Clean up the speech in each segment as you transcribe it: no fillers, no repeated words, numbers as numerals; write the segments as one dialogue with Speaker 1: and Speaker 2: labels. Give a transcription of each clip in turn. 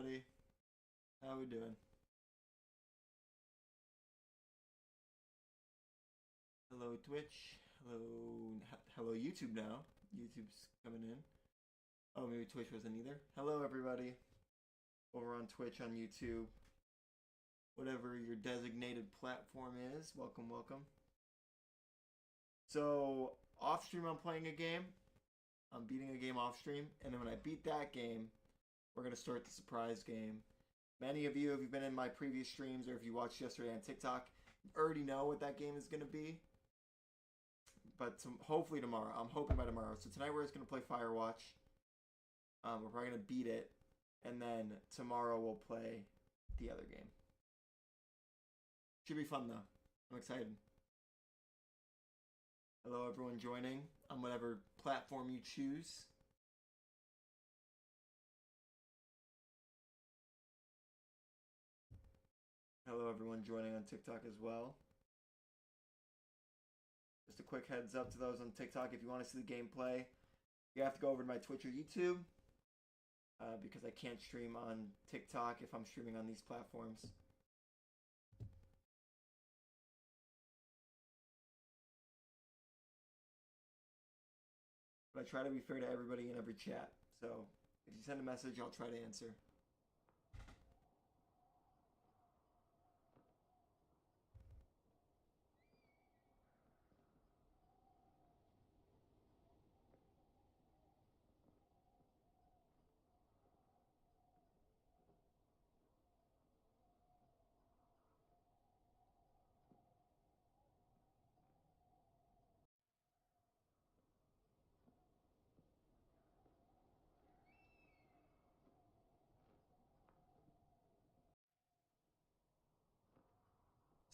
Speaker 1: everybody. How we doing? Hello Twitch. Hello YouTube now. YouTube's coming in. Oh, maybe Twitch wasn't either. Hello everybody. Over on Twitch, on YouTube. Whatever your designated platform is. Welcome, welcome. So, off stream I'm playing a game. I'm beating a game off stream. And then when I beat that game, we're going to start the surprise game. Many of you, if you've been in my previous streams or if you watched yesterday on TikTok, already know what that game is going to be. But hopefully tomorrow. I'm hoping by tomorrow. So tonight we're just going to play Firewatch. We're probably going to beat it. And then tomorrow we'll play the other game. Should be fun though. I'm excited. Hello everyone joining on whatever platform you choose. Hello everyone joining on TikTok as well. Just a quick heads up to those on TikTok. If you want to see the gameplay, you have to go over to my Twitch or YouTube. Because I can't stream on TikTok if I'm streaming on these platforms. But I try to be fair to everybody in every chat. So if you send a message, I'll try to answer.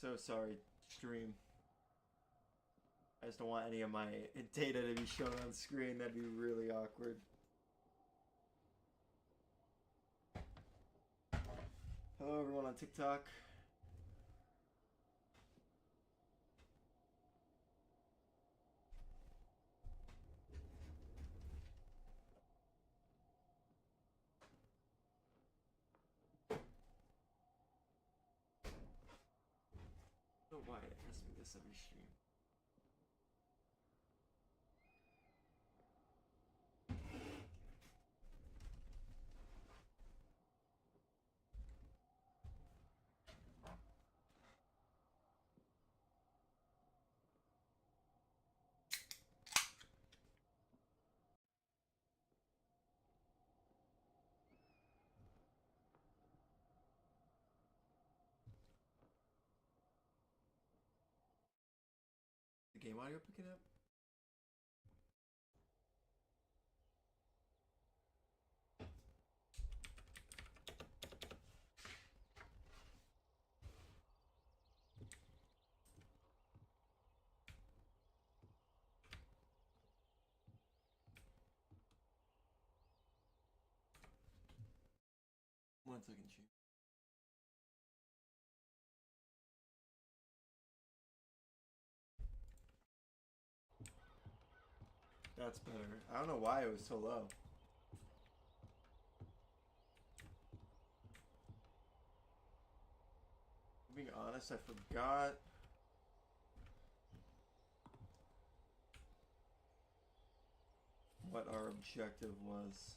Speaker 1: So sorry, stream. I just don't want any of my data to be shown on screen. That'd be really awkward. Hello everyone on TikTok. I don't know why it asks me this every stream. The game audio picking up? One second, stream. That's better. I don't know why it was so low. Being honest, I forgot. What our objective was.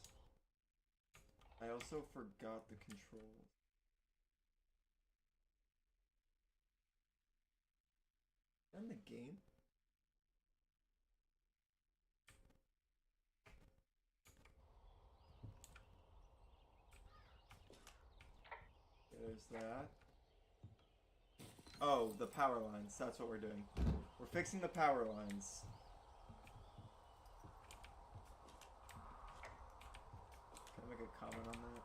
Speaker 1: I also forgot the controls. And the game? There's that. Oh, the power lines. That's what we're doing. We're fixing the power lines. Can I make a comment on that?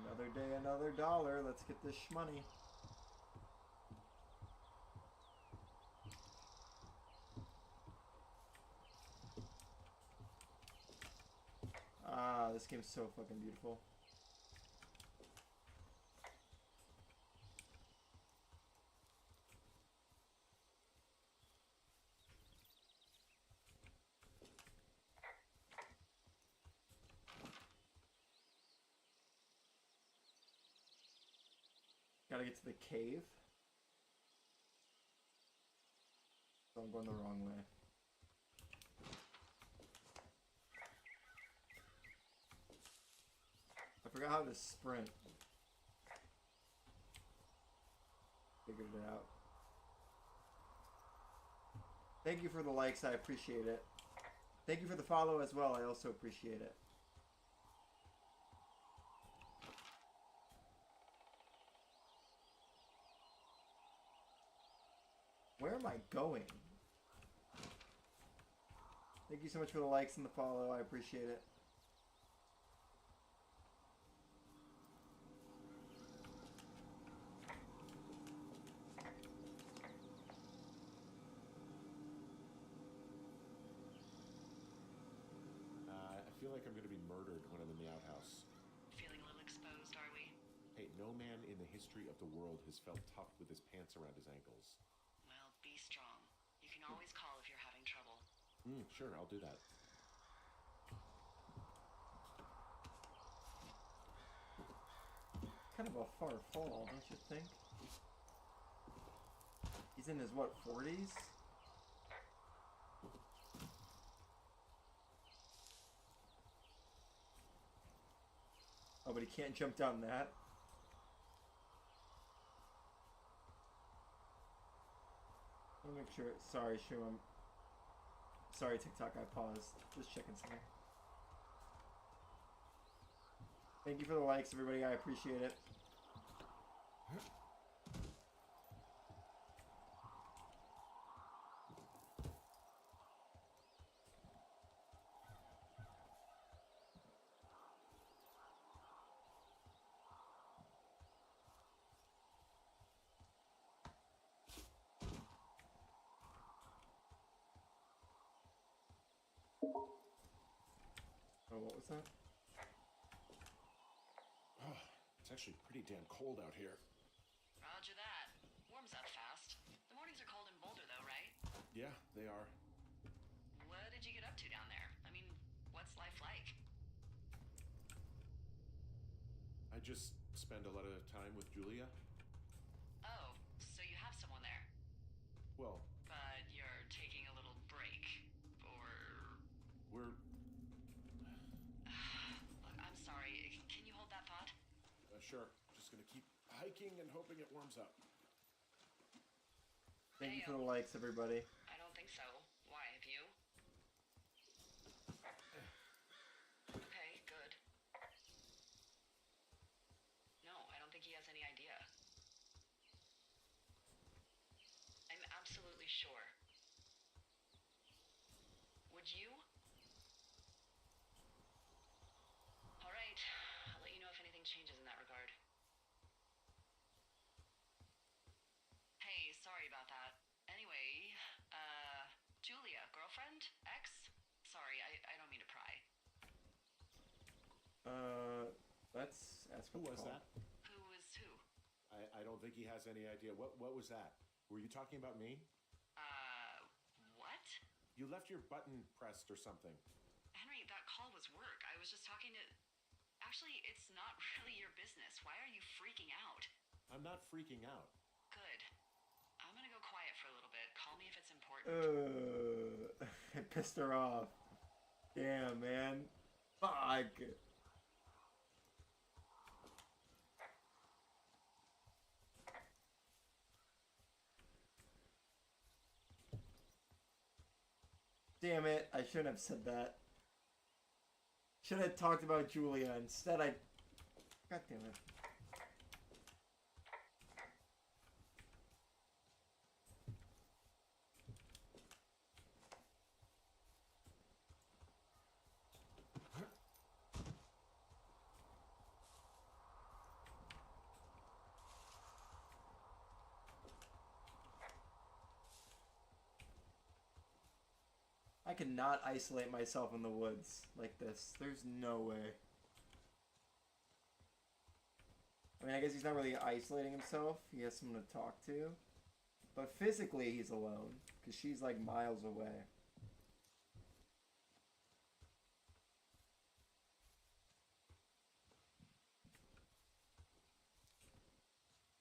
Speaker 1: Another day, another dollar. Let's get this shmoney. Ah, this game's so fucking beautiful. Gotta get to the cave. So I'm going the wrong way. I forgot how to sprint. Figured it out. Thank you for the likes, I appreciate it. Thank you for the follow as well, I also appreciate it. Where am I going? Thank you so much for the likes and the follow, I appreciate it.
Speaker 2: I feel like I'm going to be murdered when I'm in the outhouse.
Speaker 3: Feeling a little exposed, are we?
Speaker 2: Hey, no man in the history of the world has felt tough with his pants around his ankles.
Speaker 3: Well, be strong. You can always call if you're having trouble.
Speaker 2: Sure, I'll do that.
Speaker 1: Kind of a far fall, don't you think? He's in his, what, 40s? Oh, but he can't jump down that? Let me make sure. Sorry, Shum. Sorry, TikTok, I paused. Just checking something. Thank you for the likes, everybody. I appreciate it. Oh, what was that?
Speaker 2: Oh, it's actually pretty damn cold out here.
Speaker 3: Roger that. Warms up fast. The mornings are cold in Boulder, though, right?
Speaker 2: Yeah, they are.
Speaker 3: What did you get up to down there? I mean, what's life like?
Speaker 2: I just spend a lot of time with Julia.
Speaker 3: Oh, so you have someone there.
Speaker 2: Well,
Speaker 3: But you're taking a little break. Or...
Speaker 2: we're...
Speaker 3: Look, I'm sorry. Can you hold that thought?
Speaker 2: Sure. Just gonna keep hiking and hoping it warms up.
Speaker 1: Thank you for the likes, everybody.
Speaker 3: I don't think so. Why, have you? Okay, good. No, I don't think he has any idea. I'm absolutely sure. Would you? All right, I'll let you know if anything changes in that regard. Hey, sorry about that. Anyway, Julia, girlfriend? Ex? Sorry, I don't mean to pry.
Speaker 1: Let's ask
Speaker 2: Who
Speaker 1: what
Speaker 2: was
Speaker 1: the
Speaker 2: that?
Speaker 3: Who is who?
Speaker 2: I don't think he has any idea. What was that? Were you talking about me?
Speaker 3: What?
Speaker 2: You left your button pressed or something.
Speaker 3: Henry, that call was work. I was just talking to... Actually, it's not really your business. Why are you freaking out?
Speaker 2: I'm not freaking out.
Speaker 3: Good. I'm gonna go quiet for a little bit. Call me if it's important.
Speaker 1: I pissed her off. Damn, man. Fuck. Damn it. I shouldn't have said that. Should have talked about Julia. Instead, I... God damn it. I cannot isolate myself in the woods like this. There's no way. I mean, I guess he's not really isolating himself. He has someone to talk to. But physically, he's alone. Because she's like miles away.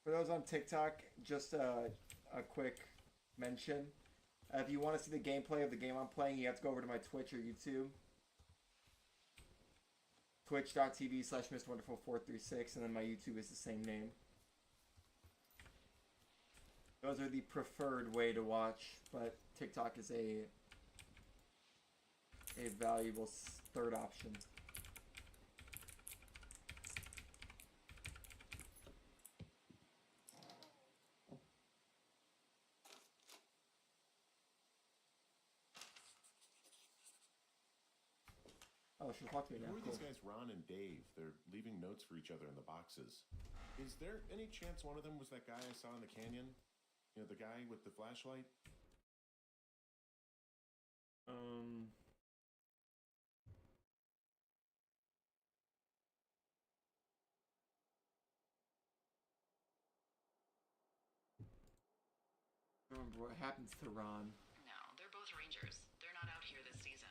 Speaker 1: For those on TikTok, just a quick mention. If you want to see the gameplay of the game I'm playing, you have to go over to my Twitch or YouTube. Twitch.tv/MrWonderful436, and then my YouTube is the same name. Those are the preferred way to watch, but TikTok is a valuable third option. Oh, she'll talk to me now.
Speaker 2: Who are
Speaker 1: Cool.
Speaker 2: these guys, Ron and Dave? They're leaving notes for each other in the boxes. Is there any chance one of them was that guy I saw in the canyon? You know, the guy with the flashlight?
Speaker 1: Remember what happens to Ron.
Speaker 3: No, they're both rangers. They're not out here this season.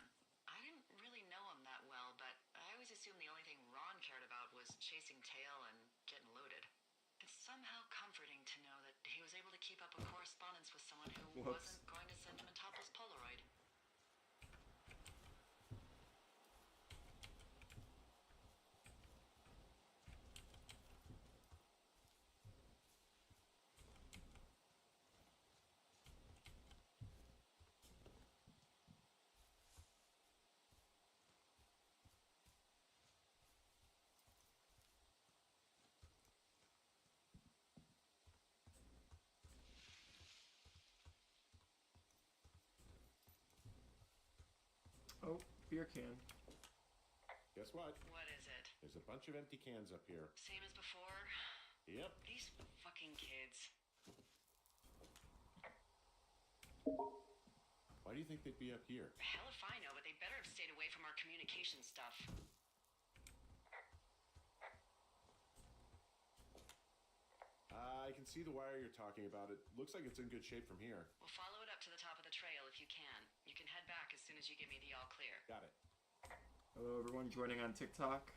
Speaker 3: I didn't really know him that well, but I always assumed the only thing Ron cared about was chasing tail and getting loaded. It's somehow comforting to know that he was able to keep up a correspondence with someone who
Speaker 1: Whoops.
Speaker 3: wasn't going to send him a topless Polaroid.
Speaker 1: Oh, beer can.
Speaker 2: Guess what?
Speaker 3: What is it?
Speaker 2: There's a bunch of empty cans up here.
Speaker 3: Same as before?
Speaker 2: Yep.
Speaker 3: These fucking kids.
Speaker 2: Why do you think they'd be up here?
Speaker 3: Hell if I know, but they better have stayed away from our communication stuff.
Speaker 2: I can see the wire you're talking about. It looks like it's in good shape from here.
Speaker 3: We'll follow it up to the top of the trail if you can. You can head back as soon as you give me the all clear.
Speaker 2: Got it.
Speaker 1: Hello, everyone joining on TikTok.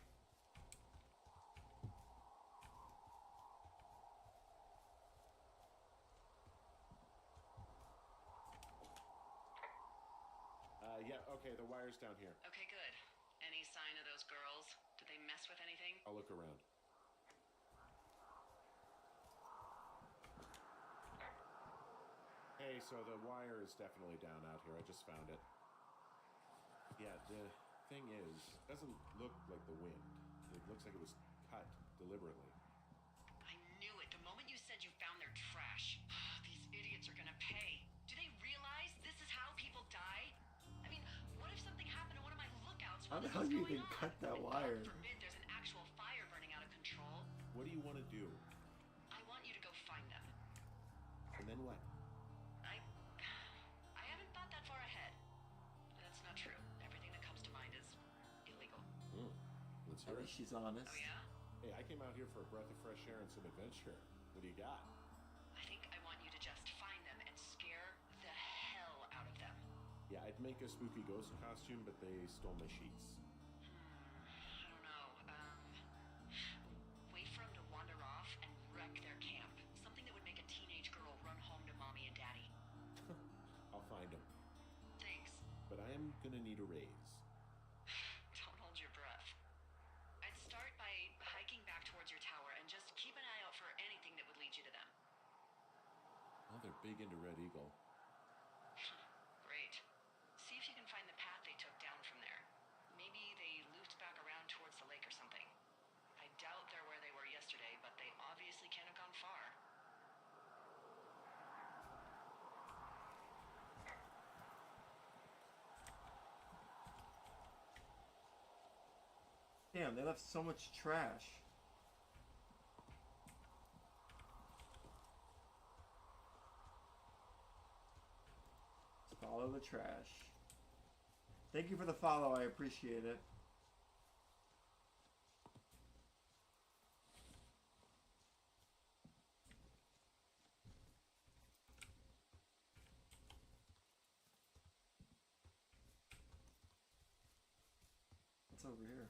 Speaker 2: Yeah, okay, the wire's down here.
Speaker 3: Okay, good. Any sign of those girls? Did they mess with anything?
Speaker 2: I'll look around. Hey, so the wire is definitely down out here. I just found it. Yeah, the thing is, it doesn't look like the wind. It looks like it was cut deliberately.
Speaker 3: I knew it. The moment you said you found their trash. These idiots are gonna pay. Do they realize this is how people die? I mean, what if something happened to one of my lookouts
Speaker 1: How
Speaker 3: while
Speaker 1: the
Speaker 3: this
Speaker 1: hell
Speaker 3: was
Speaker 1: do you
Speaker 3: going
Speaker 1: even
Speaker 3: on?
Speaker 1: cut that
Speaker 3: And
Speaker 1: wire?
Speaker 3: God forbid there's an actual fire burning out of control.
Speaker 2: What do you want to do?
Speaker 3: I want you to go find them.
Speaker 2: And then what?
Speaker 3: I haven't thought that far ahead. That's not true. Everything that comes to mind is illegal.
Speaker 2: Let's
Speaker 1: At
Speaker 2: hear it.
Speaker 1: least she's honest.
Speaker 3: Oh yeah?
Speaker 2: Hey, I came out here for a breath of fresh air and some adventure. What do you got?
Speaker 3: I think I want you to just find them and scare the hell out of them.
Speaker 2: Yeah, I'd make a spooky ghost costume, but they stole my sheets.
Speaker 3: I don't know. Wait for them to wander off and wreck their camp. Something that would make a teenage girl run home to mommy and daddy.
Speaker 2: I'll find them.
Speaker 3: Thanks.
Speaker 2: But I am gonna need a raise.
Speaker 3: Don't hold your breath. I'd start by hiking back towards your tower and just keep an eye out for anything that would lead you to them.
Speaker 2: Well, they're big into Red Eagle.
Speaker 3: Great. See if you can find the path they took down from there. Maybe they looped back around towards the lake or something. I doubt they're where they were yesterday, but they obviously can't have gone far.
Speaker 1: Damn, they left so much trash. Let's follow the trash. Thank you for the follow, I appreciate it. What's over here?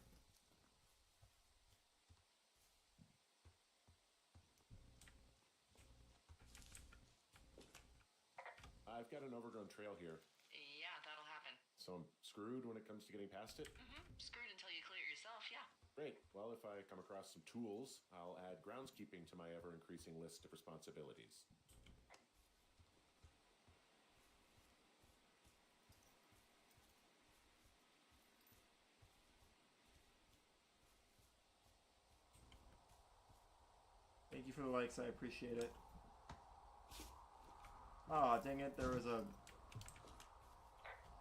Speaker 2: I've got an overgrown trail here,
Speaker 3: Yeah, that'll happen.
Speaker 2: so I'm screwed when it comes to getting past it.
Speaker 3: Screwed until you clear it yourself, yeah.
Speaker 2: Great. Well, if I come across some tools, I'll add groundskeeping to my ever-increasing list of responsibilities.
Speaker 1: Thank you for the likes. I appreciate it. Aw, dang it. There was a...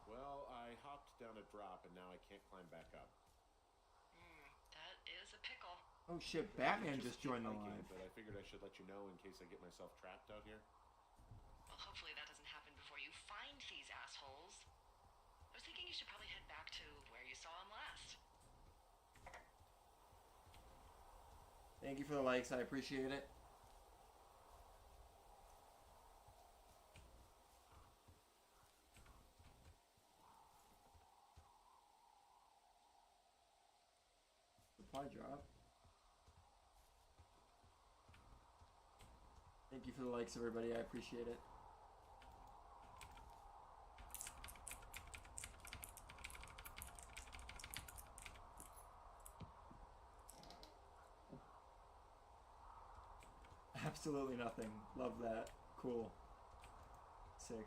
Speaker 2: Well, I hopped down a drop, and now I can't climb back up.
Speaker 3: That is a pickle.
Speaker 1: Oh shit, Batman just
Speaker 2: keep
Speaker 1: joined the
Speaker 2: hiking,
Speaker 1: live.
Speaker 2: but I figured I should let you know in case I get myself trapped out here.
Speaker 3: Well, hopefully that doesn't happen before you find these assholes. I was thinking you should probably head back to where you saw them last.
Speaker 1: Thank you for the likes. I appreciate it. Supply drop. Thank you for the likes, everybody. I appreciate it. Absolutely nothing. Love that. Cool. Sick.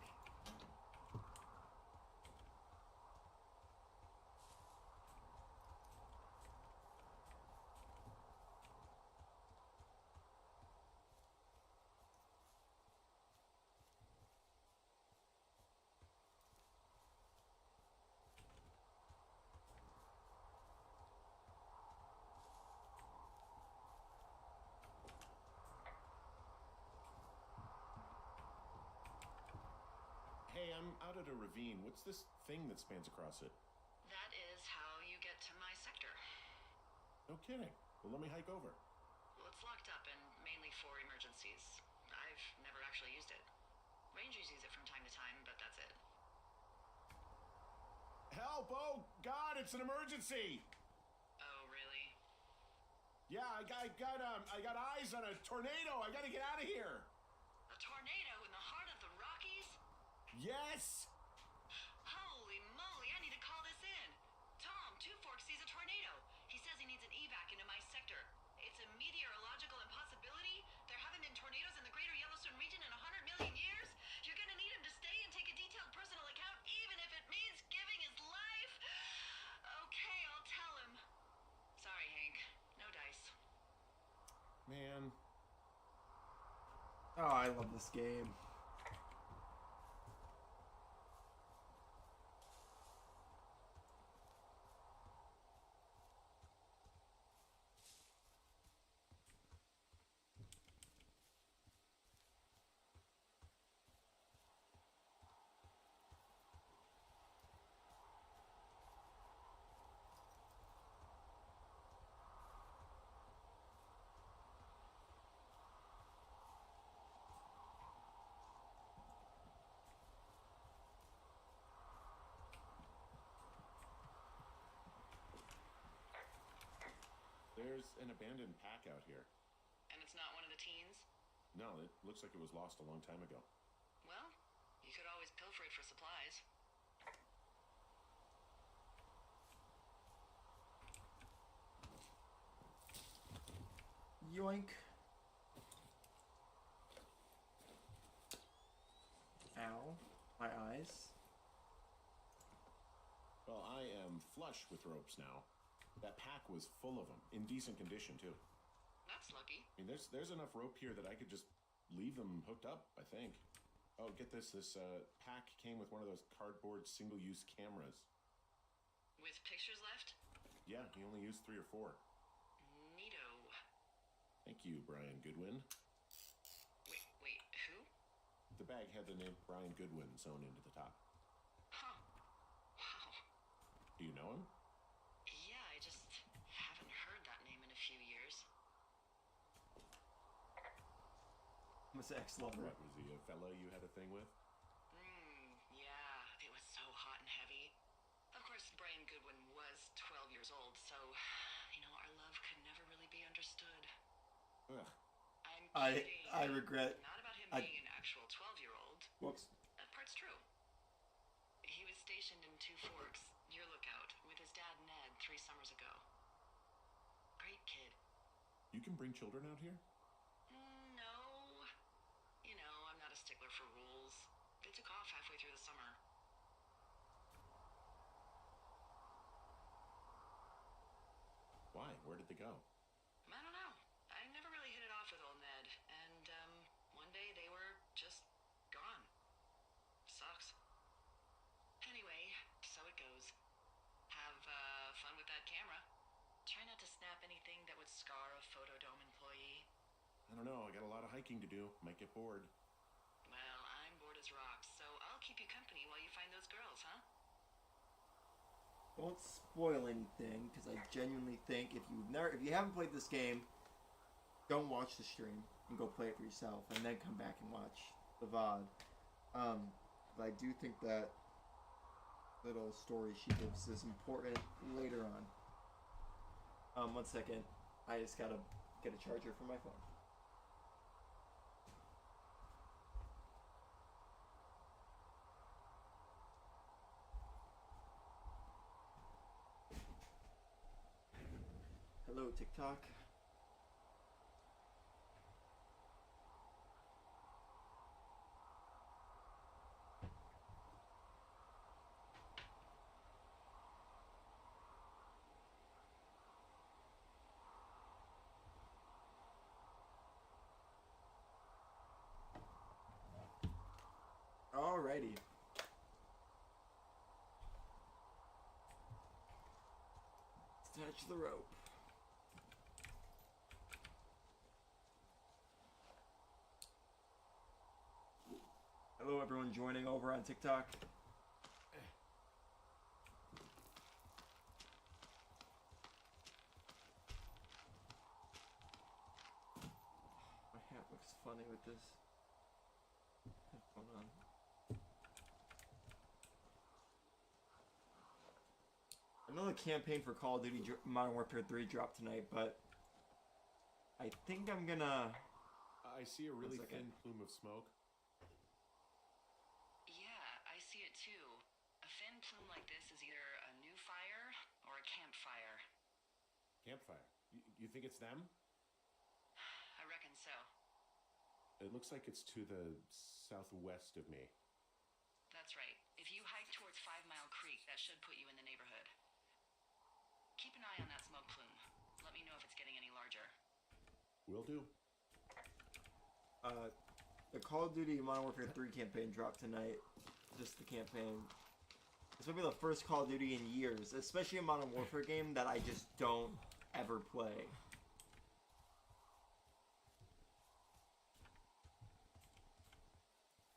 Speaker 2: Hey, I'm out at a ravine. What's this thing that spans across it?
Speaker 3: That is how you get to my sector.
Speaker 2: No kidding. Well, let me hike over.
Speaker 3: Well, it's locked up and mainly for emergencies. I've never actually used it. Rangers use it from time to time, but that's it.
Speaker 2: Help! Oh, God, it's an emergency!
Speaker 3: Oh, really?
Speaker 2: Yeah, I got eyes on a tornado. I gotta get out of here.
Speaker 3: A tornado in the heart of the Rockies?
Speaker 2: Yes!
Speaker 3: Holy moly, I need to call this in. Tom, Two Forks sees a tornado. He says he needs an evac into my sector. It's a meteorological impossibility. There haven't been tornadoes in the greater Yellowstone region in 100 million years. You're gonna need him to stay and take a detailed personal account, even if it means giving his life. Okay, I'll tell him. Sorry, Hank. No dice.
Speaker 2: Man.
Speaker 1: Oh, I love this game.
Speaker 2: There's an abandoned pack out here.
Speaker 3: And it's not one of the teens?
Speaker 2: No, it looks like it was lost a long time ago.
Speaker 3: Well, you could always pilfer it for supplies.
Speaker 1: Yoink. Ow. My eyes.
Speaker 2: Well, I am flush with ropes now. That pack was full of them, in decent condition, too.
Speaker 3: That's lucky.
Speaker 2: I mean, there's enough rope here that I could just leave them hooked up, I think. Oh, get this. This pack came with one of those cardboard single-use cameras.
Speaker 3: With pictures left?
Speaker 2: Yeah, he only used 3 or 4.
Speaker 3: Neato.
Speaker 2: Thank you, Brian Goodwin.
Speaker 3: Wait, who?
Speaker 2: The bag had the name Brian Goodwin sewn into the top.
Speaker 3: Huh. Wow.
Speaker 2: Do you know him?
Speaker 3: Yeah, I just haven't heard that name in a few years.
Speaker 1: I'm an ex-lover.
Speaker 2: What, was he a fella you had a thing with?
Speaker 3: Yeah, it was so hot and heavy. Of course, Brian Goodwin was 12 years old, so, our love could never really be understood.
Speaker 2: Ugh.
Speaker 3: I'm kidding.
Speaker 1: I regret.
Speaker 3: Not about him
Speaker 1: I-
Speaker 3: being an actual 12-year-old.
Speaker 1: Whoops.
Speaker 3: Parts summers ago. Great kid.
Speaker 2: You can bring children out here?
Speaker 3: No. You know, I'm not a stickler for rules. They took off halfway through the summer.
Speaker 2: Why? Where did they go?
Speaker 3: I don't know. I never really hit it off with old Ned. And, one day they were just gone. Sucks. Anyway, so it goes. Have, fun with that camera. Try not to snap anything that would scar a Photodome employee.
Speaker 2: I don't know. I got a lot of hiking to do. Might get bored.
Speaker 3: Well, I'm bored as rocks, so I'll keep you company while you find those girls, huh?
Speaker 1: Won't spoil anything because I genuinely think if you haven't played this game, don't watch the stream and go play it for yourself, and then come back and watch the VOD. But I do think that little story she gives is important later on. 1 second, I just gotta get a charger for my phone. Hello, TikTok. Alrighty. Let's attach the rope. Hello, everyone joining over on TikTok. My hat looks funny with this headphone on. I know the campaign for Call of Duty Modern Warfare 3 dropped tonight, but I think I'm gonna...
Speaker 2: I see a really thin plume of smoke.
Speaker 3: Yeah, I see it too. A thin plume like this is either a new fire or a campfire.
Speaker 2: Campfire. You think it's them?
Speaker 3: I reckon so.
Speaker 2: It looks like it's to the southwest of me.
Speaker 3: That's right. If you hike towards 5 Mile Creek, that should put you in the neighborhood. Keep an eye on that smoke plume. Let me know if it's getting any larger.
Speaker 2: Will do.
Speaker 1: The Call of Duty Modern Warfare 3 campaign dropped tonight. Just the campaign. This will be the first Call of Duty in years, especially a Modern Warfare game that I just don't ever play.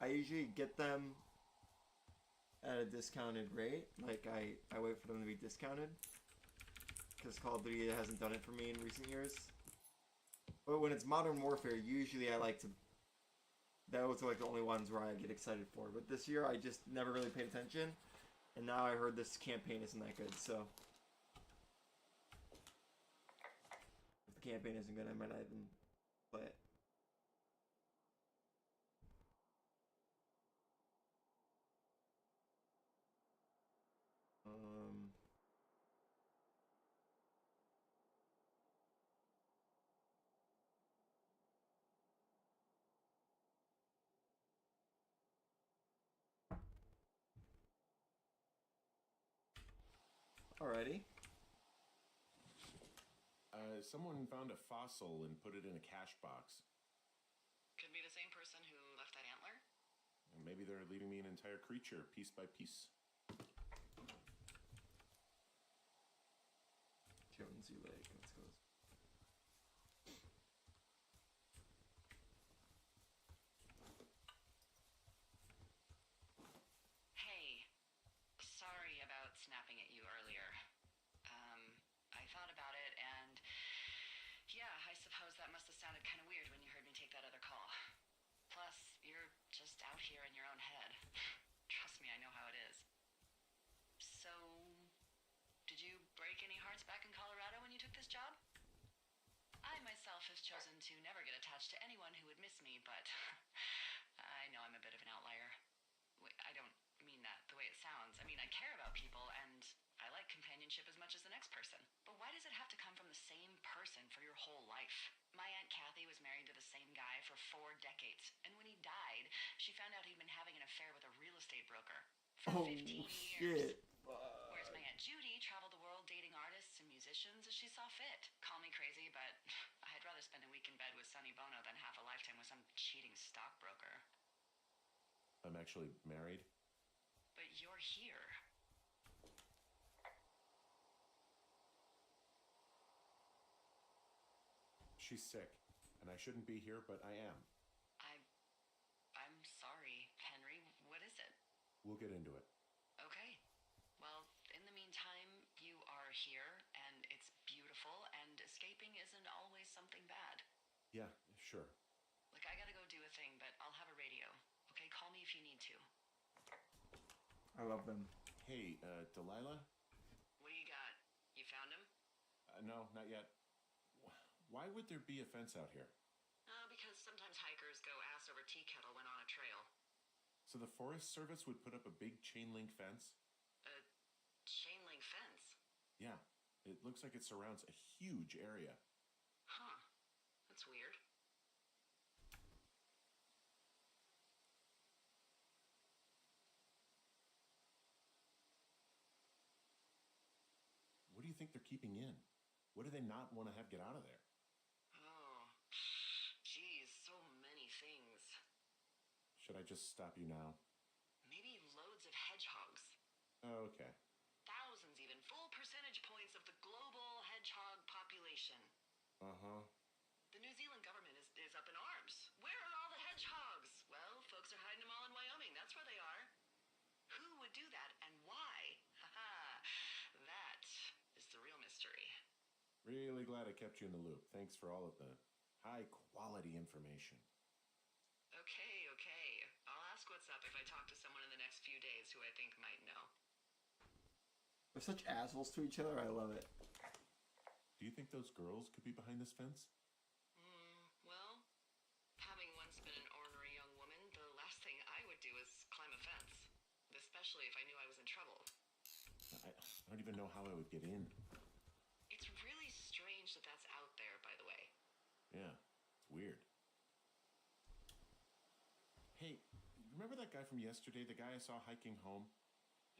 Speaker 1: I usually get them at a discounted rate. Like, I wait for them to be discounted. Because Call of Duty hasn't done it for me in recent years. But when it's Modern Warfare, usually I like to... Those are like the only ones where I get excited for. But this year I just never really paid attention. And now I heard this campaign isn't that good, so... If the campaign isn't good, I might not even play it. Alrighty.
Speaker 2: Someone found a fossil and put it in a cash box.
Speaker 3: Could be the same person who left that antler.
Speaker 2: And maybe they're leaving me an entire creature, piece by piece.
Speaker 1: Jonesy Lake, let's go.
Speaker 3: Hey, sorry about snapping at you earlier. I thought about it, and yeah, I suppose that must have sounded kind of weird when you heard me take that other call. Plus, you're just out here in your own head. Trust me, I know how it is. So, did you break any hearts back in Colorado when you took this job? I myself have chosen to never get attached to anyone who would miss me, but I know I'm a bit of an outlier. I don't mean that the way it sounds. I mean, I care about people, and I like companionship as much as the next person. for
Speaker 1: Oh
Speaker 3: 15 years.
Speaker 1: shit.
Speaker 3: Whereas my Aunt Judy traveled the world dating artists and musicians as she saw fit. Call me crazy, but I'd rather spend a week in bed with Sonny Bono than half a lifetime with some cheating stockbroker.
Speaker 2: I'm actually married.
Speaker 3: But you're here.
Speaker 2: She's sick, and I shouldn't be here, but I am.
Speaker 3: I'm sorry, Henry. What is it?
Speaker 2: We'll get into it.
Speaker 3: Okay. Well, in the meantime, you are here, and it's beautiful, and escaping isn't always something bad.
Speaker 2: Yeah, sure.
Speaker 3: Look, I gotta go do a thing, but I'll have a radio. Okay, call me if you need to.
Speaker 1: I love them.
Speaker 2: Hey, Delilah?
Speaker 3: What do you got? You found him?
Speaker 2: No, not yet. Why would there be a fence out here?
Speaker 3: Because sometimes hikers go ass over tea kettle when on a trail.
Speaker 2: So the Forest Service would put up a big chain link fence?
Speaker 3: A chain link fence?
Speaker 2: Yeah, it looks like it surrounds a huge area.
Speaker 3: Huh. That's weird.
Speaker 2: What do you think they're keeping in? What do they not want to have get out of there?
Speaker 3: Oh, geez, so many things.
Speaker 2: Should I just stop you now?
Speaker 3: Maybe loads of hedgehogs.
Speaker 2: Oh, okay.
Speaker 3: Thousands even. Full percentage points of the global hedgehog population.
Speaker 2: Uh-huh.
Speaker 3: The New Zealand government is up in arms. Where are all the hedgehogs? Well, folks are hiding them all in Wyoming. That's where they are. Who would do that and why? Haha. That is the real mystery.
Speaker 2: Really glad I kept you in the loop. Thanks for all of the high-quality information.
Speaker 3: Okay. I'll ask what's up if I talk to someone in the next few days who I think might know.
Speaker 1: They're such assholes to each other. I love it.
Speaker 2: Do you think those girls could be behind this fence?
Speaker 3: Well, having once been an ornery young woman, the last thing I would do is climb a fence. Especially if I knew I was in trouble.
Speaker 2: I don't even know how I would get in.
Speaker 3: It's really strange that that's out there, by the way.
Speaker 2: Yeah, it's weird. Hey, remember that guy from yesterday, the guy I saw hiking home?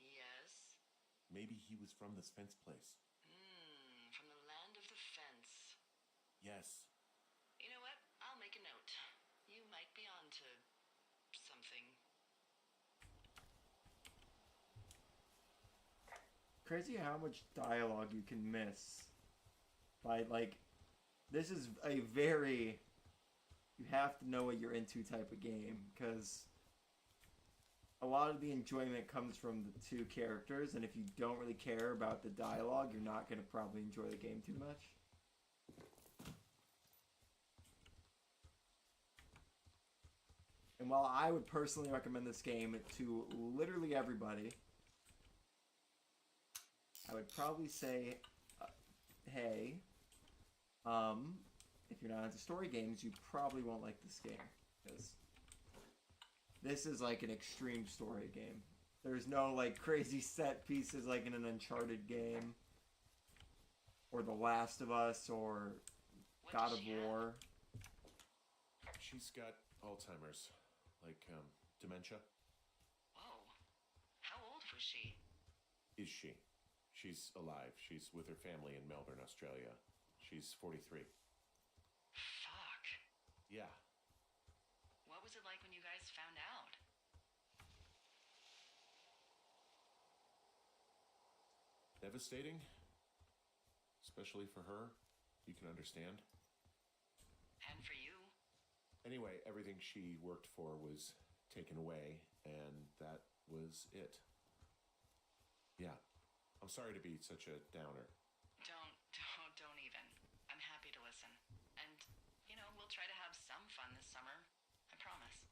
Speaker 3: Yes?
Speaker 2: Maybe he was from this fence place.
Speaker 3: From the land of the fence.
Speaker 2: Yes.
Speaker 3: You know what? I'll make a note. You might be onto something.
Speaker 1: Crazy how much dialogue you can miss by, like, this is a very, you have to know what you're into type of game, because a lot of the enjoyment comes from the two characters, and if you don't really care about the dialogue, you're not going to probably enjoy the game too much. And while I would personally recommend this game to literally everybody, I would probably say, hey, if you're not into story games, you probably won't like this game, because this is like an extreme story game. There's no like crazy set pieces like in an Uncharted game, or The Last of Us, or God of War.
Speaker 2: She's got Alzheimer's, like dementia.
Speaker 3: Whoa. How old was she?
Speaker 2: Is she? She's alive. She's with her family in Melbourne, Australia. She's 43.
Speaker 3: Fuck.
Speaker 2: Yeah.
Speaker 3: What was it like when you guys found out?
Speaker 2: Devastating. Especially for her. You can understand.
Speaker 3: And for you?
Speaker 2: Anyway, everything she worked for was taken away, and that was it. Yeah. I'm sorry to be such a downer.
Speaker 3: Don't even. I'm happy to listen. And, you know, we'll try to have some fun this summer. I promise.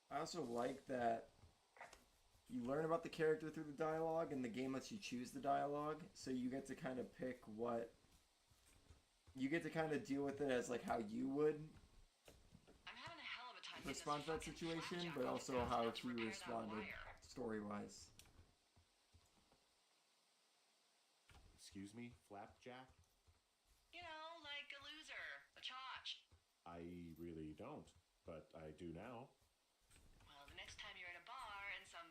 Speaker 1: I also like that you learn about the character through the dialogue, and the game lets you choose the dialogue, so you get to kind of pick what... You get to kind of deal with it as, like, how you would
Speaker 3: I'm having a hell of a time
Speaker 1: respond to that situation, but also how he responded story-wise.
Speaker 2: Excuse me? Flapjack?
Speaker 3: You know, like a loser. A chotch.
Speaker 2: I really don't, but I do now.
Speaker 3: Well, the next time you're at a bar and some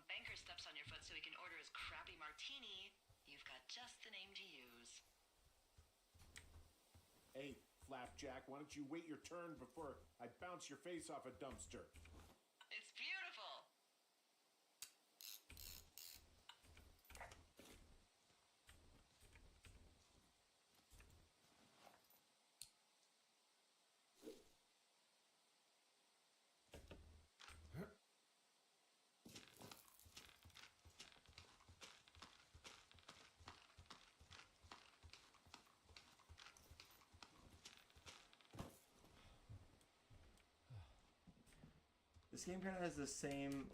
Speaker 3: just the name to use.
Speaker 2: Hey, Flapjack, why don't you wait your turn before I bounce your face off a dumpster?
Speaker 3: It's beautiful.
Speaker 1: This game kind of has the same.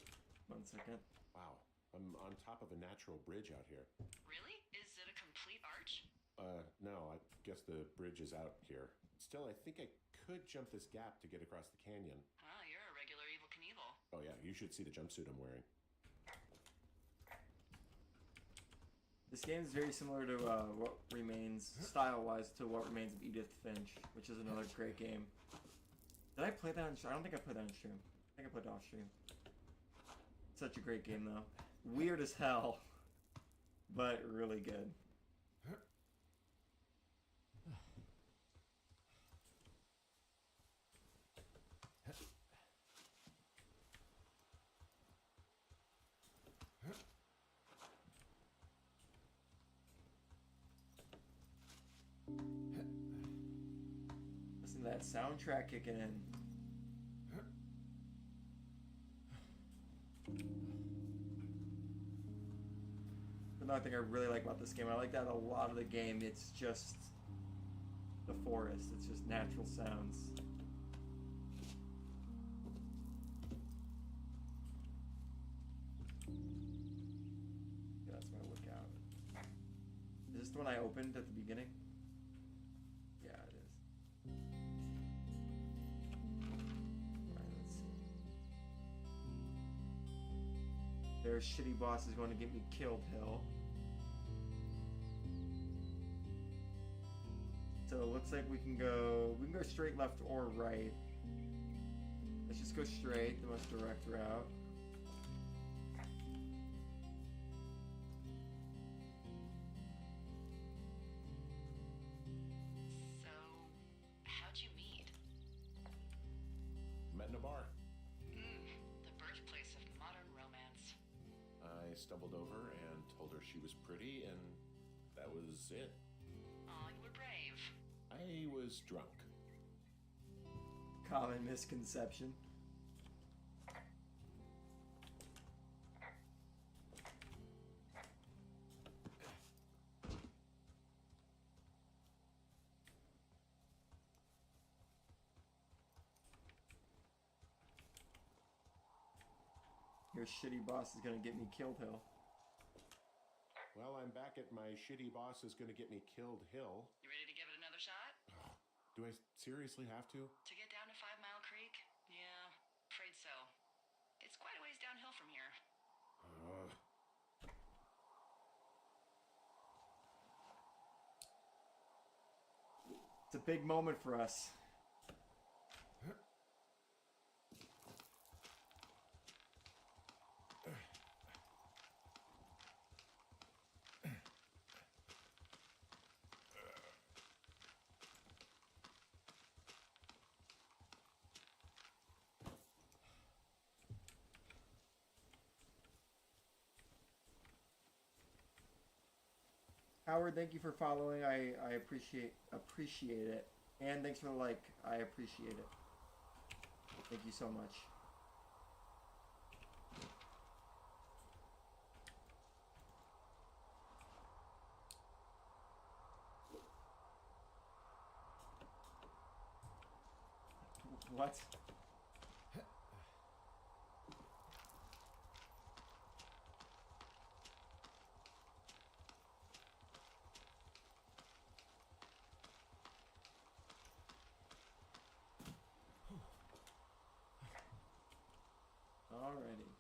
Speaker 1: 1 second.
Speaker 2: Wow, I'm on top of a natural bridge out here.
Speaker 3: Really? Is it a complete arch?
Speaker 2: No, I guess the bridge is out here. Still, I think I could jump this gap to get across the canyon.
Speaker 3: Oh, you're a regular Evel Knievel.
Speaker 2: Oh yeah, you should see the jumpsuit I'm wearing.
Speaker 1: This game is very similar to What Remains, style-wise, to What Remains of Edith Finch, which is another great game. Did I play that on stream? I don't think I played that on stream. I think I played it off stream. Such a great game, though. Weird as hell, but really good. Listen to that soundtrack kicking in. Another thing I really like about this game, I like that a lot of the game, it's just the forest. It's just natural sounds. Yeah, that's my lookout. Is this the one I opened at the beginning? Yeah, it is. Alright, let's see. Their shitty boss is going to get me killed, Hill. So it looks like we can go straight, left, or right. Let's just go straight, the most direct route.
Speaker 3: So, how'd you meet?
Speaker 2: Met in a bar.
Speaker 3: The birthplace of modern romance.
Speaker 2: I stumbled over and told her she was pretty, and that was it.
Speaker 3: Aw, you were brave.
Speaker 2: I was drunk.
Speaker 1: Common misconception. Your shitty boss is gonna get me killed, Hill.
Speaker 2: Well, I'm back at my shitty boss is gonna get me killed hill.
Speaker 3: You ready to give it another shot?
Speaker 2: Do I seriously have to?
Speaker 3: To get down to 5 Mile Creek? Yeah, afraid so. It's quite a ways downhill from here.
Speaker 1: It's a big moment for us. Howard, thank you for following. I appreciate it. And thanks for the like. I appreciate it. Thank you so much. What? Alrighty.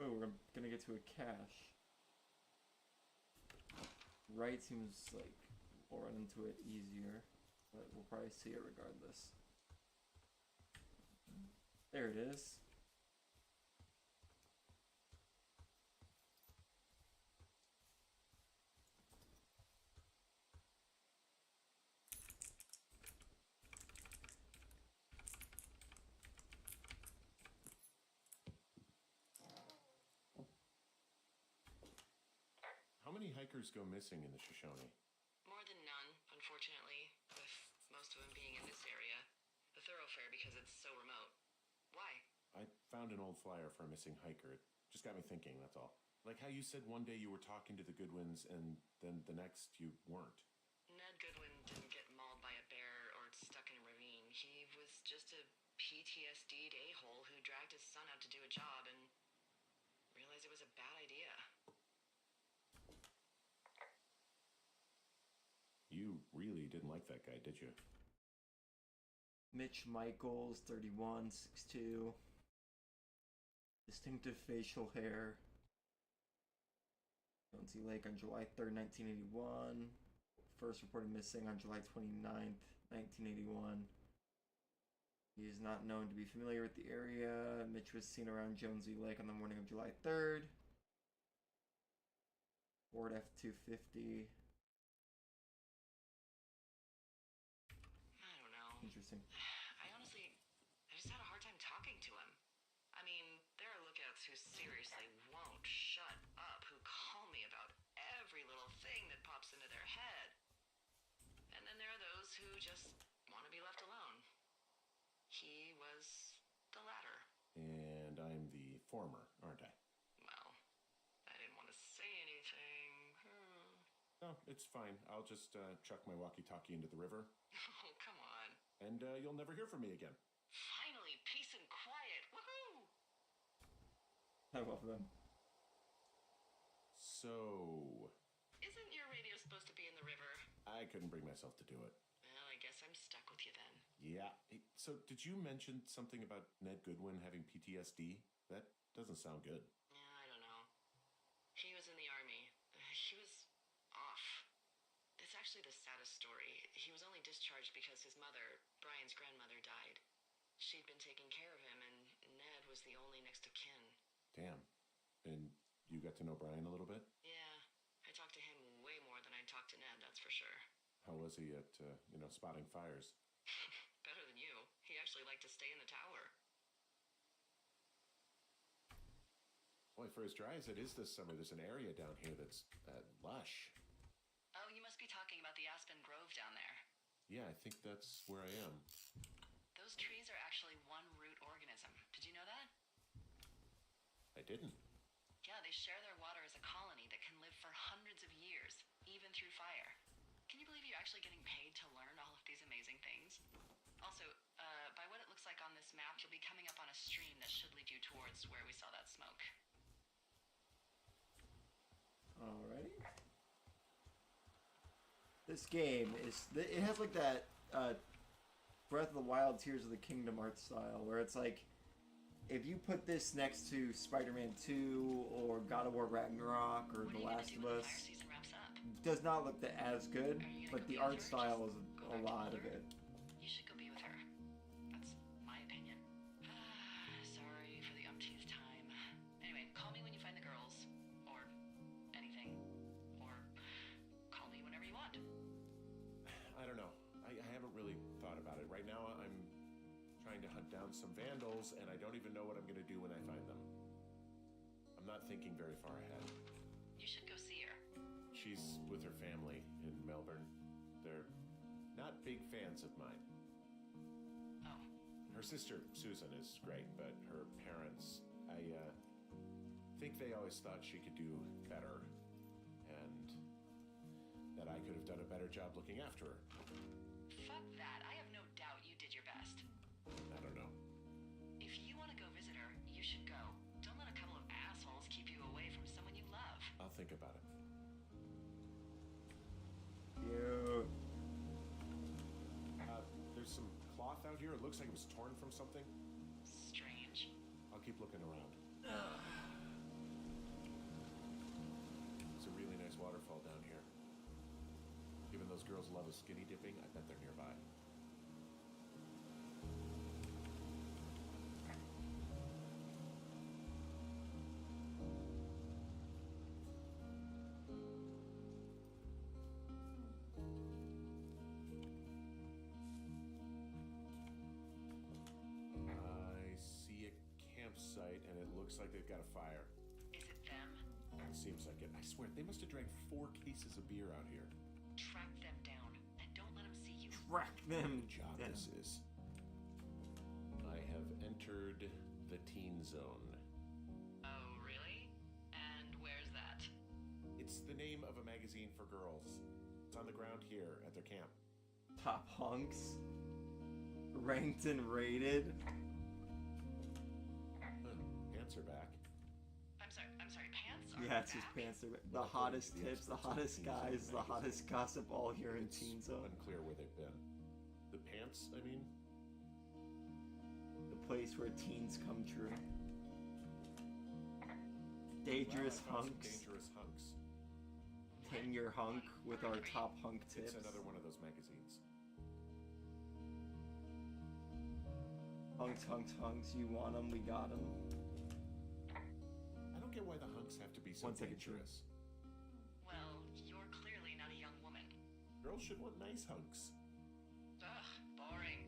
Speaker 1: Oh, we're gonna get to a cache. Right seems like we'll run into it easier, but we'll probably see it regardless. There it is.
Speaker 2: How many hikers go missing in the Shoshone?
Speaker 3: More than none, unfortunately, with most of them being in this area. The thoroughfare because it's so remote. Why?
Speaker 2: I found an old flyer for a missing hiker. It just got me thinking, that's all. Like how you said one day you were talking to the Goodwins and then the next you weren't.
Speaker 3: Ned Goodwin didn't get mauled by a bear or stuck in a ravine. He was just a PTSD'd a-hole who dragged his son out to do a job and realized it was a bad idea.
Speaker 2: You really didn't like that guy, did you?
Speaker 1: Mitch Michaels, 31, 6'2". Distinctive facial hair. Jonesy Lake on July 3rd, 1981. First reported missing on July 29th, 1981. He is not known to be familiar with the area. Mitch was seen around Jonesy Lake on the morning of July 3rd. Ford F-250.
Speaker 3: I don't know.
Speaker 1: Interesting.
Speaker 3: I just had a hard time talking to him. I mean, there are lookouts who seriously won't shut up, who call me about every little thing that pops into their head. And then there are those who just want to be left alone. He was the latter.
Speaker 2: And I'm the former, aren't I?
Speaker 3: Well, I didn't want to say anything.
Speaker 2: No, it's fine. I'll just chuck my walkie-talkie into the river.
Speaker 3: Oh, come on.
Speaker 2: And you'll never hear from me again.
Speaker 3: Finally, peace and quiet. Woohoo!
Speaker 1: I love them.
Speaker 2: So...
Speaker 3: Isn't your radio supposed to be in the river?
Speaker 2: I couldn't bring myself to do it.
Speaker 3: Well, I guess I'm stuck with you then.
Speaker 2: Yeah. Hey, so did you mention something about Ned Goodwin having PTSD? That doesn't sound good.
Speaker 3: Yeah, I don't know. He was in the army. He was off. It's actually the saddest story. He was only discharged because his mother, Brian's grandmother, died. She'd been taking care of him, and Ned was the only next of kin.
Speaker 2: Damn. And you got to know Brian a little bit?
Speaker 3: Yeah, I talked to him way more than I talked to Ned, that's for sure.
Speaker 2: How was he at, spotting fires?
Speaker 3: Better than you. He actually liked to stay in the tower.
Speaker 2: Boy, for as dry as it is this summer, there's an area down here that's lush.
Speaker 3: Oh, you must be talking about the Aspen Grove down there.
Speaker 2: Yeah, I think that's where I am.
Speaker 3: Those trees are actually one root organism. Did you know that?
Speaker 2: I didn't.
Speaker 3: Yeah, they share their water as a colony that can live for hundreds of years, even through fire. Can you believe you're actually getting paid to learn all of these amazing things? Also, by what it looks like on this map, you'll be coming up on a stream that should lead you towards where we saw that smoke.
Speaker 1: Alrighty. This game it has like that Breath of the Wild, Tears of the Kingdom art style, where it's like, if you put this next to Spider-Man 2 or God of War Ragnarok or The Last of Us, does not look as good, but the art style is a lot of it.
Speaker 3: You should go be with her. That's my opinion. Sorry for the umpteenth time. Anyway, call me when you find the girls. Or anything. Or call me whenever you want.
Speaker 2: I don't know. I haven't really thought about it. Right now, I'm trying to hunt down some vandals, and I don't even know what I'm going to do when I find them. I'm not thinking very far ahead.
Speaker 3: You should go see her.
Speaker 2: She's with her family in Melbourne. They're not big fans of mine.
Speaker 3: Oh.
Speaker 2: Her sister, Susan, is great, but her parents, I think they always thought she could do better, and that I could have done a better job looking after her.
Speaker 3: Fuck that. I have no doubt you did your best.
Speaker 2: I don't know.
Speaker 3: If you want to go visit her, you should go. Don't let a couple of assholes keep you away from someone you love.
Speaker 2: I'll think about it.
Speaker 1: Cute.
Speaker 2: There's some cloth out here. It looks like it was torn from something.
Speaker 3: Strange.
Speaker 2: I'll keep looking around. waterfall down here. Given those girls' love of skinny dipping, I bet they're nearby. I see a campsite, and it looks like they've got a fire.
Speaker 3: Is it them?
Speaker 2: It seems like it. I swear, they must have drank 4 cases of beer out here.
Speaker 3: Track them down and don't let them see you.
Speaker 1: Track them.
Speaker 2: Good job
Speaker 1: down.
Speaker 2: this is. I have entered the teen zone.
Speaker 3: Oh, really? And where's that?
Speaker 2: It's the name of a magazine for girls. It's on the ground here at their camp.
Speaker 1: Top hunks. Ranked and rated.
Speaker 2: Huh, pants are back.
Speaker 3: I'm sorry, pants are
Speaker 1: Yeah, it's just
Speaker 3: back?
Speaker 1: pants. The
Speaker 2: Well,
Speaker 1: hottest
Speaker 2: according to the
Speaker 1: tips, the
Speaker 2: experts on
Speaker 1: hottest
Speaker 2: Teen Zone
Speaker 1: guys, the
Speaker 2: magazine.
Speaker 1: hottest gossip all here in
Speaker 2: It's
Speaker 1: Teen Zone.
Speaker 2: unclear where they've been. The pants, I mean?
Speaker 1: The place where teens come true. Dangerous
Speaker 2: Well, I found some
Speaker 1: hunks.
Speaker 2: dangerous hunks.
Speaker 1: 10-year hunk with our top hunk tips.
Speaker 2: It's another one of those magazines.
Speaker 1: Hunks, hunks, hunks. You want them? We got them.
Speaker 2: I don't get why the hunks have to be so
Speaker 1: 1 second,
Speaker 2: dangerous.
Speaker 3: Well, you're clearly not a young woman.
Speaker 2: Girls should want nice hunks.
Speaker 3: Ugh, boring.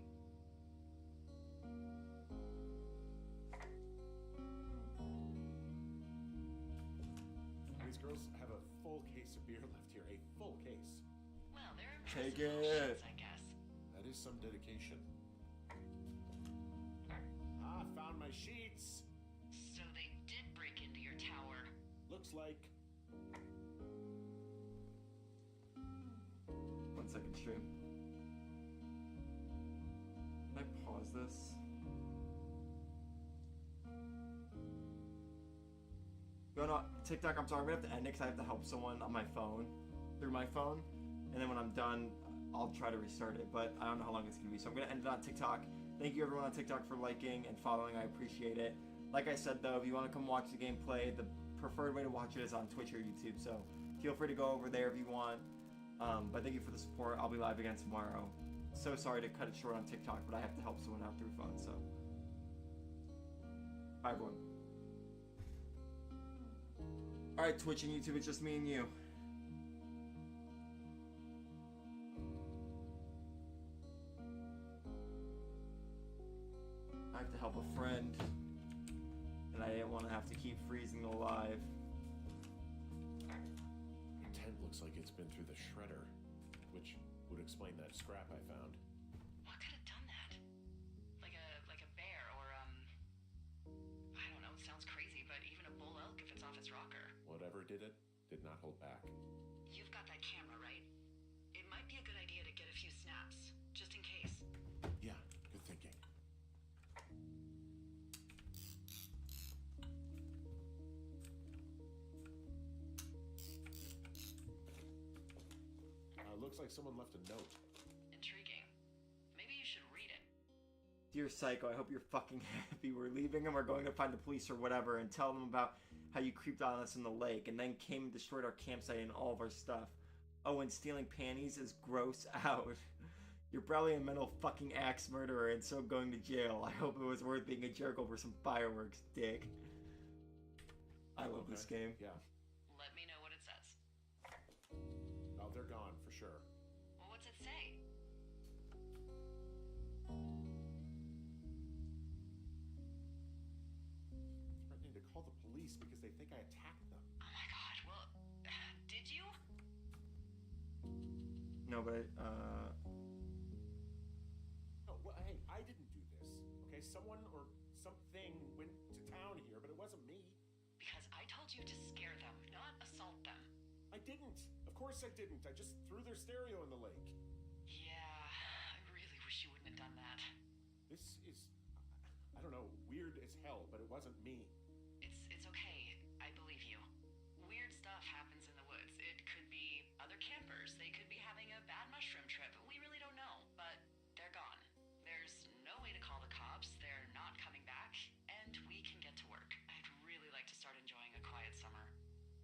Speaker 2: These girls have a full case of beer left here. A full case.
Speaker 3: Well, they're
Speaker 1: Take
Speaker 3: impressive
Speaker 1: it.
Speaker 3: options, I guess.
Speaker 2: That is some dedication. Found my sheets.
Speaker 3: So they did break into your tower.
Speaker 2: Looks like.
Speaker 1: 1 second, stream. Can I pause this? Go on TikTok. I'm sorry, I'm gonna have to end it because I have to help someone on my phone through my phone, and then when I'm done, I'll try to restart it. But I don't know how long it's gonna be, so I'm gonna end it on TikTok. Thank you everyone on TikTok for liking and following. I appreciate it. Like I said though, if you want to come watch the gameplay, the preferred way to watch it is on Twitch or YouTube. So feel free to go over there if you want. But thank you for the support. I'll be live again tomorrow. So sorry to cut it short on TikTok, but I have to help someone out through phone. So bye everyone. All right, Twitch and YouTube, it's just me and you. I have to help a friend, and I didn't want to have to keep freezing alive.
Speaker 2: The tent looks like it's been through the shredder, which would explain that scrap I found.
Speaker 3: What could have done that? Like a bear or I don't know, it sounds crazy, but even a bull elk if it's off its rocker.
Speaker 2: Whatever did it, did not hold back.
Speaker 3: You've got that camera, right? It might be a good idea to get a few snaps, just in case.
Speaker 2: Yeah, good thinking. Looks like someone left a note.
Speaker 3: Intriguing. Maybe you should read it.
Speaker 1: Dear Psycho, I hope you're fucking happy. We're leaving and we're going to find the police or whatever and tell them about how you creeped on us in the lake and then came and destroyed our campsite and all of our stuff. Oh, and stealing panties is gross out. You're probably a mental fucking axe murderer and so going to jail. I hope it was worth being a jerk over some fireworks, dick. I love this game.
Speaker 2: Yeah.
Speaker 3: Let me know what it says.
Speaker 2: Oh, they're gone for sure.
Speaker 3: Well, what's it say?
Speaker 2: Threatening to call the police because they think I attacked them.
Speaker 3: Oh my god, well, did you?
Speaker 1: No, but,
Speaker 2: No, well, hey, I didn't do this. Okay, someone or something went to town here, but it wasn't me.
Speaker 3: Because I told you to scare them, not assault them.
Speaker 2: I didn't. Of course I didn't. I just threw their stereo in the lake.
Speaker 3: Yeah, I really wish you wouldn't have done that.
Speaker 2: This is, I don't know, weird as hell, but it wasn't me.
Speaker 3: It's okay. I believe you. Weird stuff happens in the woods. It could be other campers. They could be having a bad mushroom trip. We really don't know, but they're gone. There's no way to call the cops. They're not coming back, and we can get to work. I'd really like to start enjoying a quiet summer.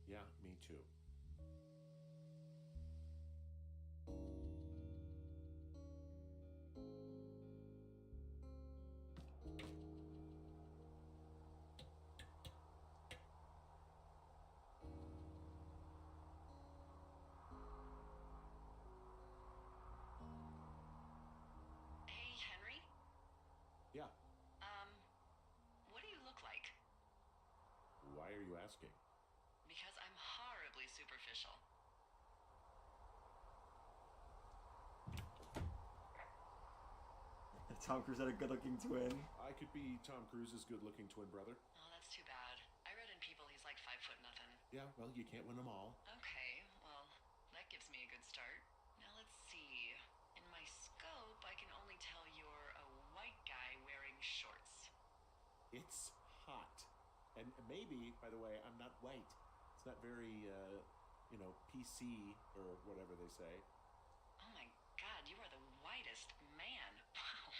Speaker 2: Yeah, me too. asking?
Speaker 3: Because I'm horribly superficial.
Speaker 1: Tom Cruise had a good-looking twin.
Speaker 2: I could be Tom Cruise's good-looking twin brother.
Speaker 3: Oh, that's too bad. I read in People he's like 5 foot nothing.
Speaker 2: Yeah, well, you can't win them all.
Speaker 3: Okay, well, that gives me a good start. Now let's see. In my scope, I can only tell you're a white guy wearing shorts.
Speaker 2: It's hot. And maybe, by the way, I'm not white. It's not very, PC or whatever they say.
Speaker 3: Oh my god, you are the whitest man. Wow.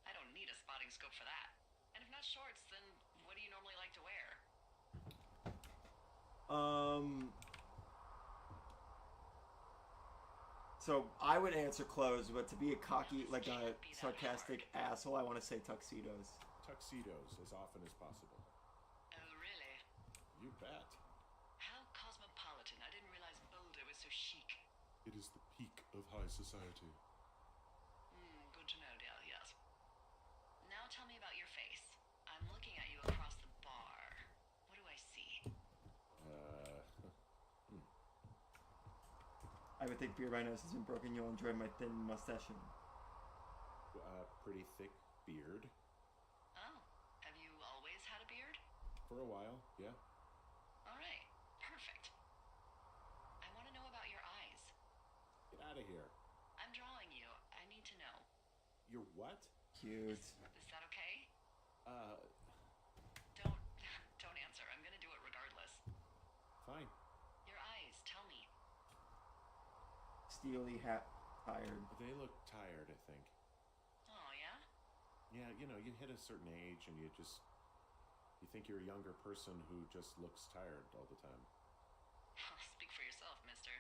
Speaker 3: I don't need a spotting scope for that. And if not shorts, then what do you normally like to wear?
Speaker 1: So I would answer clothes, but to be a cocky, like a sarcastic asshole, I want to say tuxedos.
Speaker 2: Tuxedos as often as possible.
Speaker 3: Oh, really?
Speaker 2: You bet.
Speaker 3: How cosmopolitan. I didn't realize Boulder was so chic.
Speaker 2: It is the peak of high society.
Speaker 3: Good to know, Dale, yes. Now tell me about your face. I'm looking at you across the bar. What do I see?
Speaker 1: I would think beard by nose has been broken. You'll enjoy my thin mustache.
Speaker 2: Pretty thick beard.
Speaker 3: Oh, have you always had a beard?
Speaker 2: For a while, yeah.
Speaker 3: All right, perfect. I want to know about your eyes.
Speaker 2: Get out of here.
Speaker 3: I'm drawing you. I need to know.
Speaker 2: You're what?
Speaker 1: Cute.
Speaker 3: Is that okay? Don't answer. I'm gonna do it regardless.
Speaker 2: Fine.
Speaker 3: Your eyes, tell me.
Speaker 1: Steely hat, tired.
Speaker 2: They look tired, I think.
Speaker 3: Oh, yeah?
Speaker 2: Yeah, you hit a certain age and you think you're a younger person who just looks tired all the time.
Speaker 3: Speak for yourself, mister.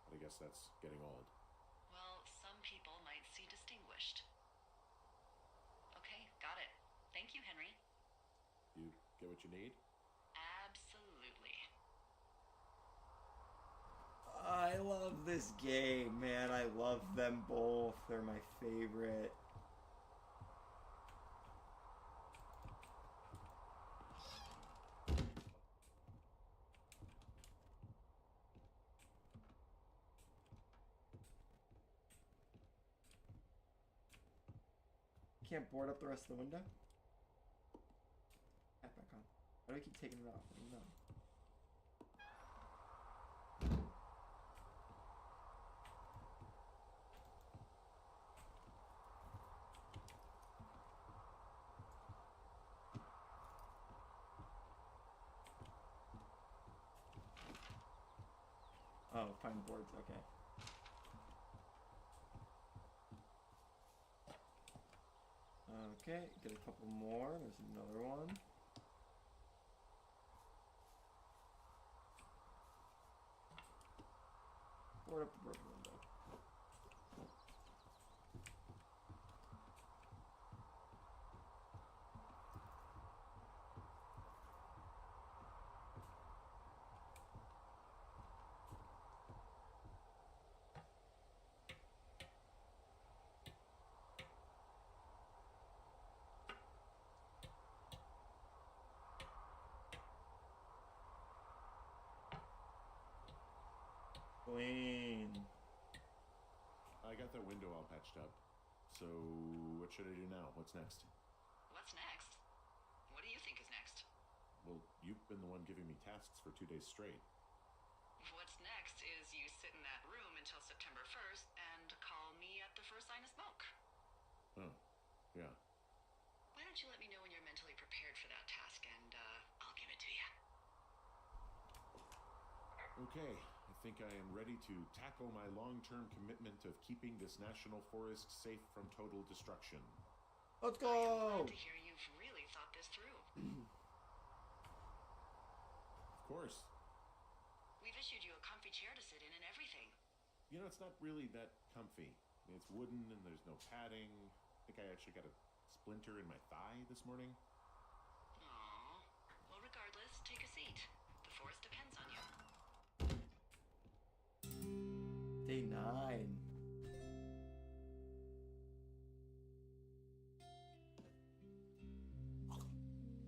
Speaker 2: But I guess that's getting old.
Speaker 3: Well, some people might see distinguished. Okay, got it. Thank you, Henry.
Speaker 2: You get what you need?
Speaker 3: Absolutely.
Speaker 1: I love this game, man. I love them both. They're my favorite. Can't board up the rest of the window? Back on. Why do I keep taking it off? I don't know. Oh, find boards, okay. Okay, get a couple more. There's another one. Board up the broken window. Clean.
Speaker 2: I got that window all patched up. So, what should I do now? What's next?
Speaker 3: What's next? What do you think is next?
Speaker 2: Well, you've been the one giving me tasks for 2 days straight.
Speaker 3: What's next is you sit in that room until September 1st and call me at the first sign of smoke.
Speaker 2: Oh, yeah.
Speaker 3: Why don't you let me know when you're mentally prepared for that task and I'll give it to you.
Speaker 2: Okay, I think I am ready to tackle my long-term commitment of keeping this national forest safe from total destruction.
Speaker 1: Let's
Speaker 3: I'm
Speaker 1: go!
Speaker 3: glad to hear you've really thought this through.
Speaker 2: Of course.
Speaker 3: We've issued you a comfy chair to sit in and everything.
Speaker 2: You know, it's not really that comfy. I mean, it's wooden and there's no padding. I think I actually got a splinter in my thigh this morning.
Speaker 3: Aww. Well, regardless, take a seat. The forest depends on you.
Speaker 1: Day 9.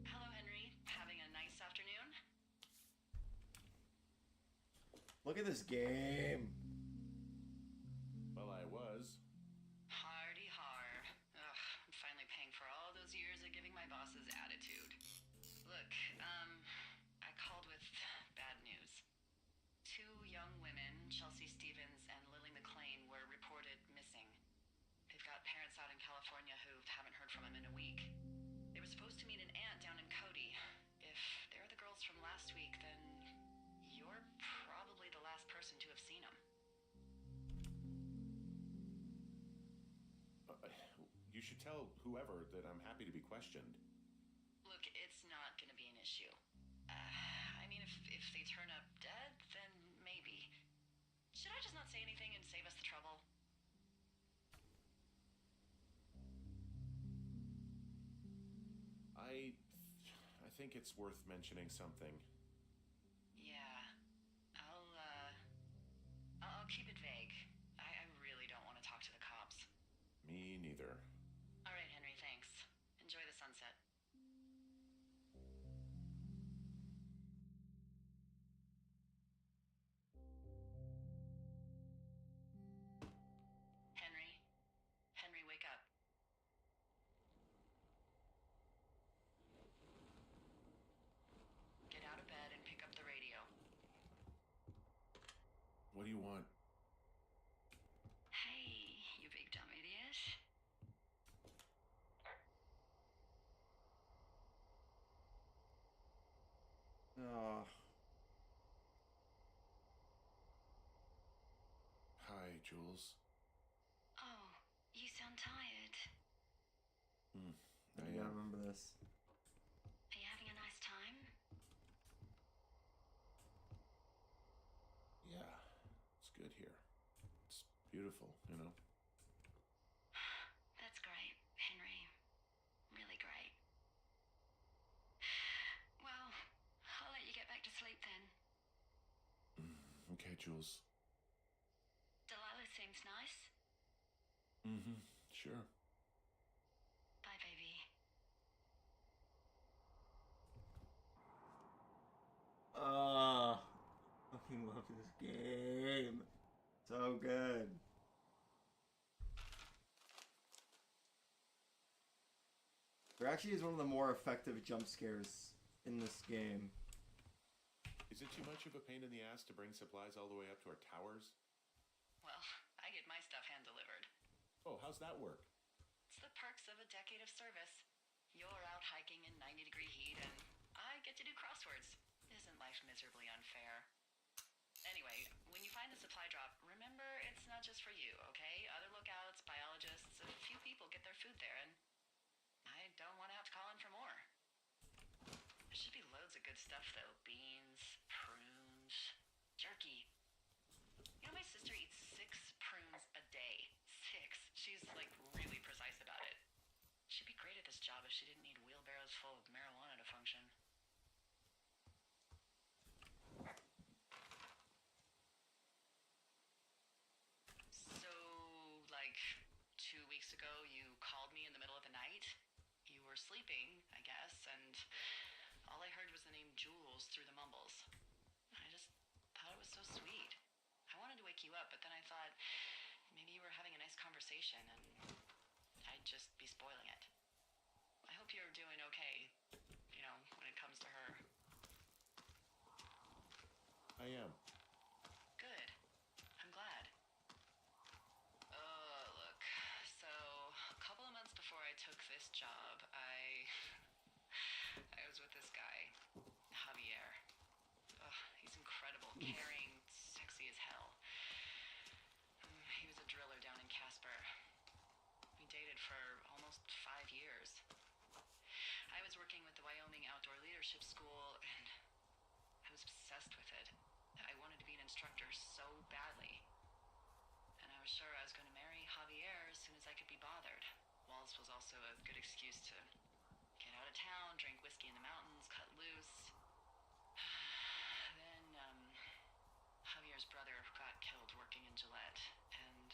Speaker 3: Hello, Henry. Having a nice afternoon?
Speaker 1: Look at this game.
Speaker 2: Well, I was.
Speaker 3: Hardy har. Ugh, I'm finally paying for all those years of giving my bosses attitude. Look, I called with bad news. 2 young women, Chelsea Stevens and Lily McLean, were reported missing. They've got parents out in California who haven't heard from them in a week. They were supposed to meet an aunt down in Cody. If they're the girls from last week, then you're probably the last person to have seen them.
Speaker 2: You should tell whoever that I'm happy to be questioned.
Speaker 3: Look, it's not gonna be an issue. I mean, if they turn up dead, then maybe. Should I just not say anything and save us the trouble?
Speaker 2: I think it's worth mentioning something.
Speaker 3: Yeah. I'll keep it vague. I really don't want to talk to the cops.
Speaker 2: Me neither.
Speaker 3: All right, Henry, thanks. Enjoy the sunset. Henry? Henry, wake up. Get out of bed and pick up the radio.
Speaker 2: What do you want?
Speaker 3: Hey, you big dumb idiot.
Speaker 1: Oh.
Speaker 2: Hi, Jules.
Speaker 3: Oh, you sound tired.
Speaker 1: I remember this.
Speaker 3: Are you having a nice time?
Speaker 2: Yeah, it's good here. It's beautiful, you know?
Speaker 3: That's great, Henry. Really great. Well, I'll let you get back to sleep then.
Speaker 2: Okay, Jules.
Speaker 3: Delilah seems nice.
Speaker 2: Sure.
Speaker 3: Bye, baby.
Speaker 1: Fucking love this game. So good. There actually is one of the more effective jump scares in this game.
Speaker 2: Is it too much of a pain in the ass to bring supplies all the way up to our towers?
Speaker 3: Well, I get my stuff hand-delivered.
Speaker 2: Oh, how's that work?
Speaker 3: It's the perks of a decade of service. You're out hiking in 90-degree heat, and I get to do crosswords. Isn't life miserably unfair? Anyway, when you find the supply drop, remember it's not just for you, okay? Other lookouts, biologists, a few people get their food there, and I don't want to have to call in for more. There should be loads of good stuff, though. Beans, prunes, jerky. You know, my sister eats 6 prunes a day. 6. She's, like, really precise about it. She'd be great at this job if she didn't need wheelbarrows full of marijuana to function. So, like, 2 weeks ago, you called me in the middle of the night. You were sleeping, I guess, and all I heard was the name Jules through the mumbles. I just thought it was so sweet. I wanted to wake you up, but then I thought maybe you were having a nice conversation and I'd just be spoiling it. I hope you're doing okay, you know, when it comes to her.
Speaker 2: I am.
Speaker 3: Good. I'm glad. Look, so a couple of months before I took this job, I was with this guy, Javier. He's incredible, caring, sexy as hell. He was a driller down in Casper. We dated for almost 5 years. I was working with the Wyoming Outdoor Leadership School, and I was obsessed with it. I wanted to be an instructor so badly. And I was sure I was going to marry Javier as soon as I could be bothered. Wallace was also a good excuse to get out of town, drink whiskey in the mountains, cut loose. Then, Javier's brother got killed working in Gillette, and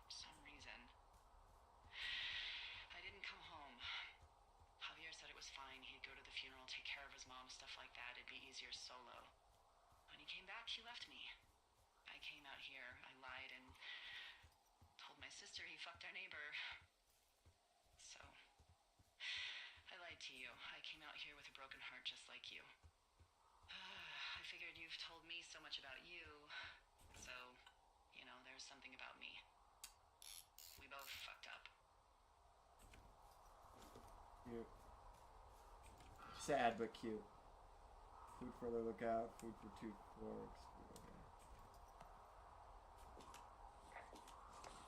Speaker 3: for some reason, I didn't come home. Javier said it was fine. He'd go to the funeral, take care of his mom, stuff like that. It'd be easier solo. When he came back sister he fucked our neighbor. So, I lied to you. I came out here with a broken heart just like you. I figured you've told me so much about you, so, there's something about me. We both fucked up.
Speaker 1: Cute. Sad but cute. Food for the lookout, food for two forks.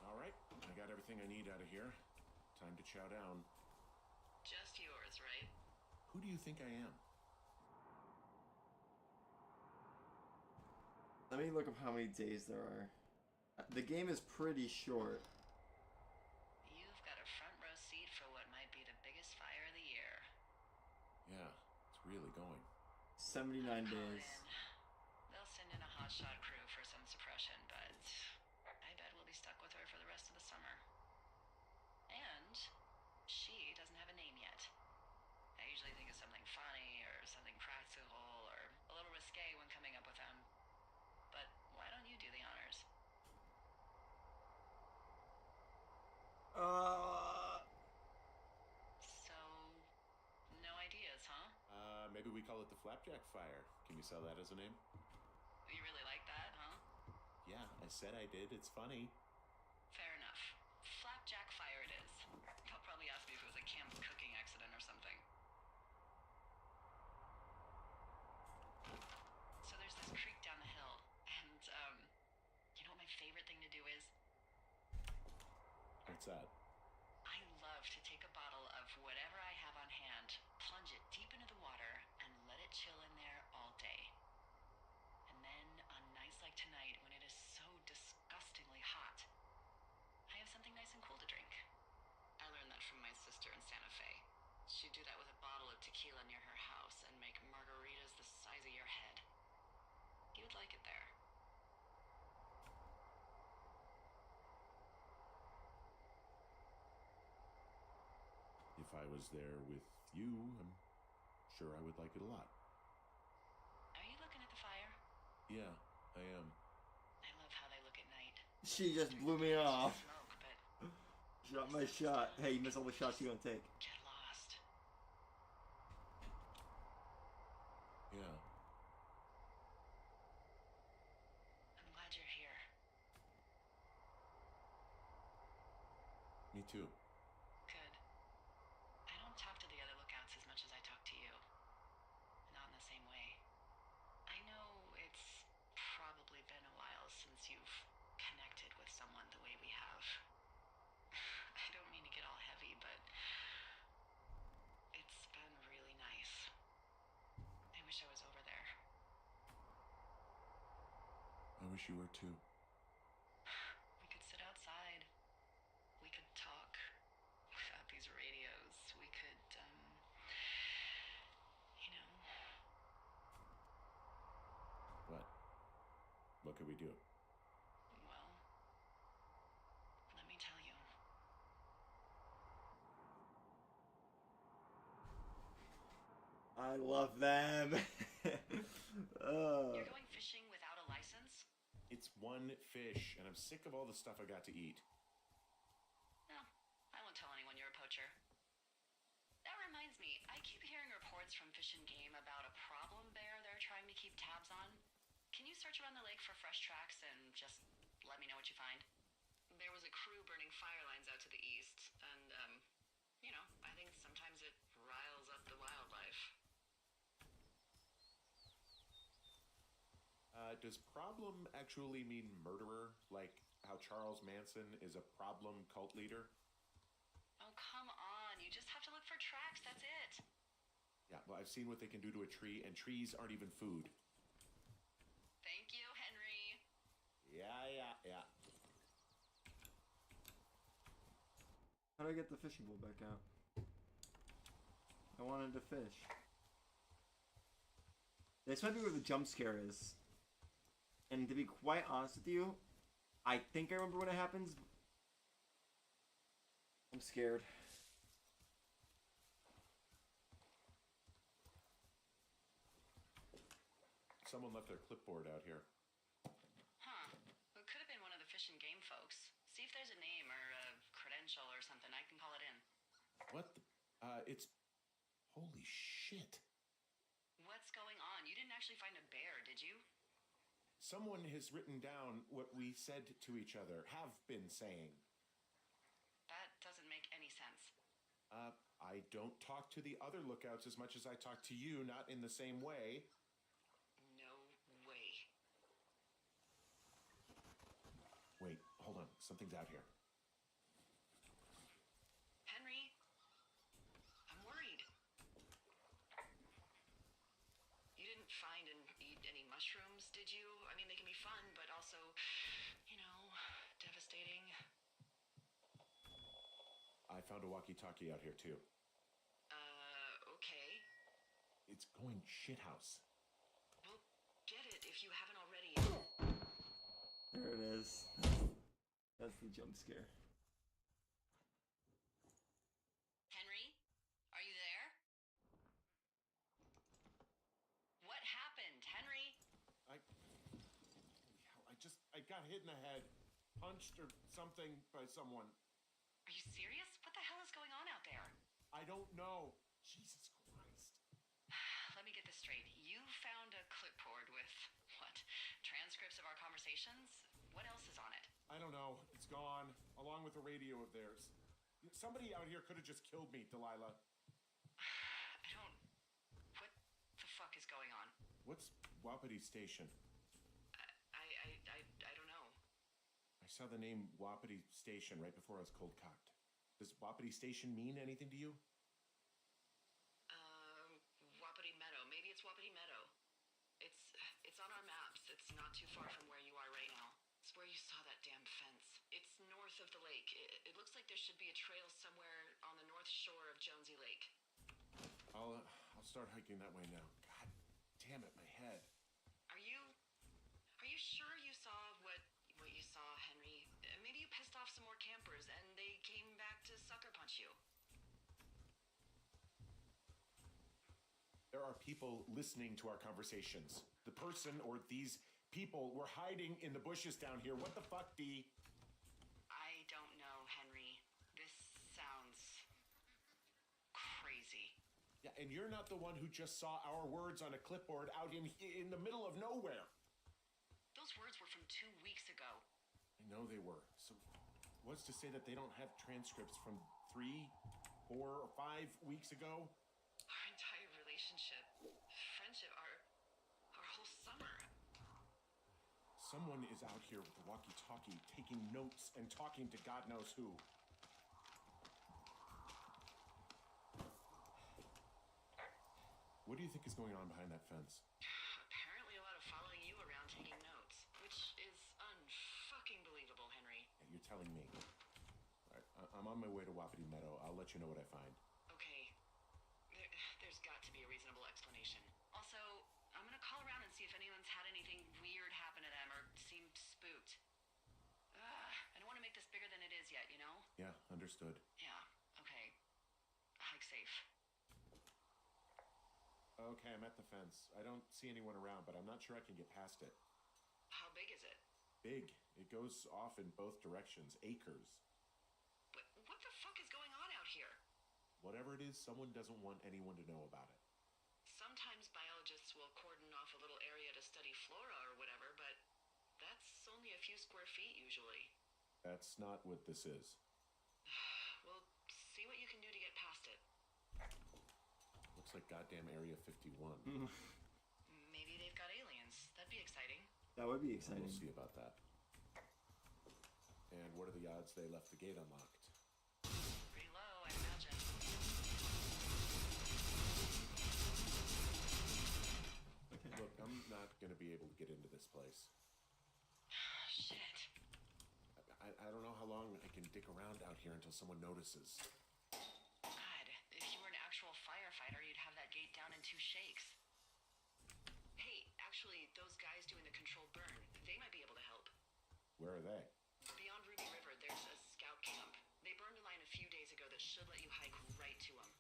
Speaker 2: Alright, I got everything I need out of here. Time to chow down.
Speaker 3: Just yours, right?
Speaker 2: Who do you think I am?
Speaker 1: Let me look up how many days there are. The game is pretty short.
Speaker 3: You've got a front row seat for what might be the biggest fire of the year.
Speaker 2: Yeah, it's really going.
Speaker 1: 79 days.
Speaker 3: They'll send in a hotshot crew for some suppression, but I bet we'll be stuck with her for the rest of the summer. And she doesn't have a name yet. I usually think of something funny or something practical or a little risque when coming up with them. But why don't you do the honors? So, no ideas, huh?
Speaker 2: Maybe we call it the Flapjack Fire. Can you sell that as a name?
Speaker 3: You really like that, huh?
Speaker 2: Yeah, I said I did. It's funny.
Speaker 3: Fair enough. Flapjack Fire it is. They'll probably ask me if it was a camp cooking accident or something. So there's this creek down the hill, and, you know what my favorite thing to do is?
Speaker 2: What's that?
Speaker 3: I love to take a bottle of whatever I have on hand, plunge it deep into the water, and let it chill in there all day. And then, on nights like tonight, when it is so disgustingly hot, I have something nice and cool to drink. I learned that from my sister in Santa Fe. She'd do that with a bottle of tequila near her house and make margaritas the size of your head. You would like it there.
Speaker 2: If I was there with you, I'm sure I would like it a lot.
Speaker 3: Are you looking at the fire?
Speaker 2: Yeah, I am.
Speaker 3: I love how they look at night.
Speaker 1: She just blew me off.
Speaker 3: Smoke, but
Speaker 1: Shot my shot. Hey, you miss all the shots you don't take.
Speaker 3: get lost.
Speaker 2: Yeah.
Speaker 3: I'm glad you're here.
Speaker 2: Me too.
Speaker 3: Good. I don't talk to the other lookouts as much as I talk to you. Not in the same way. I know it's probably been a while since you've connected with someone the way we have. I don't mean to get all heavy, but it's been really nice. I wish I was over there.
Speaker 2: I wish you were too.
Speaker 3: We could sit outside. We could talk without these radios. We could,
Speaker 2: What? What could we do?
Speaker 3: well, let me tell you.
Speaker 1: I love them.
Speaker 3: You're going fishing without a license?
Speaker 2: It's one fish, and I'm sick of all the stuff I got to eat.
Speaker 3: No, I won't tell anyone you're a poacher. That reminds me, I keep hearing reports from Fish and Game about a problem bear they're trying to keep tabs on. Can you search around the lake for fresh tracks and just let me know what you find? There was a crew burning fire lines out to the east, and, I think sometimes it riles up the wildlife.
Speaker 2: Does problem actually mean murderer? Like how Charles Manson is a problem cult leader?
Speaker 3: Oh, come on. You just have to look for tracks, that's it.
Speaker 2: Yeah, well, I've seen what they can do to a tree, and trees aren't even food.
Speaker 3: Thank you, Henry.
Speaker 2: Yeah.
Speaker 1: How do I get the fishing pole back out? I wanted to fish. This might be where the jump scare is. And to be quite honest with you, I think I remember when it happens. I'm scared.
Speaker 2: Someone left their clipboard out here.
Speaker 3: Huh. It could have been one of the Fish and Game folks. See if there's a name or,
Speaker 2: What the? It's... Holy shit.
Speaker 3: What's going on? You didn't actually find a bear, did you?
Speaker 2: Someone has written down what we said to each other, have been saying.
Speaker 3: That doesn't make any sense.
Speaker 2: I don't talk to the other lookouts as much as I talk to you, not in the same way.
Speaker 3: No way.
Speaker 2: Wait, hold on. Something's out here.
Speaker 3: Henry? I'm worried. You didn't find and eat any mushrooms, did you? I mean, they can be fun, but also, devastating.
Speaker 2: I found a walkie-talkie out here, too.
Speaker 3: Okay.
Speaker 2: It's going shithouse.
Speaker 3: Well, get it if you haven't already.
Speaker 1: There it is. That's the jump scare.
Speaker 3: Henry? Are you there? What happened, Henry?
Speaker 2: I got hit in the head, punched or something by someone.
Speaker 3: Are you serious? What the hell is going on out there?
Speaker 2: I don't know. Jesus Christ.
Speaker 3: Let me get this straight. You found a clipboard with, what, transcripts of our conversations? What else is on it?
Speaker 2: I don't know. It's gone, along with the radio of theirs. Somebody out here could have just killed me, Delilah.
Speaker 3: What the fuck is going on?
Speaker 2: What's Wapiti Station?
Speaker 3: I don't know.
Speaker 2: I saw the name Wapiti Station right before I was cold cocked. Does Wapiti Station mean anything to you?
Speaker 3: Wapiti Meadow. Maybe it's Wapiti Meadow. It's on our maps. It's not too far from where you are right now. It's where you saw that damn fence. It's north of the lake. It looks like there should be a trail somewhere on the north shore of Jonesy Lake.
Speaker 2: I'll start hiking that way now. God damn it, my head.
Speaker 3: Are you sure you saw what you saw, Henry? Maybe you pissed off some more campers and they came back to sucker punch you.
Speaker 2: There are people listening to our conversations. The person or these people were hiding in the bushes down here. What the fuck, Dee?
Speaker 3: I don't know, Henry. This sounds crazy.
Speaker 2: Yeah, and you're not the one who just saw our words on a clipboard out in the middle of nowhere.
Speaker 3: Those words were from 2 weeks ago.
Speaker 2: I know they were. So what's to say that they don't have transcripts from 3, 4, or 5 weeks ago?
Speaker 3: Our entire relationship, friendship, our whole summer.
Speaker 2: Someone is out here with a walkie-talkie, taking notes and talking to God knows who. What do you think is going on behind that fence?
Speaker 3: Apparently a lot of following you around taking notes, which is unfucking believable, Henry.
Speaker 2: Yeah, you're telling me. All right, I'm on my way to Wapiti Meadow. I'll let you know what I find.
Speaker 3: Okay. There's got to be a reasonable explanation. Also, I'm gonna call around and see if anyone's had anything weird happen to them or seemed spooked. I don't want to make this bigger than it is yet, you know?
Speaker 2: Yeah, understood.
Speaker 3: Yeah, okay. Hike safe.
Speaker 2: Okay, I'm at the fence. I don't see anyone around, but I'm not sure I can get past it.
Speaker 3: How big is it?
Speaker 2: Big. It goes off in both directions. Acres.
Speaker 3: What the fuck is going on out here?
Speaker 2: Whatever it is, someone doesn't want anyone to know about it.
Speaker 3: Sometimes biologists will cordon off a little area to study flora or whatever, but that's only a few square feet usually.
Speaker 2: That's not what this is.
Speaker 3: Well, see what you can do to get past it.
Speaker 2: Looks like goddamn Area 51.
Speaker 3: Maybe they've got aliens. That'd be exciting.
Speaker 1: That would be exciting.
Speaker 2: We'll see about that. And what are the odds they left the gate unlocked?
Speaker 3: Pretty low, I imagine.
Speaker 2: Look, I'm not going to be able to get into this place.
Speaker 3: Shit.
Speaker 2: I don't know how long I can dick around out here until someone notices.
Speaker 3: God, if you were an actual firefighter, you'd have that gate down in 2 shakes. Hey, actually, those guys doing the controlled burn, they might be able to help.
Speaker 2: Where are they?
Speaker 3: Beyond Ruby River, there's a scout camp. They burned a line a few days ago that should let you hike right to them.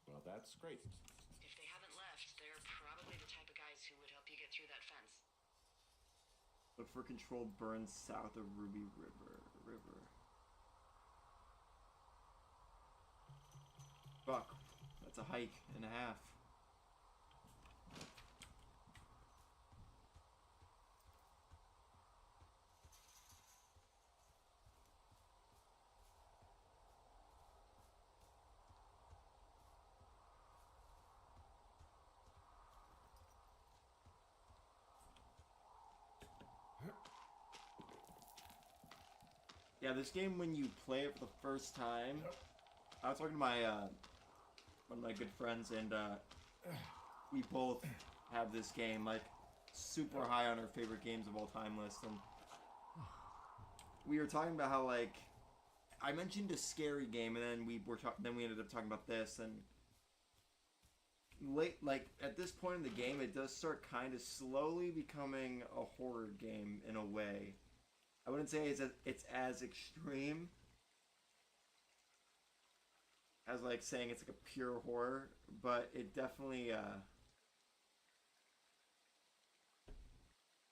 Speaker 2: Well, that's great.
Speaker 3: If they haven't left, they're probably the type of guys who would help you get through that fence.
Speaker 1: Look for controlled burns south of Ruby River. Fuck. That's a hike and a half. Yeah, this game, when you play it for the first time, I was talking to my one of my good friends, and we both have this game like super high on our favorite games of all time list, and we were talking about how, like, I mentioned a scary game, and then we ended up talking about this, and like at this point in the game, it does start kind of slowly becoming a horror game in a way. I wouldn't say it's as extreme as like saying it's like a pure horror, but it definitely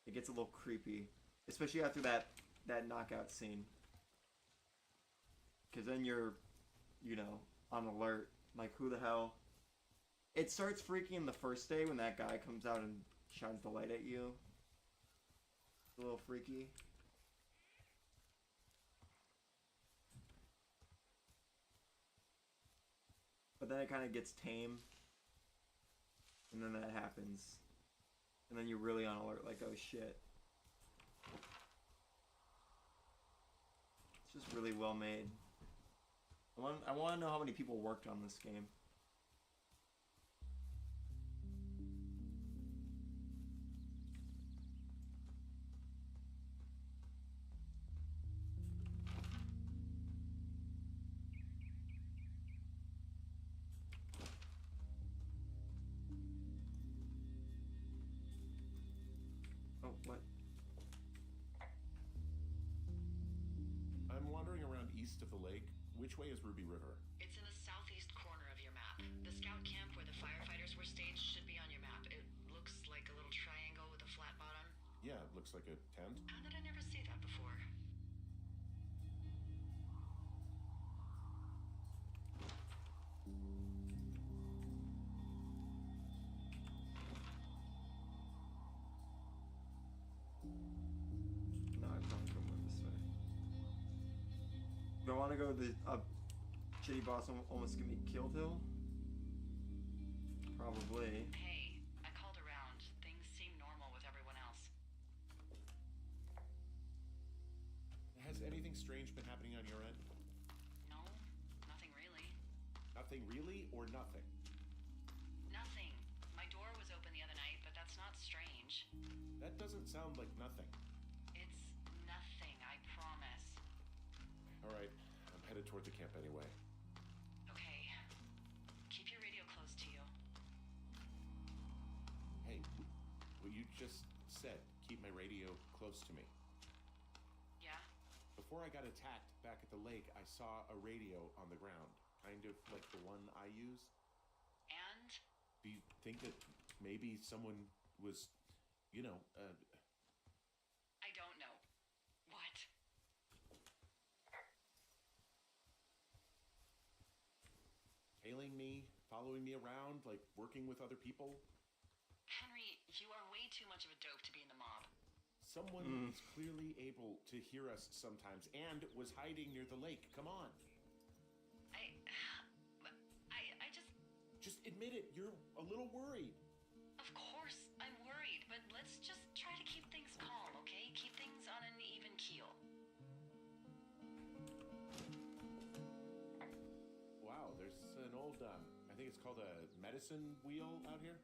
Speaker 1: it gets a little creepy, especially after that knockout scene. Because then you're, on alert. Like, who the hell? It starts freaking the first day when that guy comes out and shines the light at you. It's a little freaky. But then it kind of gets tame. And then that happens. And then you're really on alert, like, oh shit. It's just really well made. I want to know how many people worked on this game. Oh, what?
Speaker 2: I'm wandering around east of the lake. Which way is Ruby River?
Speaker 3: It's in the southeast corner of your map. The scout camp where the firefighters were staged should be on your map. It looks like a little triangle with a flat bottom.
Speaker 2: Yeah, it looks like a tent.
Speaker 3: How did I never see that before?
Speaker 1: No, I probably don't go this way. Do I want to go the shitty boss almost get me killed hill? Probably.
Speaker 3: Hey, I called around. Things seem normal with everyone else.
Speaker 2: Has anything strange been happening on your end?
Speaker 3: No, nothing really.
Speaker 2: Nothing really, or nothing?
Speaker 3: Nothing. My door was open the other night, but that's not strange.
Speaker 2: That doesn't sound like nothing.
Speaker 3: It's nothing, I promise.
Speaker 2: All right, I'm headed toward the camp anyway.
Speaker 3: Okay. Keep your radio close to you.
Speaker 2: Hey, what you just said, keep my radio close to me.
Speaker 3: Yeah?
Speaker 2: Before I got attacked back at the lake, I saw a radio on the ground, kind of like the one I use.
Speaker 3: And?
Speaker 2: Do you think that maybe someone was,
Speaker 3: I don't know. What?
Speaker 2: tailing me, following me around, like working with other people?
Speaker 3: Henry, you are way too much of a dope to be in the mob.
Speaker 2: Someone is clearly able to hear us sometimes and was hiding near the lake. Come on.
Speaker 3: I just...
Speaker 2: Just admit it. You're a little worried.
Speaker 3: Of course, I'm worried, but let's just try to keep things calm, okay? Keep things on an even keel.
Speaker 2: Wow, there's an old, I think it's called a medicine wheel out here.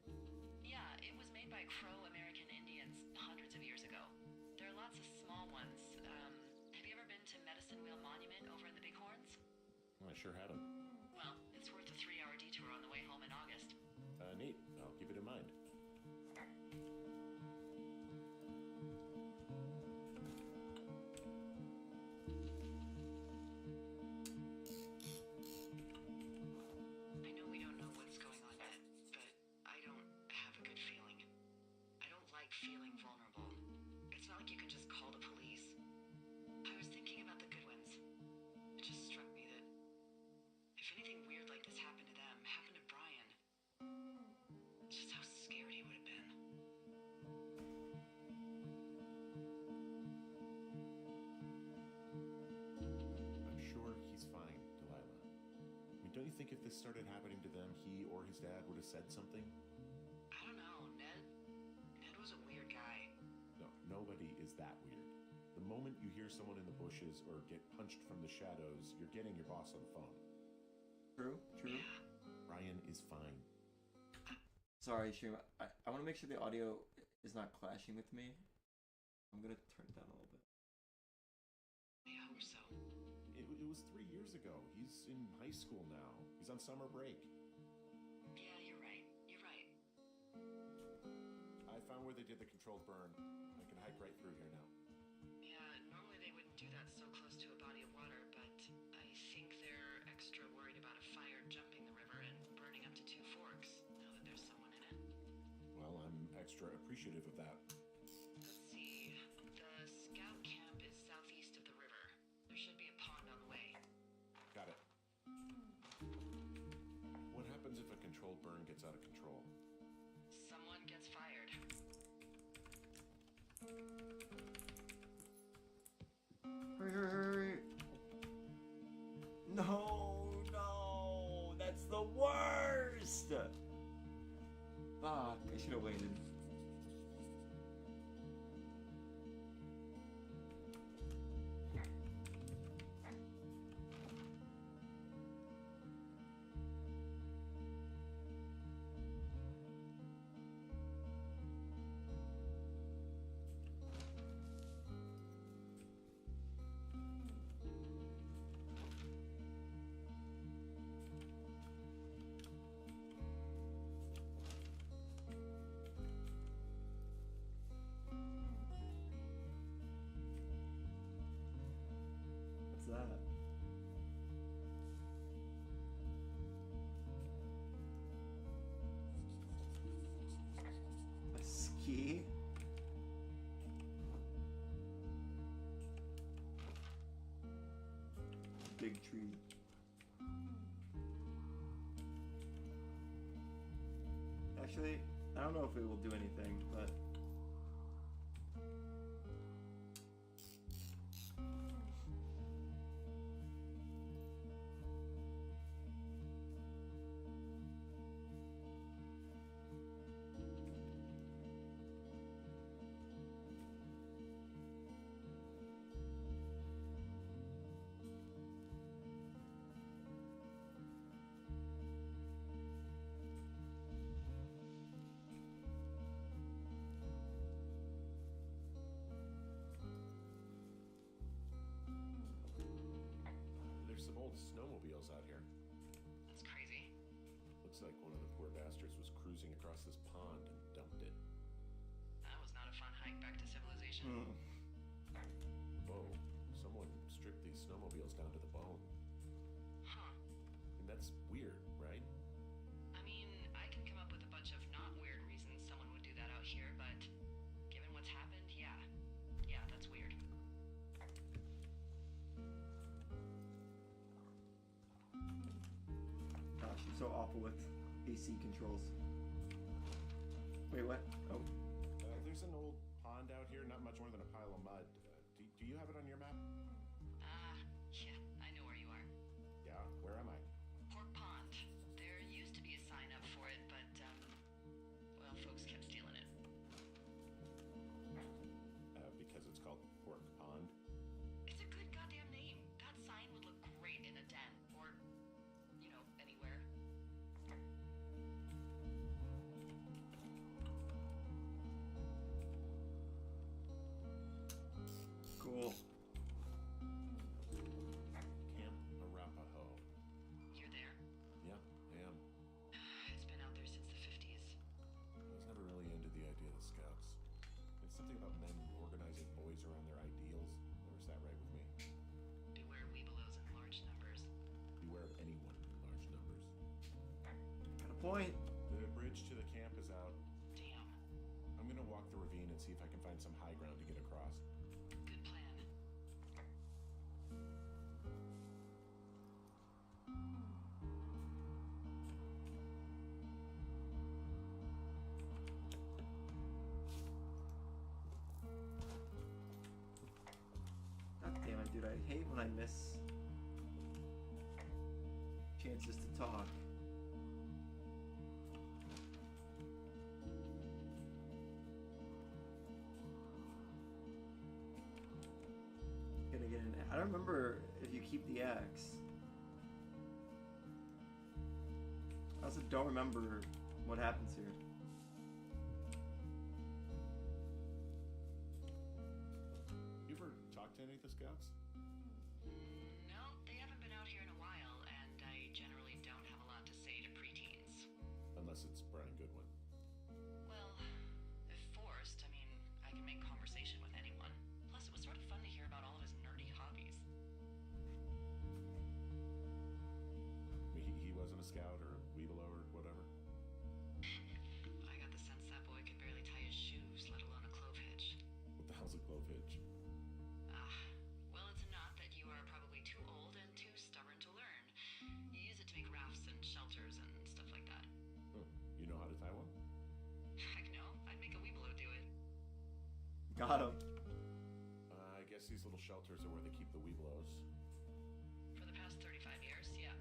Speaker 3: Yeah, it was made by Crow American Indians hundreds of years ago. There are lots of small ones. Have you ever been to Medicine Wheel Monument over in the Bighorns?
Speaker 2: I sure haven't.
Speaker 3: Well, it's worth a 3-hour detour on the way home in August.
Speaker 2: Neat. I'll keep it in mind.
Speaker 3: I know we don't know what's going on yet, but I don't have a good feeling. I don't like feeling vulnerable. It's not like you can just call the police. I was thinking about the Goodwins. It just struck me that if anything weird like this happened to them,
Speaker 2: Don't you think if this started happening to them, he or his dad would have said something?
Speaker 3: I don't know. Ned was a weird guy.
Speaker 2: No, nobody is that weird. The moment you hear someone in the bushes or get punched from the shadows, you're getting your boss on the phone.
Speaker 1: True.
Speaker 3: Yeah.
Speaker 2: Ryan is fine.
Speaker 1: Sorry, stream. I want to make sure the audio is not clashing with me. I'm gonna turn it down a little bit.
Speaker 3: I hope so.
Speaker 2: It was 3 years ago. He's in high school now. He's on summer break.
Speaker 3: Yeah, you're right.
Speaker 2: I found where they did the controlled burn. I can hike right through here now.
Speaker 3: Yeah, normally they wouldn't do that so close to a body of water, but I think they're extra worried about a fire jumping the river and burning up to Two Forks, now that there's someone in it.
Speaker 2: Well, I'm extra appreciative of that.
Speaker 3: Let's see. The scout camp is southeast of the river. There should be a pond on the way.
Speaker 2: Got it. What happens if a controlled burn gets out of control?
Speaker 3: Someone gets fired.
Speaker 1: Hurry. No, that's the worst. Fuck, I should have waited. What's that? A ski? Big tree. Actually, I don't know if it will do anything, but
Speaker 2: There's some old snowmobiles out here.
Speaker 3: That's crazy.
Speaker 2: Looks like one of the poor bastards was cruising across this pond and dumped it.
Speaker 3: That was not a fun hike back to civilization.
Speaker 2: Whoa, someone stripped these snowmobiles down to the bone.
Speaker 3: Huh.
Speaker 2: And that's weird, right?
Speaker 3: I mean, I can come up with a bunch of not weird reasons someone would do that out here, but given what's happened, yeah. Yeah, that's weird.
Speaker 1: gosh, I'm so awful with AC controls. Wait, what? Oh,
Speaker 2: There's an old pond out here, not much more than a pile of mud. Do you have it on your map?
Speaker 3: Yeah, I know where you are.
Speaker 2: Yeah, where am I?
Speaker 3: Pork Pond. There used to be a sign up for it, but, well, folks kept stealing it.
Speaker 2: Because it's called Pork Pond.
Speaker 3: It's a good goddamn name. That sign would look great in a den, or, you know, anywhere.
Speaker 1: cool.
Speaker 2: Camp Arapaho.
Speaker 3: You're there?
Speaker 2: Yeah, I am.
Speaker 3: It's been out there since the 50s.
Speaker 2: I was never really into the idea of the Scouts. It's something about men organizing boys around their ideals. Never sat right with me.
Speaker 3: Beware weebelows in large numbers.
Speaker 2: Beware of anyone in large numbers.
Speaker 1: Got a point.
Speaker 2: The bridge to the camp is out.
Speaker 3: Damn.
Speaker 2: I'm gonna walk the ravine and see if I can find some high ground to get across.
Speaker 3: Good plan.
Speaker 1: God damn it, dude. I hate when I miss chances to talk. Gonna get an. I don't remember if you keep the X. I also don't remember what happens here.
Speaker 2: You ever talk to any of the scouts?
Speaker 3: No, they haven't been out here in a while, and I generally don't have a lot to say to preteens.
Speaker 2: Unless it's Brian Goodwin.
Speaker 3: Well, if forced, I mean, I can make conversation with anyone. Plus, it was sort of fun to hear about all of his nerdy hobbies.
Speaker 2: He wasn't a scout or a Weeblo or whatever?
Speaker 3: I got the sense that boy could barely tie his shoes, let alone a clove hitch.
Speaker 2: What the hell's a clove hitch?
Speaker 3: Well, it's a knot that you are probably too old and too stubborn to learn. You use it to make rafts and shelters and stuff like that.
Speaker 2: You know how to tie one?
Speaker 3: Heck no, I'd make a Weeblo do it.
Speaker 1: Got him.
Speaker 2: I guess these little shelters are where they keep the Weeblos.
Speaker 3: For the past 35 years, yeah.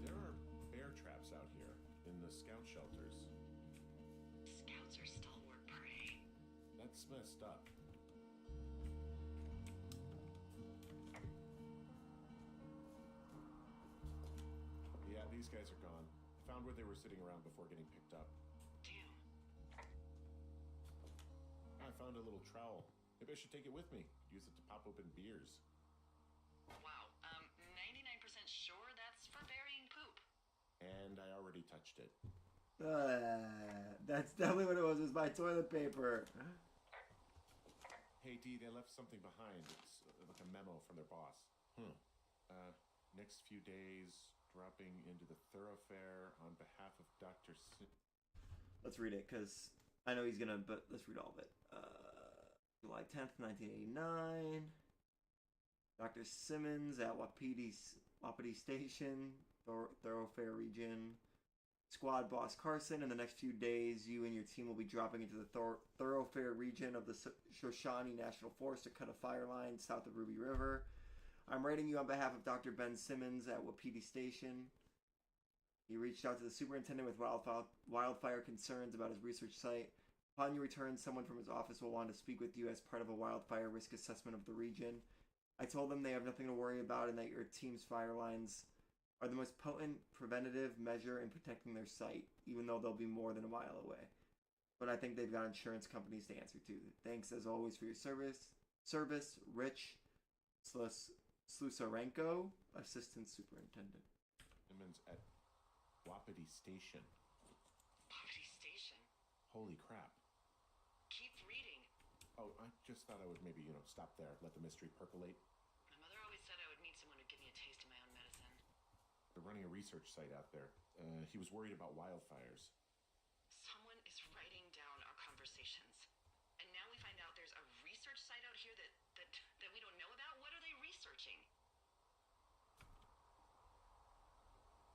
Speaker 2: There are bear traps out here in the scout shelters.
Speaker 3: Scouts are stalwart prey.
Speaker 2: That's messed up. Yeah, these guys are gone. Found where they were sitting around before getting picked up.
Speaker 3: Damn.
Speaker 2: I found a little trowel. Maybe I should take it with me. Use it to pop open beers.
Speaker 3: Wow. 99% sure that's for burying poop.
Speaker 2: And I already touched it.
Speaker 1: That's definitely what it was. It was my toilet paper.
Speaker 2: Hey, D, they left something behind. It's like a memo from their boss. Next few days, dropping into the thoroughfare on behalf of Dr.
Speaker 1: Let's read it, because I know he's gonna, but let's read all of it. July 10th, 1989. Dr. Simmons at Wapiti Station, Thoroughfare Region. Squad Boss Carson, in the next few days, you and your team will be dropping into the Thoroughfare Region of the Shoshone National Forest to cut a fire line south of Ruby River. I'm writing you on behalf of Dr. Ben Simmons at Wapiti Station. He reached out to the superintendent with wildfire concerns about his research site. Upon your return, someone from his office will want to speak with you as part of a wildfire risk assessment of the region. I told them they have nothing to worry about and that your team's fire lines are the most potent preventative measure in protecting their site, even though they'll be more than a mile away. But I think they've got insurance companies to answer to. Thanks as always for your service. Rich Slusarenko, Assistant Superintendent.
Speaker 2: Simmons at Wapiti Station.
Speaker 3: Wapiti Station?
Speaker 2: Holy crap.
Speaker 3: Keep reading.
Speaker 2: Oh, I just thought I would maybe, stop there, let the mystery percolate.
Speaker 3: My mother always said I would meet someone who'd give me a taste of my own medicine.
Speaker 2: They're running a research site out there. He was worried about wildfires.
Speaker 3: Someone is writing down our conversations. And now we find out there's a research site out here that we don't know about? What are they researching?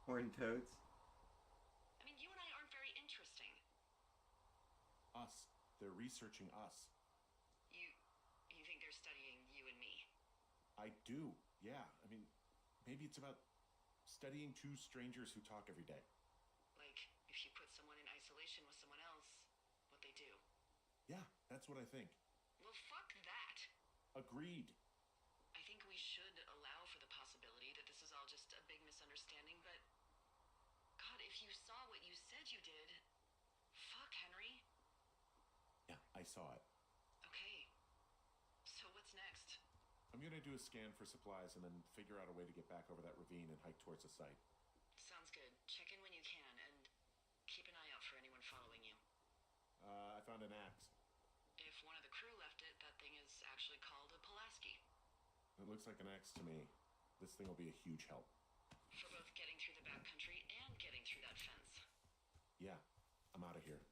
Speaker 1: Horned toads.
Speaker 3: I mean, you and I aren't very interesting.
Speaker 2: Us. They're researching us.
Speaker 3: You think they're studying you and me?
Speaker 2: I do, yeah. I mean, maybe it's about studying two strangers who talk every day.
Speaker 3: Like, if you put someone in isolation with someone else, what they do.
Speaker 2: Yeah, that's what I think.
Speaker 3: Well, fuck that.
Speaker 2: Agreed.
Speaker 3: I think we should allow for the possibility that this is all just a big misunderstanding, but God, if you saw what you said you did, fuck, Henry.
Speaker 2: Yeah, I saw it.
Speaker 3: Okay. So what's next?
Speaker 2: I'm gonna do a scan for supplies and then figure out a way to get back over that ravine and hike towards the site.
Speaker 3: Sounds good. Check in when you can, and keep an eye out for anyone following you.
Speaker 2: I found an axe.
Speaker 3: If one of the crew left it, that thing is actually called a Pulaski.
Speaker 2: It looks like an axe to me. This thing will be a huge help.
Speaker 3: For both getting through the backcountry and getting through that fence.
Speaker 2: Yeah, I'm out of here.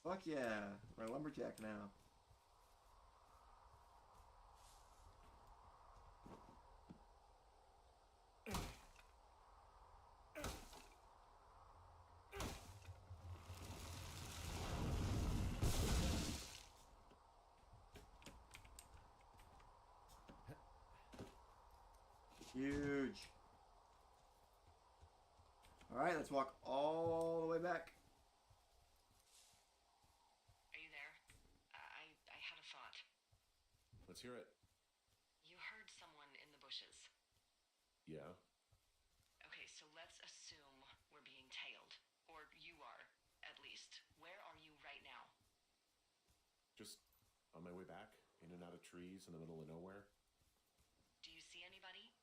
Speaker 1: Fuck yeah. We're a lumberjack now. Huge. Alright, let's walk all the way back.
Speaker 3: Are you there? I had a thought.
Speaker 2: Let's hear it.
Speaker 3: You heard someone in the bushes.
Speaker 2: Yeah.
Speaker 3: Okay, so let's assume we're being tailed. Or you are, at least. Where are you right now?
Speaker 2: Just on my way back, in and out of trees in the middle of nowhere.
Speaker 3: Do you see anybody?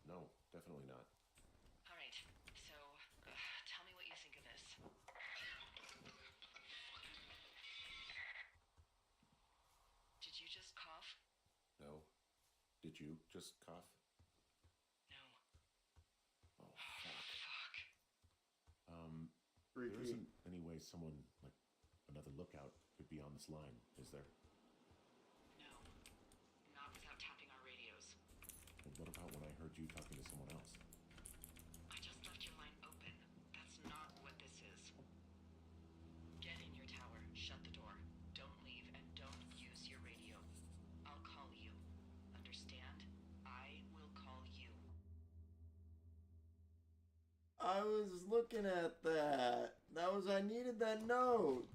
Speaker 2: No, definitely not.
Speaker 3: All right, so tell me what you think of this. Did you just cough?
Speaker 2: No. Did you just cough?
Speaker 3: No.
Speaker 2: Oh, fuck.
Speaker 3: Fuck.
Speaker 2: There
Speaker 1: Repeat.
Speaker 2: isn't any way someone, like, another lookout could be on this line, is there?
Speaker 3: No. Not without tapping our radios.
Speaker 2: And what about when I heard you talking to someone else?
Speaker 3: I just left your line open. That's not what this is. Get in your tower, shut the door. Don't leave, and don't use your radio. I'll call you. Understand? I will call you.
Speaker 1: I was looking at that. I needed that note.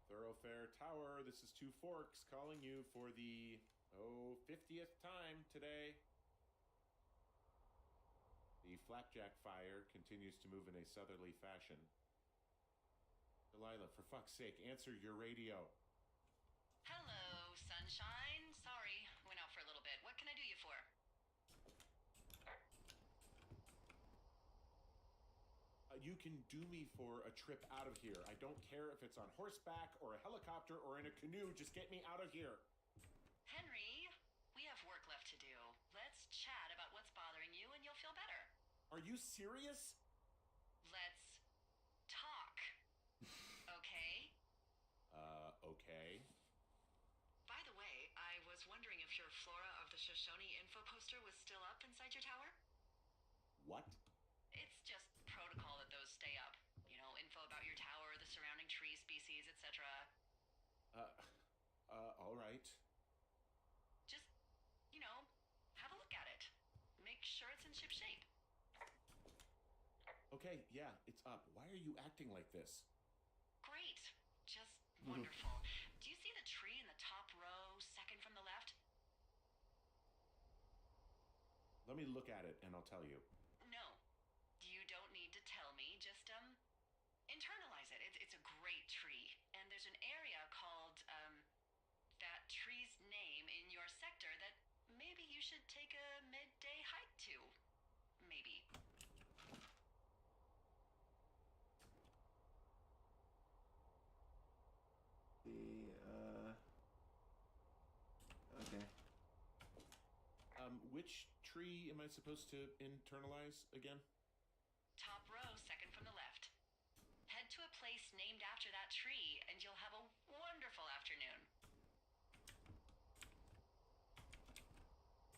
Speaker 2: Thoroughfare Tower, this is Two Forks calling you for the, 50th time today. The Flapjack fire continues to move in a southerly fashion. Delilah, for fuck's sake, answer your radio.
Speaker 3: Hello, sunshine. Sorry, went out for a little bit. What can I do you for?
Speaker 2: You can do me for a trip out of here. I don't care if it's on horseback or a helicopter or in a canoe. Just get me out of here.
Speaker 3: Henry, we have work left to do. Let's chat about what's bothering you and you'll feel better.
Speaker 2: Are you serious?
Speaker 3: Let's talk. Okay?
Speaker 2: Okay.
Speaker 3: By the way, I was wondering if your Flora of the Shoshone info poster was still up inside your tower?
Speaker 2: What?
Speaker 3: It's just protocol that those stay up. You know, info about your tower, the surrounding tree species, etc.
Speaker 2: All right.
Speaker 3: Just, you know, have a look at it. Make sure it's in ship shape.
Speaker 2: Okay, yeah, it's up. Why are you acting like this?
Speaker 3: Great. Just wonderful. Do you see the tree in the top row, second from the left?
Speaker 2: Let me look at it and I'll tell you.
Speaker 3: No. You don't need to tell me. Just, internalize it. It's a great tree. And there's an area called, that tree's name in your sector that maybe you should take a midday hike to. Maybe.
Speaker 1: Okay.
Speaker 2: Which tree am I supposed to internalize again?
Speaker 3: Top row, second from the left. Head to a place named after that tree, and you'll have a wonderful afternoon.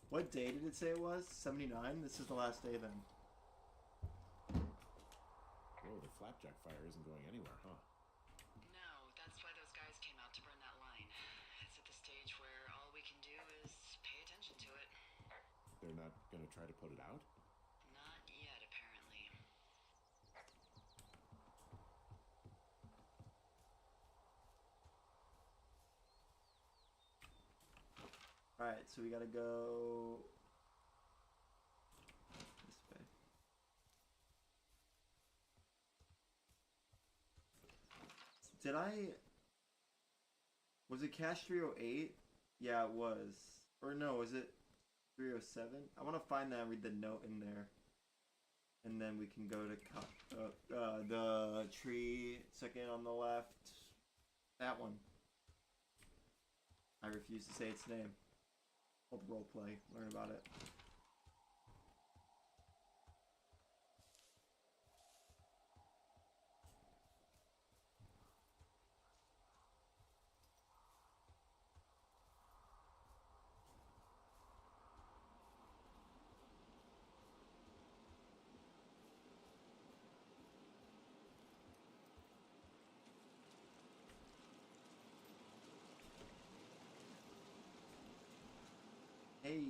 Speaker 1: What day did it say it was? 79? This is the last day then.
Speaker 2: Whoa, the Flapjack fire isn't going anywhere, huh?
Speaker 3: No, that's why those guys came out to burn that line. It's at the stage where all we can do is pay attention to it.
Speaker 2: They're not gonna try to put it out?
Speaker 3: Not yet, apparently.
Speaker 1: Alright, so we gotta go this way. Did I... Was it Cache 308? Yeah, it was. Or no, was it 307? I want to find that and read the note in there. And then we can go to the tree, second on the left. That one. I refuse to say its name. Hold roleplay, learn about it. Hey.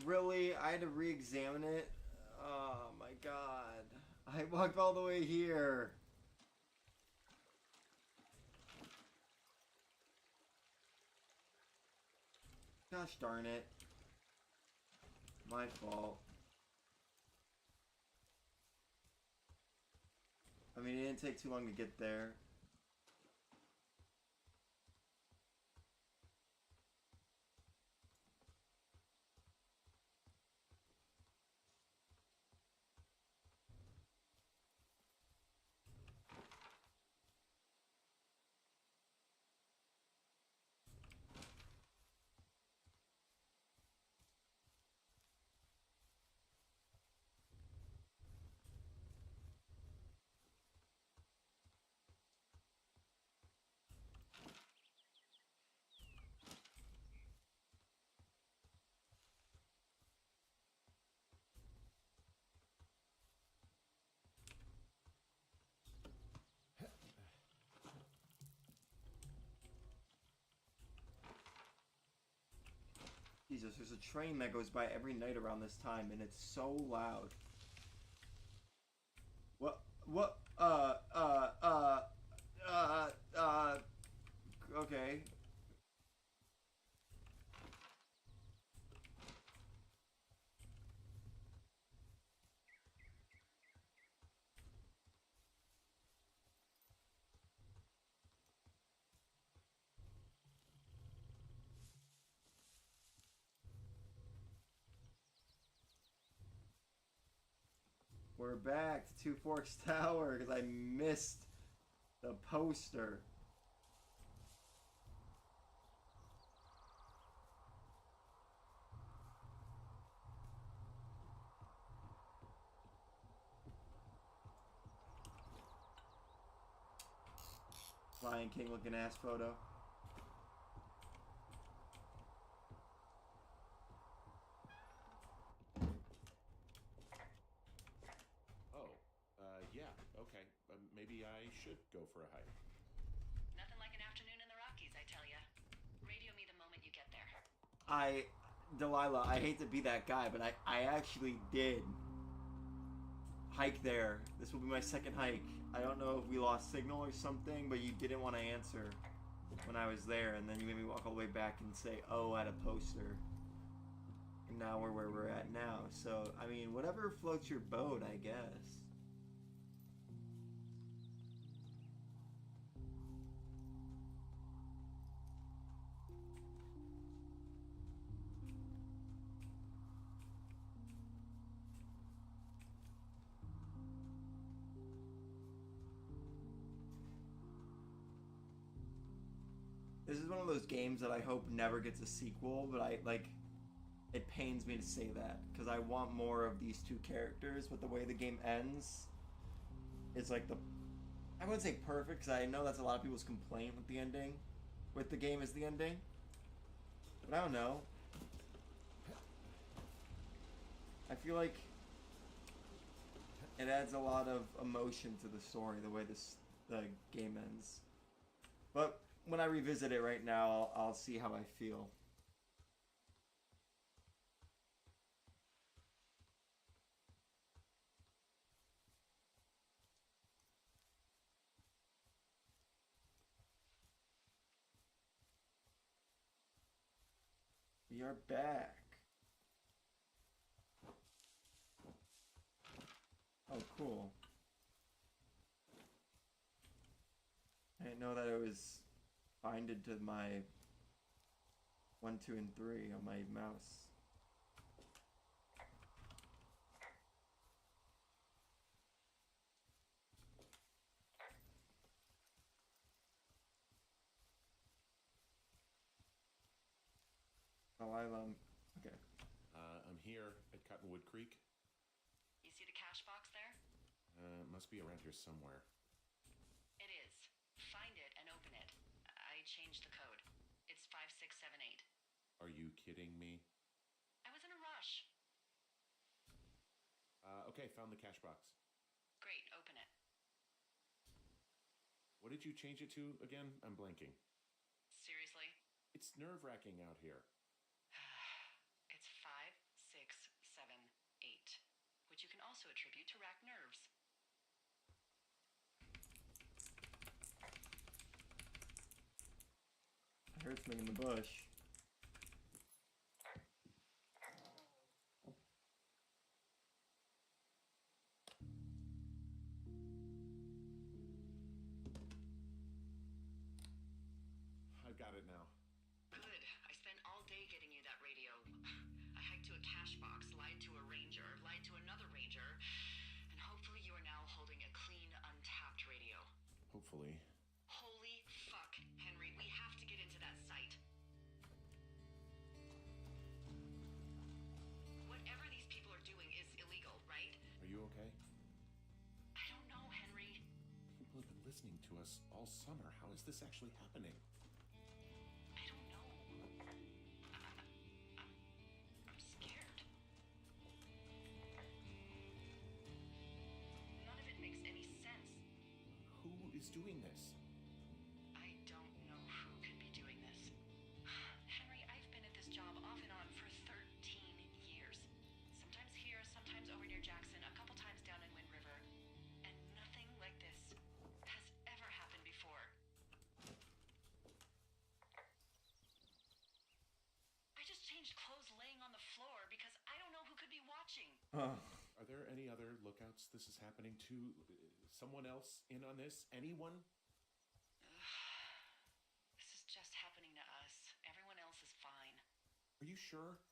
Speaker 1: Really? I had to re-examine it? Oh my god. I walked all the way here. Gosh darn it. My fault. I mean, it didn't take too long to get there. Jesus, there's a train that goes by every night around this time, and it's so loud. What? Okay. We're back to Two Forks Tower because I missed the poster. Lion King looking ass photo.
Speaker 2: Yeah, okay. Maybe I should go for a hike.
Speaker 3: Nothing like an afternoon in the Rockies, I tell ya. Radio me the moment you get there.
Speaker 1: Delilah, I hate to be that guy, but I actually did hike there. This will be my second hike. I don't know if we lost signal or something, but you didn't want to answer when I was there, and then you made me walk all the way back and say, oh, at a poster. And now we're where we're at now. So, I mean, whatever floats your boat, I guess. This is one of those games that I hope never gets a sequel, but it pains me to say that because I want more of these two characters, but the way the game ends is like I wouldn't say perfect because I know that's a lot of people's complaint with the ending, with the game is the ending, but I don't know. I feel like it adds a lot of emotion to the story, the way the game ends. But when I revisit it right now, I'll see how I feel. We are back. Oh, cool. I didn't know that it was binded to my 1, 2, and 3 on my mouse. Oh, okay.
Speaker 2: I'm here at Cottonwood Creek.
Speaker 3: You see the cash box there?
Speaker 2: Must be around here somewhere.
Speaker 3: It is. Find it and open it. I changed the code. It's 5678.
Speaker 2: Are you kidding me?
Speaker 3: I was in a rush.
Speaker 2: Okay, found the cash box.
Speaker 3: Great, open it.
Speaker 2: What did you change it to again? I'm blanking.
Speaker 3: Seriously?
Speaker 2: It's nerve-wracking out here.
Speaker 3: It's 5678.
Speaker 1: heard something in the bush.
Speaker 2: I've got it now.
Speaker 3: Good. I spent all day getting you that radio. I hiked to a cash box, lied to a ranger, lied to another ranger, and hopefully you are now holding a clean, untapped radio.
Speaker 2: Hopefully.
Speaker 3: Holy fuck, Henry, we have to get into that site. Whatever these people are doing is illegal, right?
Speaker 2: Are you okay?
Speaker 3: I don't know, Henry.
Speaker 2: People have been listening to us all summer. How is this actually happening?
Speaker 3: I don't know. I'm scared. None of it makes any sense.
Speaker 2: Who is doing this?
Speaker 3: I don't know who could be doing this. Henry, I've been at this job off and on for 13 years. Sometimes here, sometimes over near Jackson, a couple times down in Wind River. And nothing like this has ever happened before. I just changed clothes laying on the floor because I don't know who could be watching.
Speaker 2: Are there any other lookouts this is happening to? Someone else in on this? Anyone?
Speaker 3: This is just happening to us. Everyone else is fine.
Speaker 2: Are you sure?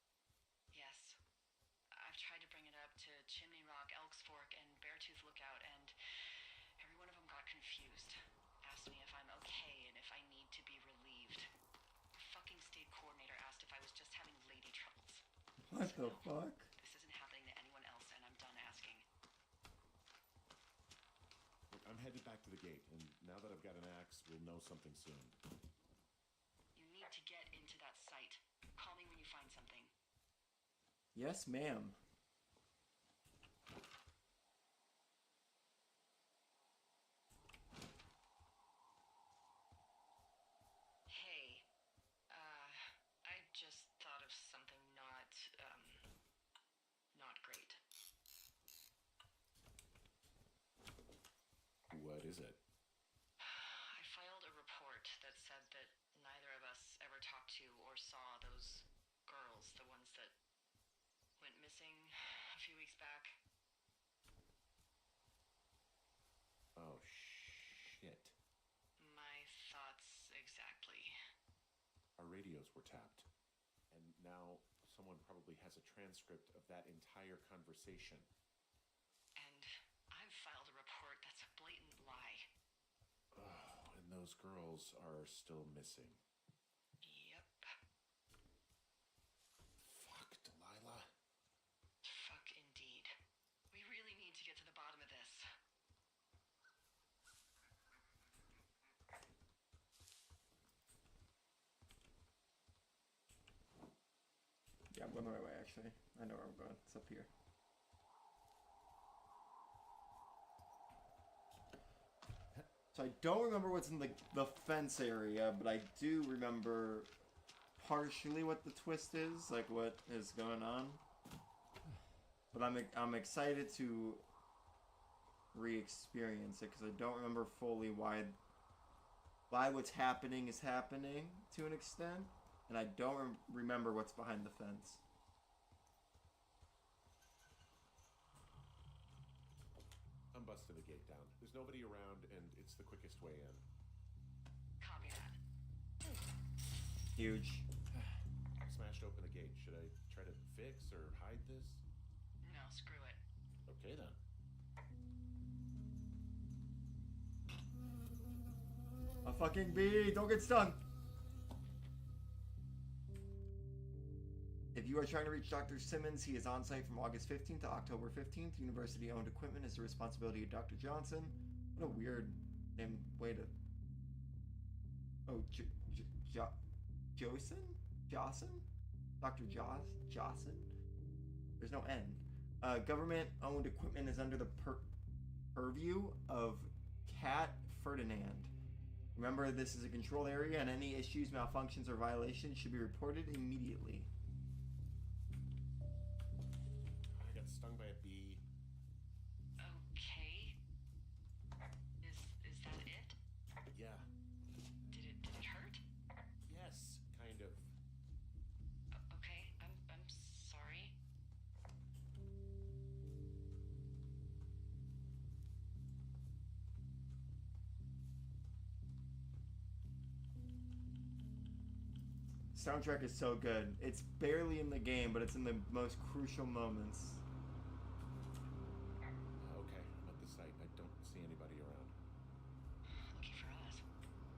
Speaker 3: Yes. I've tried to bring it up to Chimney Rock, Elks Fork, and Beartooth Lookout, and every one of them got confused. Asked me if I'm okay and if I need to be relieved. The fucking state coordinator asked if I was just having lady troubles.
Speaker 1: What the fuck?
Speaker 3: This isn't happening to anyone else, and I'm done asking.
Speaker 2: Look, I'm headed back to the gate, and now that I've got an axe, we'll know something soon.
Speaker 3: You need to get into that site. Call me when you find something.
Speaker 1: Yes, ma'am.
Speaker 3: Hey, I just thought of something not great.
Speaker 2: What is it?
Speaker 3: I filed a report that said that neither of us ever talked to or saw those girls, the ones that went missing a few weeks back.
Speaker 2: Oh, shit.
Speaker 3: My thoughts exactly.
Speaker 2: Our radios were tapped. And now someone probably has a transcript of that entire conversation.
Speaker 3: And I've filed a report that's a blatant lie.
Speaker 2: Oh, and those girls are still missing.
Speaker 3: Yep.
Speaker 2: Fuck, Delilah.
Speaker 3: Fuck indeed. We really need to get to the bottom of this.
Speaker 1: Yeah, I'm going the right way, actually. I know where I'm going. It's up here. So I don't remember what's in the fence area, but I do remember partially what the twist is, like what is going on. But I'm excited to re-experience it because I don't remember fully why what's happening is happening to an extent, and I don't remember what's behind the fence.
Speaker 2: I'm busting the gate down. There's nobody around, and it's the quickest way in.
Speaker 3: Copy that.
Speaker 1: Huge.
Speaker 2: Smashed open the gate. Should I try to fix or hide this?
Speaker 3: No, screw it.
Speaker 2: Okay, then.
Speaker 1: A fucking bee! Don't get stung! If you are trying to reach Dr. Simmons, he is on site from August 15th to October 15th. University-owned equipment is the responsibility of Dr. Johnson. What a weird name way to... Oh, Josen? Jossen? Dr. Jossen? There's no N. Government-owned equipment is under the purview of Cat Ferdinand. Remember, this is a controlled area, and any issues, malfunctions, or violations should be reported immediately.
Speaker 2: I got stung by a bee.
Speaker 3: Okay. Is that it?
Speaker 2: Yeah.
Speaker 3: Did it hurt?
Speaker 2: Yes.
Speaker 1: Soundtrack is so good. It's barely in the game, but it's in the most crucial moments.
Speaker 2: Okay, I'm at the site. I don't see anybody around.
Speaker 3: Lucky for us.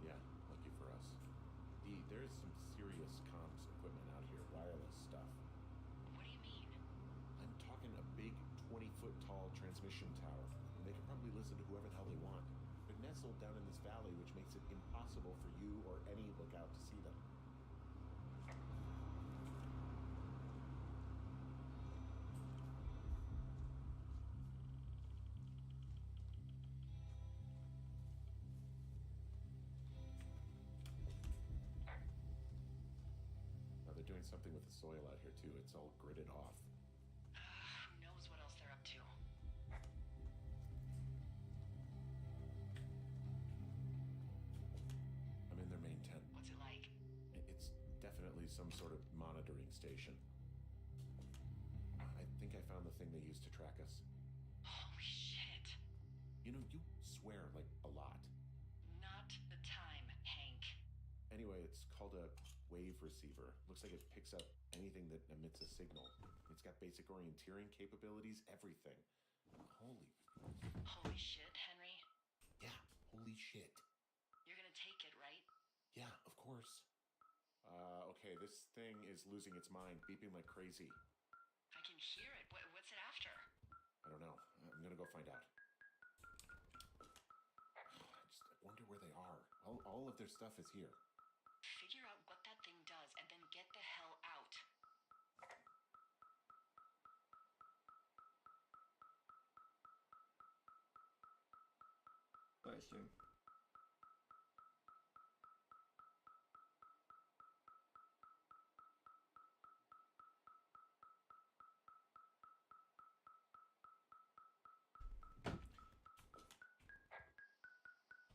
Speaker 2: Yeah, lucky for us. There's some serious comms equipment out here, wireless stuff.
Speaker 3: What do you mean?
Speaker 2: I'm talking a big 20-foot tall transmission tower, and they can probably listen to whoever the hell they want. They're nestled down in this valley, which makes it impossible for you or any lookout to see them. Now they're doing something with the soil out here too. It's all gridded off.
Speaker 3: Who knows what else they're up to?
Speaker 2: I'm in their main tent.
Speaker 3: What's it like?
Speaker 2: It's definitely some sort of monitoring station. I think I found the thing they used to track us.
Speaker 3: Holy shit.
Speaker 2: You know, you swear like a lot.
Speaker 3: Not the time, Hank.
Speaker 2: Anyway, it's called a wave receiver. Looks like it picks up anything that emits a signal. It's got basic orienteering capabilities, everything. Holy.
Speaker 3: Holy shit, Henry.
Speaker 2: Yeah, holy shit.
Speaker 3: You're gonna take it, right?
Speaker 2: Yeah, of course. Okay, this thing is losing its mind, beeping like crazy.
Speaker 3: I can hear it. What's it after?
Speaker 2: I don't know. I'm gonna go find out. I wonder where they are. All of their stuff is here.
Speaker 3: Figure out what that thing does and then get the hell out.
Speaker 1: Live stream.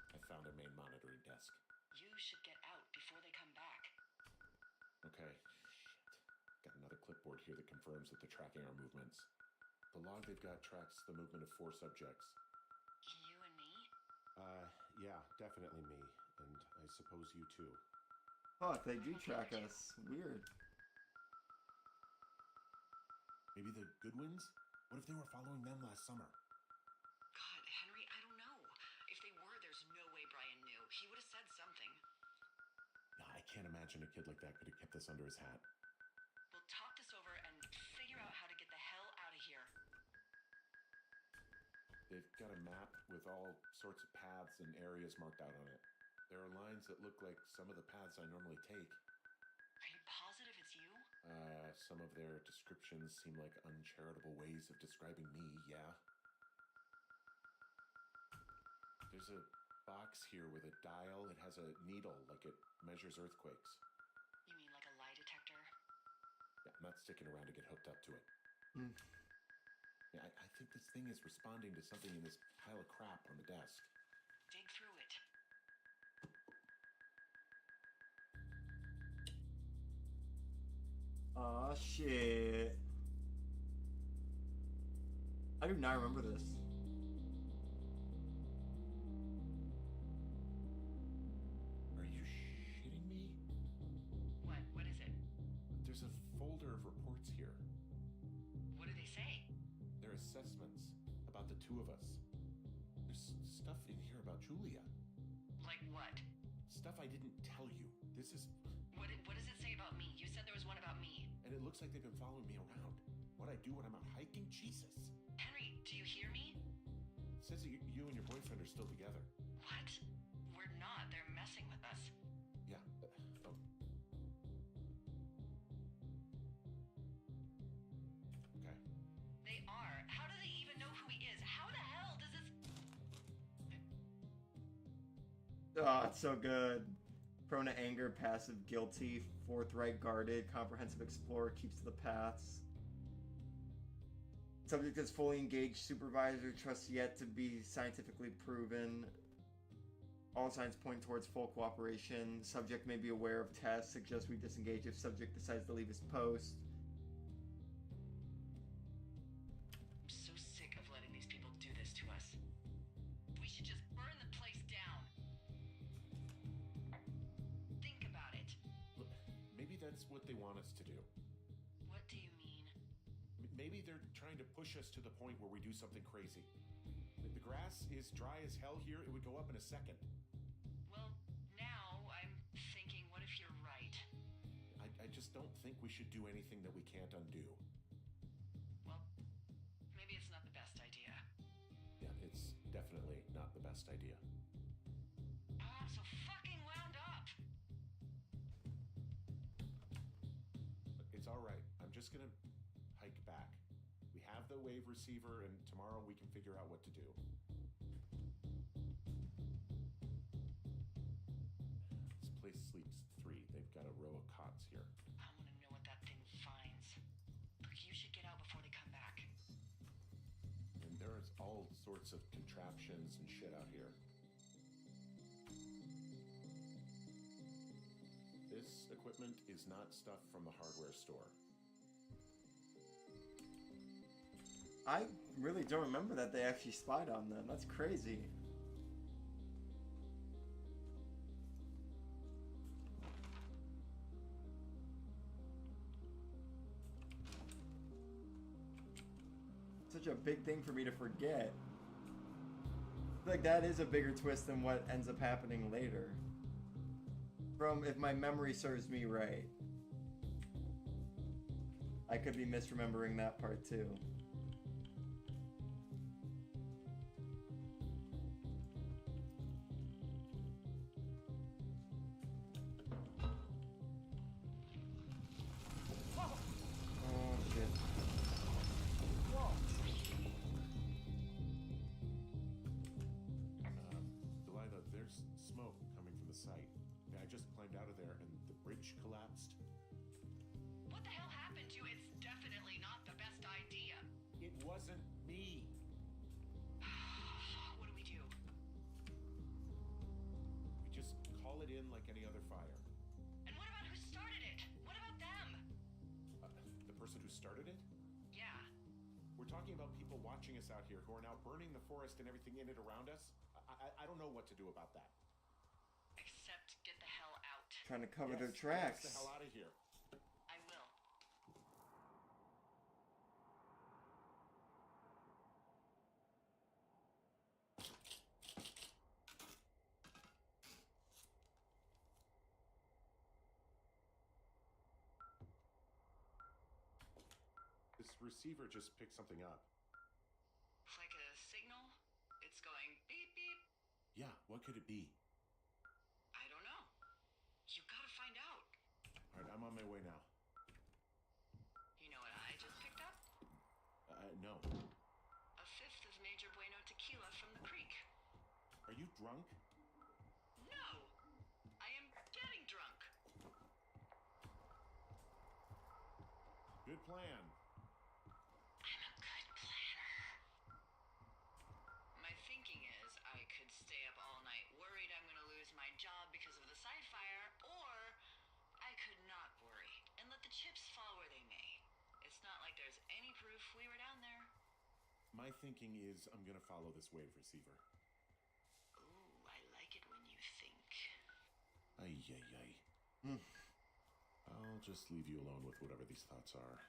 Speaker 2: I found a main monitoring desk.
Speaker 3: You should get out before they come back.
Speaker 2: Okay. Shit. Got another clipboard here that confirms that they're tracking our movements. The log they've got tracks the movement of 4 subjects.
Speaker 3: You and me?
Speaker 2: Yeah, definitely me. And I suppose you too.
Speaker 1: Fuck, they do track us. Weird.
Speaker 2: Maybe the Goodwins? What if they were following them last summer?
Speaker 3: God, Henry, I don't know. If they were, there's no way Brian knew. He would have said something.
Speaker 2: Nah, I can't imagine a kid like that could have kept this under his hat.
Speaker 3: We'll talk this over and figure out how to get the hell out of here.
Speaker 2: They've got a map with all sorts of paths and areas marked out on it. There are lines that look like some of the paths I normally take.
Speaker 3: Are you positive it's you?
Speaker 2: Some of their descriptions seem like uncharitable ways of describing me, yeah. There's a box here with a dial. It has a needle, like it measures earthquakes.
Speaker 3: You mean like a lie detector?
Speaker 2: Yeah, I'm not sticking around to get hooked up to it.
Speaker 1: Mm.
Speaker 2: Yeah, I think this thing is responding to something in this pile of crap on the desk.
Speaker 3: Dig through it.
Speaker 1: Aw, shit. I do not remember this.
Speaker 2: Are you shitting me?
Speaker 3: What? What is it?
Speaker 2: There's a folder of reports here.
Speaker 3: What do they say?
Speaker 2: They're assessments about the two of us. There's stuff in here about Julia.
Speaker 3: Like what?
Speaker 2: Stuff I didn't tell you. This is...
Speaker 3: What does it say about me? You said there was one about me.
Speaker 2: And it looks like they've been following me around. What I do when I'm out hiking? Jesus.
Speaker 3: Henry, do you hear me?
Speaker 2: It says that you and your boyfriend are still together.
Speaker 3: What? We're not. They're messing with us.
Speaker 2: Yeah. Oh. Okay.
Speaker 3: They are. How do they even know who he is? How the hell does this...
Speaker 1: Oh, it's so good. Prone to anger, passive, guilty, forthright, guarded, comprehensive explorer, keeps to the paths. Subject is fully engaged, supervisor, trusts yet to be scientifically proven. All signs point towards full cooperation. Subject may be aware of tests, suggests we disengage if subject decides to leave his post.
Speaker 3: I'm so sick of letting these people do this to us. We should just burn the place down. Think about it.
Speaker 2: Look, maybe it's what they want us to do.
Speaker 3: What do you mean?
Speaker 2: Maybe they're trying to push us to the point where we do something crazy. The grass is dry as hell here. It would go up in a second.
Speaker 3: Well, now I'm thinking, what if you're right?
Speaker 2: I just don't think we should do anything that we can't undo.
Speaker 3: Well, maybe it's not the best idea.
Speaker 2: Yeah, it's definitely not the best idea.
Speaker 3: Oh, I'm so fucking wound up!
Speaker 2: It's all right. I'm just gonna hike back. We have the wave receiver, and tomorrow we can figure out what to do. This place sleeps 3. They've got a row of cots here.
Speaker 3: I want to know what that thing finds. Look, you should get out before they come back.
Speaker 2: And there's all sorts of contraptions and shit out here. This equipment is not stuff from the hardware store.
Speaker 1: I really don't remember that they actually spied on them. That's crazy. Such a big thing for me to forget. I feel like that is a bigger twist than what ends up happening later. From, if my memory serves me right. I could be misremembering that part too. Oh shit.
Speaker 2: Delilah, there's smoke coming from the site. I just climbed out of there and the bridge collapsed.
Speaker 3: What the hell happened to you? It's definitely not the best idea.
Speaker 2: It wasn't me.
Speaker 3: What do we do?
Speaker 2: We just call it in like any other fire.
Speaker 3: And what about who started it? What about them?
Speaker 2: The person who started it?
Speaker 3: Yeah.
Speaker 2: We're talking about people watching us out here who are now burning the forest and everything in it around us. I don't know what to do about that.
Speaker 3: Except get the hell out.
Speaker 1: Trying to cover
Speaker 2: Yes,
Speaker 1: their
Speaker 2: get us
Speaker 1: tracks.
Speaker 2: the hell out of here.
Speaker 3: I will.
Speaker 2: This receiver just picked something up.
Speaker 3: Like a signal? It's going beep beep.
Speaker 2: Yeah, what could it be?
Speaker 3: I don't know. You gotta find out.
Speaker 2: All right, I'm on my way now.
Speaker 3: You know what I just picked up?
Speaker 2: No.
Speaker 3: A fifth of Major Bueno tequila from the creek.
Speaker 2: Are you drunk?
Speaker 3: No! I am getting drunk.
Speaker 2: Good plan.
Speaker 3: I'm a good planner. My thinking is I could stay up all night worried I'm gonna lose my job because of the side fire, or I could not worry and let the chips fall where they may. It's not like there's any proof we were down there.
Speaker 2: My thinking is I'm gonna follow this wave receiver.
Speaker 3: Ooh, I like it when you think.
Speaker 2: Ay, ay, ay. I'll just leave you alone with whatever these thoughts are.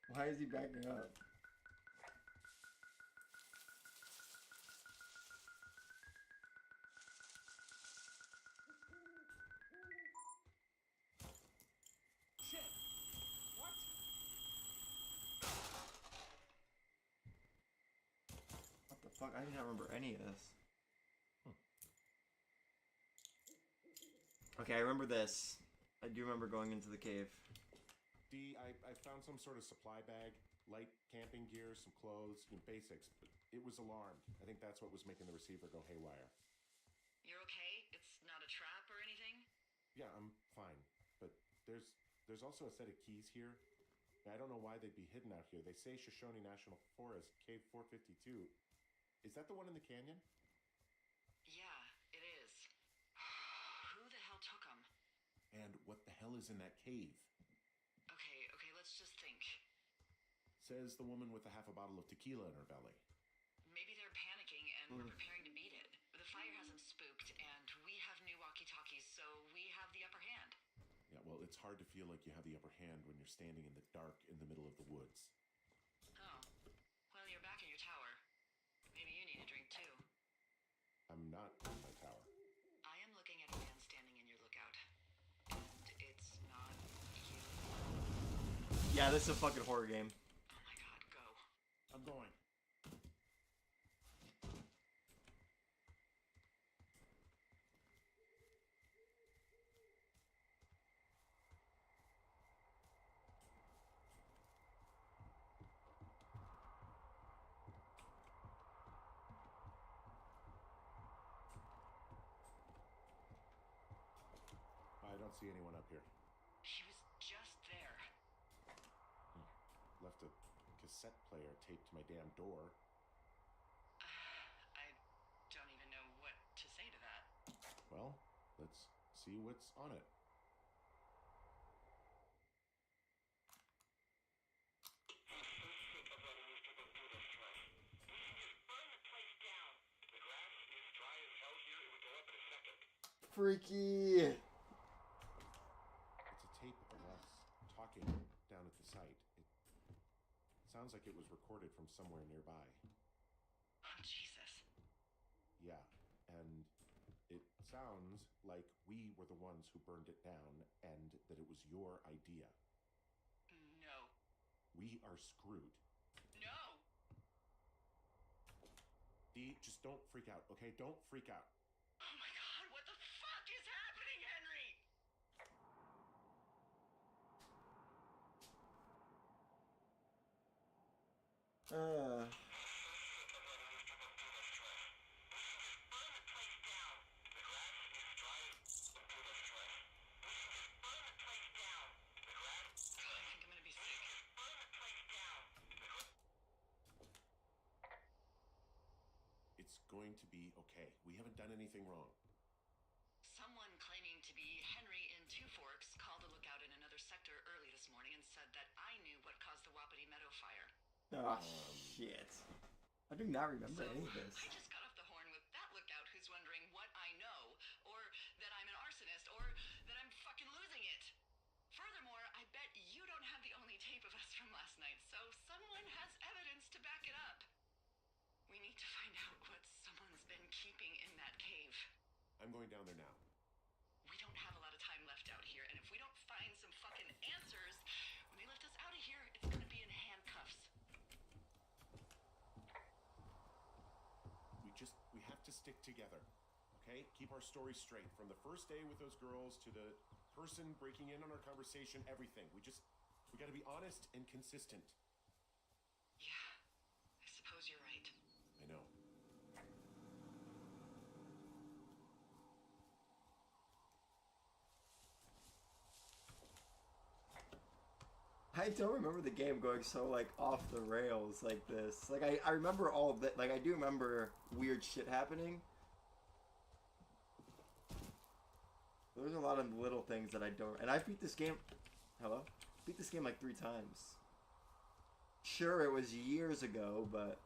Speaker 1: Why is he backing up?
Speaker 2: Shit! What?
Speaker 1: What the fuck? I do not remember any of this. Okay, I remember this. I do remember going into the cave.
Speaker 2: D, I found some sort of supply bag. light camping gear, some clothes, basics, but it was alarmed. I think that's what was making the receiver go haywire.
Speaker 3: You're okay? It's not a trap or anything?
Speaker 2: Yeah, I'm fine. But there's also a set of keys here. I don't know why they'd be hidden out here. They say Shoshone National Forest, Cave 452. Is that the one in the canyon?
Speaker 3: Yeah, it is. Who the hell took them?
Speaker 2: And what the hell is in that cave?
Speaker 3: Okay, let's just think.
Speaker 2: Says the woman with a half a bottle of tequila in her belly.
Speaker 3: Maybe they're panicking and we're preparing to beat it. The fire has them spooked, and we have new walkie-talkies, so we have the upper hand.
Speaker 2: Yeah, well, it's hard to feel like you have the upper hand when you're standing in the dark in the middle of the woods.
Speaker 3: Oh. Well, you're back in your tower. Maybe you need a drink, too.
Speaker 2: I'm not in my tower.
Speaker 3: I am looking at a man standing in your lookout. And it's not you.
Speaker 1: Yeah, this is a fucking horror game.
Speaker 3: Oh my god, go.
Speaker 2: I'm going. I don't see anyone up here.
Speaker 3: He was just there.
Speaker 2: Left a cassette player taped to my damn door.
Speaker 3: I don't even know what to say to that.
Speaker 2: Well, let's see what's on it.
Speaker 1: Freaky.
Speaker 2: It's a tape of us talking down at the site. It sounds like it was recorded from somewhere nearby.
Speaker 3: Oh, Jesus.
Speaker 2: Yeah, and it sounds like we were the ones who burned it down and that it was your idea.
Speaker 3: No.
Speaker 2: We are screwed.
Speaker 3: No!
Speaker 2: Dee, just don't freak out, okay? Don't freak out.
Speaker 3: Oh my god, what the fuck is happening, Henry? I think I'm gonna be sick.
Speaker 2: It's going to be okay. We haven't done anything wrong.
Speaker 3: Someone claiming to be Henry in Two Forks called a lookout in another sector early this morning and said that I knew what caused the Wapiti Meadow fire.
Speaker 1: Oh, shit. I do not remember
Speaker 3: So,
Speaker 1: any of this.
Speaker 3: I just got off the horn with that lookout who's wondering what I know, or that I'm an arsonist, or that I'm fucking losing it. Furthermore, I bet you don't have the only tape of us from last night, so someone has evidence to back it up. We need to find out what someone's been keeping in that cave.
Speaker 2: I'm going down there now.
Speaker 3: We don't have a lot of time left out here, and if we don't find some fucking answers, when they lift us out of here, it's gonna be in handcuffs.
Speaker 2: We have to stick together, okay? Keep our story straight. From the first day with those girls to the person breaking in on our conversation, everything. We gotta be honest and consistent.
Speaker 3: Yeah, I suppose you're right.
Speaker 2: I know.
Speaker 1: I don't remember the game going so like off the rails like this. Like I remember all of that. Like I do remember weird shit happening. There's a lot of little things that I don't. And I beat this game. Hello? Beat this game like 3 times. Sure, it was years ago, but.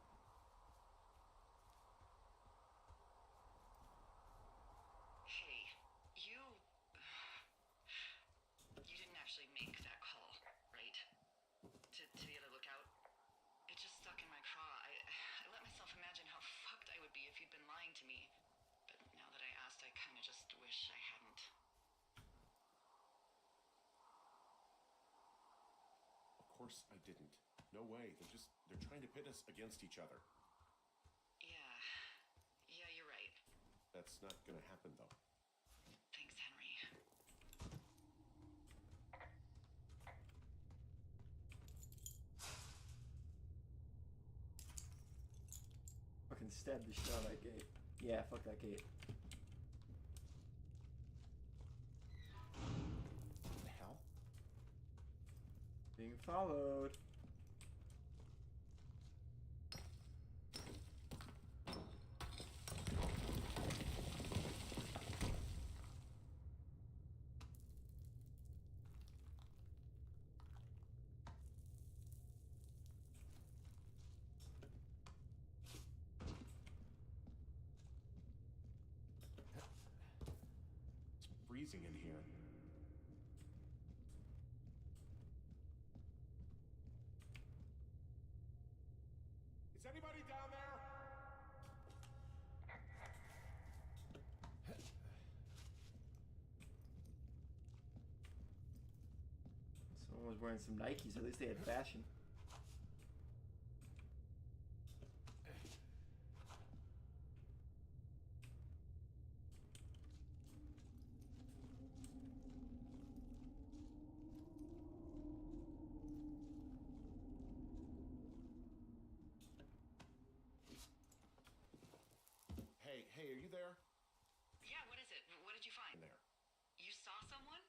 Speaker 3: Hey, you didn't actually make that call, right? To the other lookout? It just stuck in my craw. I let myself imagine how fucked I would be if you'd been lying to me. But now that I asked, I kind of just wish I hadn't.
Speaker 2: Of course I didn't. No way. They're trying to pit us against each other.
Speaker 3: Yeah, you're right.
Speaker 2: That's not gonna happen, though.
Speaker 3: Thanks, Henry.
Speaker 1: stabbed the shit out of that gate. Yeah, fuck that gate.
Speaker 2: What the hell?
Speaker 1: Being followed.
Speaker 2: It's freezing in here. Is anybody down there?
Speaker 1: Someone was wearing some Nikes. At least they had fashion.
Speaker 2: Hey, are you there?
Speaker 3: Yeah, what is it? What did you find?
Speaker 2: In there.
Speaker 3: You saw someone?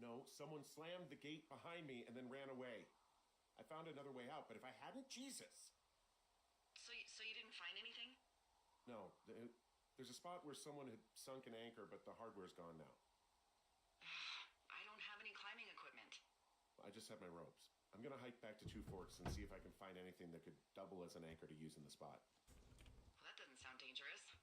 Speaker 2: No, someone slammed the gate behind me and then ran away. I found another way out, but if I hadn't, Jesus!
Speaker 3: So you didn't find anything?
Speaker 2: No, there's a spot where someone had sunk an anchor, but the hardware's gone now.
Speaker 3: I don't have any climbing equipment.
Speaker 2: I just have my ropes. I'm gonna hike back to Two Forks and see if I can find anything that could double as an anchor to use in the spot.
Speaker 3: Well, that doesn't sound dangerous.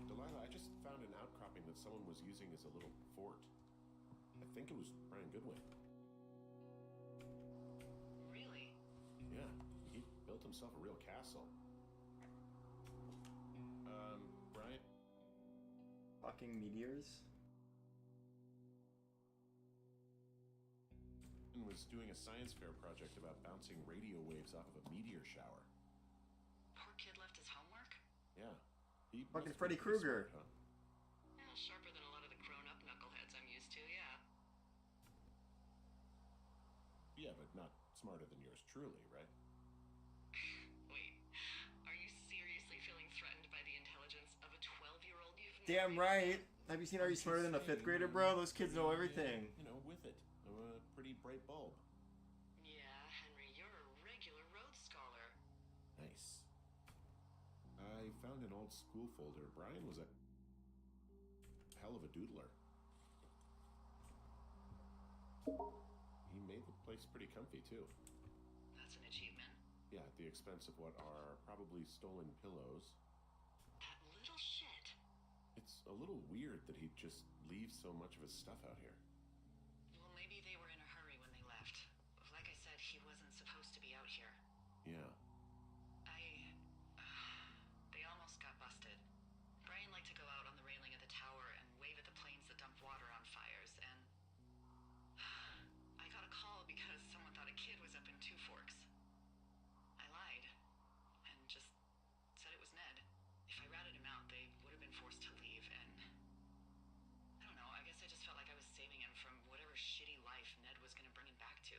Speaker 2: Delilah, I just found an outcropping that someone was using as a little fort. I think it was Brian Goodwin.
Speaker 3: Really?
Speaker 2: Yeah, he built himself a real castle. Brian?
Speaker 1: Fucking meteors.
Speaker 2: Was doing a science fair project about bouncing radio waves off of a meteor shower.
Speaker 3: Poor kid left his homework?
Speaker 2: Yeah. He
Speaker 1: Fucking
Speaker 2: must be
Speaker 1: Freddy
Speaker 2: pretty
Speaker 1: Krueger.
Speaker 2: smart, huh?
Speaker 3: Yeah, sharper than a lot of the grown-up knuckleheads I'm used to, yeah.
Speaker 2: Yeah, but not smarter than yours truly, right?
Speaker 3: Wait, are you seriously feeling threatened by the intelligence of a 12-year-old you've never
Speaker 1: Damn
Speaker 3: even
Speaker 1: right.
Speaker 3: met?
Speaker 1: Have you seen Are You Smarter Than a Fifth Grader, bro? Those kids know everything.
Speaker 2: You know, with it. I'm a pretty bright bulb.
Speaker 3: Yeah, Henry, you're a regular Rhodes Scholar.
Speaker 2: Nice. I found an old school folder. Brian was a hell of a doodler. He made the place pretty comfy, too.
Speaker 3: That's an achievement.
Speaker 2: Yeah, at the expense of what are probably stolen pillows.
Speaker 3: That little shit.
Speaker 2: It's a little weird that he'd just leave so much of his stuff out here.
Speaker 3: Well, maybe they were in a hurry when they left. Like I said, he wasn't supposed to be out here.
Speaker 2: Yeah.
Speaker 3: They almost got busted. Brian liked to go out on the railing of the tower and wave at the planes that dump water on fires, and I got a call because someone thought a kid was up in Two Forks. I lied and just said it was Ned. If I ratted him out, they would have been forced to leave, and I don't know, I guess I just felt like I was saving him from whatever shitty life Ned was gonna bring him back to.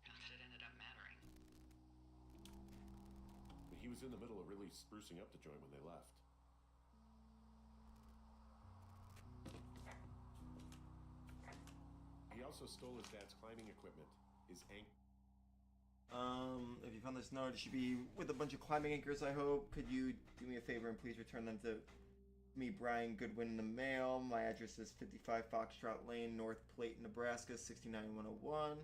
Speaker 3: Not that it ended up mattering.
Speaker 2: He was in the middle of really sprucing up the joint when they left. He also stole his dad's climbing equipment. His
Speaker 1: If you found this note, it should be with a bunch of climbing anchors, I hope. Could you do me a favor and please return them to me, Brian Goodwin, in the mail? My address is 55 Foxtrot Lane, North Platte, Nebraska, 69101.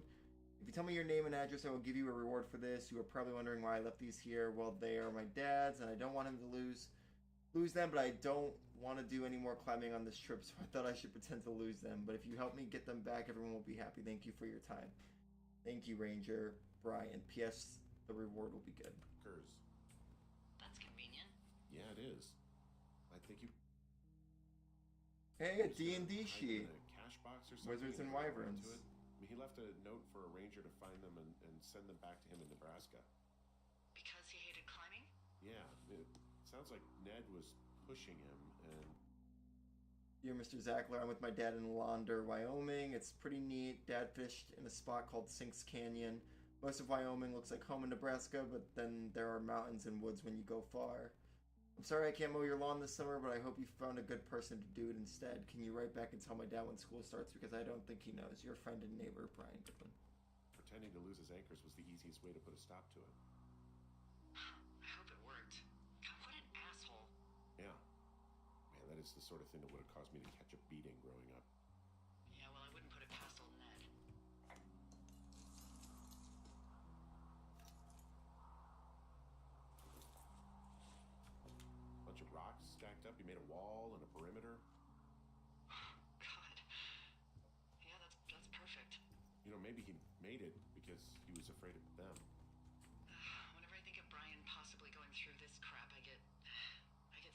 Speaker 1: If you tell me your name and address, I will give you a reward for this. You are probably wondering why I left these here. Well, they are my dad's, and I don't want him to lose them, but I don't want to do any more climbing on this trip, so I thought I should pretend to lose them. But if you help me get them back, everyone will be happy. Thank you for your time. Thank you, Ranger. Brian. P.S. The reward will be good.
Speaker 2: Curse.
Speaker 3: That's convenient.
Speaker 2: Yeah, it is. I think you.
Speaker 1: Hey, a D&D sheet.
Speaker 2: A cash box or something.
Speaker 1: Wizards and
Speaker 2: held on
Speaker 1: Wyverns.
Speaker 2: to it. He left a note for a ranger to find them and send them back to him in Nebraska.
Speaker 3: Because he hated climbing?
Speaker 2: Yeah, it sounds like Ned was pushing him, and
Speaker 1: Dear Mr. Zackler, I'm with my dad in Launder, Wyoming. It's pretty neat. Dad fished in a spot called Sinks Canyon. Most of Wyoming looks like home in Nebraska, but then there are mountains and woods when you go far. I'm sorry I can't mow your lawn this summer, but I hope you found a good person to do it instead. Can you write back and tell my dad when school starts? Because I don't think he knows. Your friend and neighbor, Brian Goodwin.
Speaker 2: Pretending to lose his anchors was the easiest way to put a stop to it.
Speaker 3: I hope it worked. God, what an asshole.
Speaker 2: Yeah. Man, that is the sort of thing that would have caused me to catch a beating growing up.
Speaker 3: Yeah, well, I wouldn't put it past old Ned.
Speaker 2: Bunch of rocks stacked up. You made a wall and a perimeter.
Speaker 3: God. Yeah, that's perfect.
Speaker 2: You know, maybe he made it because he was afraid of them.
Speaker 3: Whenever I think of Brian possibly going through this crap, I get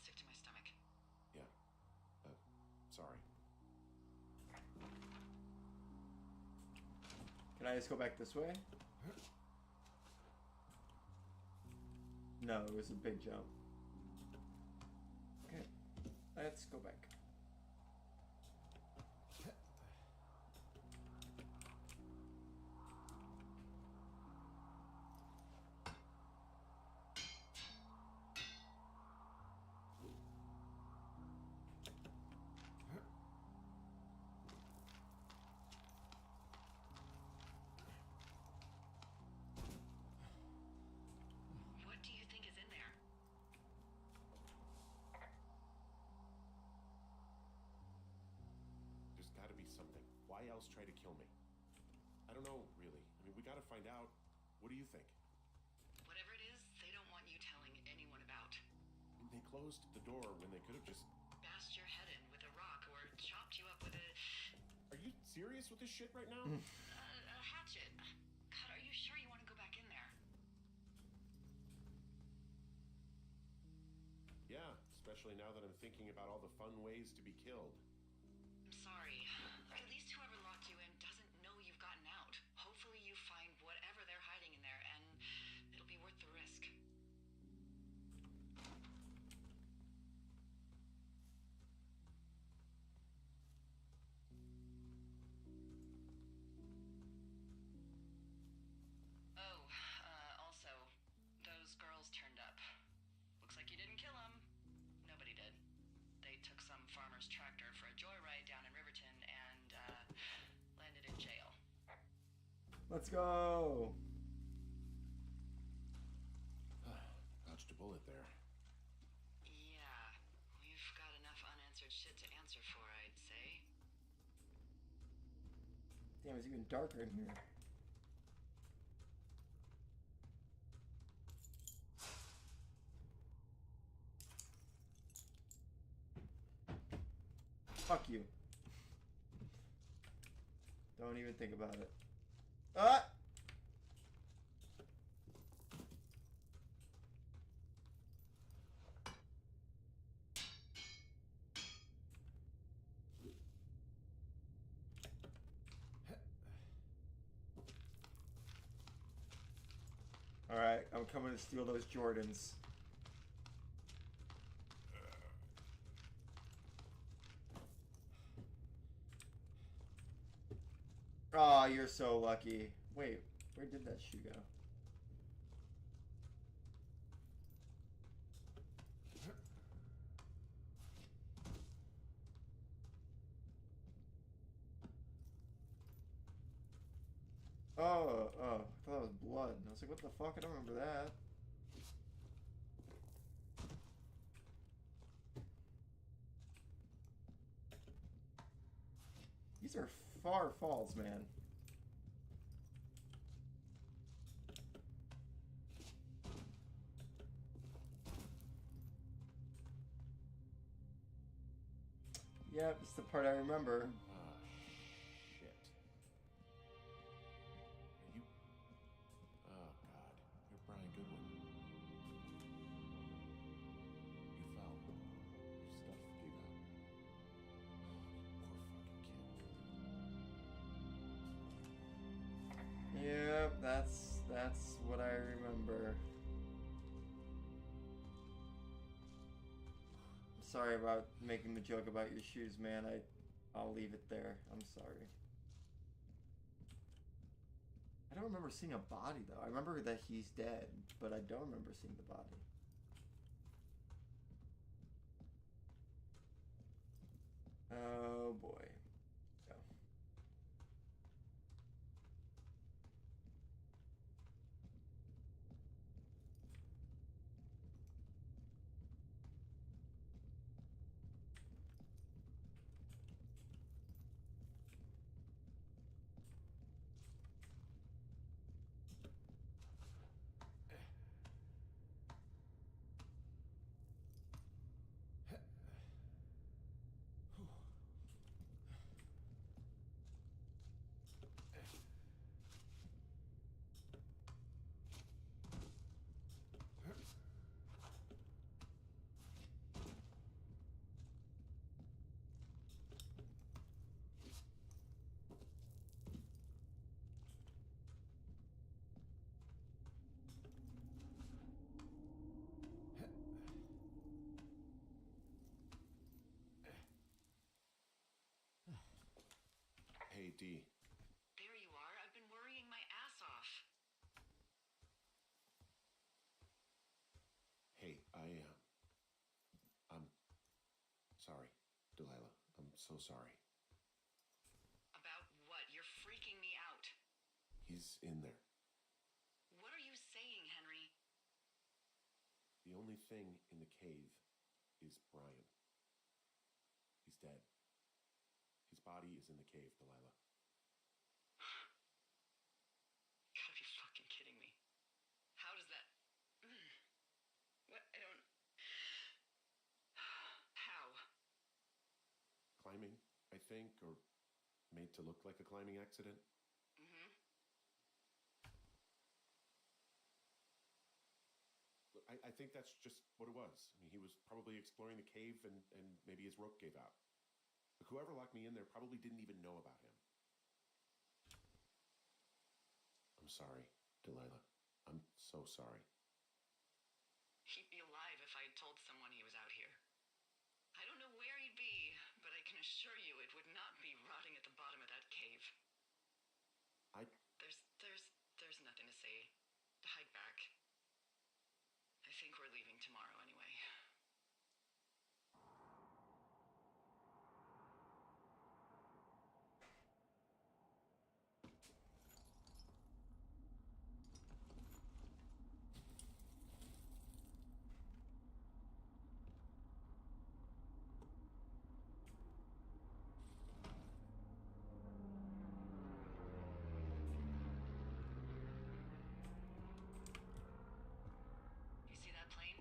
Speaker 3: sick to my stomach.
Speaker 2: Yeah. Sorry.
Speaker 1: Can I just go back this way? No, it was a big jump. Okay, let's go back.
Speaker 3: What do you think is in there?
Speaker 2: There's got to be something. Why else try to kill me? I don't know, really. I mean, we got to find out. What do you think?
Speaker 3: Whatever it is, they don't want you telling anyone about.
Speaker 2: I mean, they closed the door when they could have just...
Speaker 3: Bashed your head in with a rock or chopped you up with a
Speaker 2: Are you serious with this shit right now?
Speaker 3: hatchet. God, are you sure you want to go back in there?
Speaker 2: Yeah, especially now that I'm thinking about all the fun ways to be killed.
Speaker 3: I'm sorry. At least whoever locked you in doesn't know you've gotten out. Hopefully you find whatever they're hiding in there, and it'll be worth the risk. Oh, also, those girls turned up. Looks like you didn't kill them. Nobody did. They took some farmer's tractor for a joyride down in Riverton and landed in jail.
Speaker 1: Let's go.
Speaker 2: Dodged a bullet there.
Speaker 3: Yeah, we've got enough unanswered shit to answer for, I'd say.
Speaker 1: Damn, it's even darker in here. Fuck you. Don't even think about it. Ah! Alright, I'm coming to steal those Jordans. Aw, oh, you're so lucky. Wait, where did that shoe go? Oh, I thought that was blood. I was like, what the fuck? I don't remember that. These are far falls, man. Yep, it's the part I remember.
Speaker 2: Ah, shit. Are you... Oh, God. You're Brian Goodwin. You fell. Your stuff gave out. Poor fucking kid.
Speaker 1: Yep, that's what I remember. sorry about making the joke about your shoes, man. I'll leave it there. I'm sorry. I don't remember seeing a body, though. I remember that he's dead, but I don't remember seeing the body. Oh, boy. Go.
Speaker 2: Hey, D.
Speaker 3: There you are. I've been worrying my ass off.
Speaker 2: Hey, I'm sorry, Delilah. I'm so sorry.
Speaker 3: About what? You're freaking me out.
Speaker 2: He's in there.
Speaker 3: What are you saying, Henry?
Speaker 2: The only thing in the cave is Brian. He's dead. His body is in the cave, Delilah.
Speaker 3: Gotta be fucking kidding me. How does that... What? I don't... How?
Speaker 2: Climbing, I think, or made to look like a climbing accident.
Speaker 3: Mm-hmm.
Speaker 2: Look, I think that's just what it was. I mean, he was probably exploring the cave and maybe his rope gave out. Look, whoever locked me in there probably didn't even know about him. I'm sorry, Delilah. I'm so sorry.
Speaker 3: He'd be alive if I had told someone he was out here. I don't know where he'd be, but I can assure you it would not be rotting at the bottom of that cave. There's nothing to say. Hike back. I think we're leaving tomorrow anyway. You see that plane?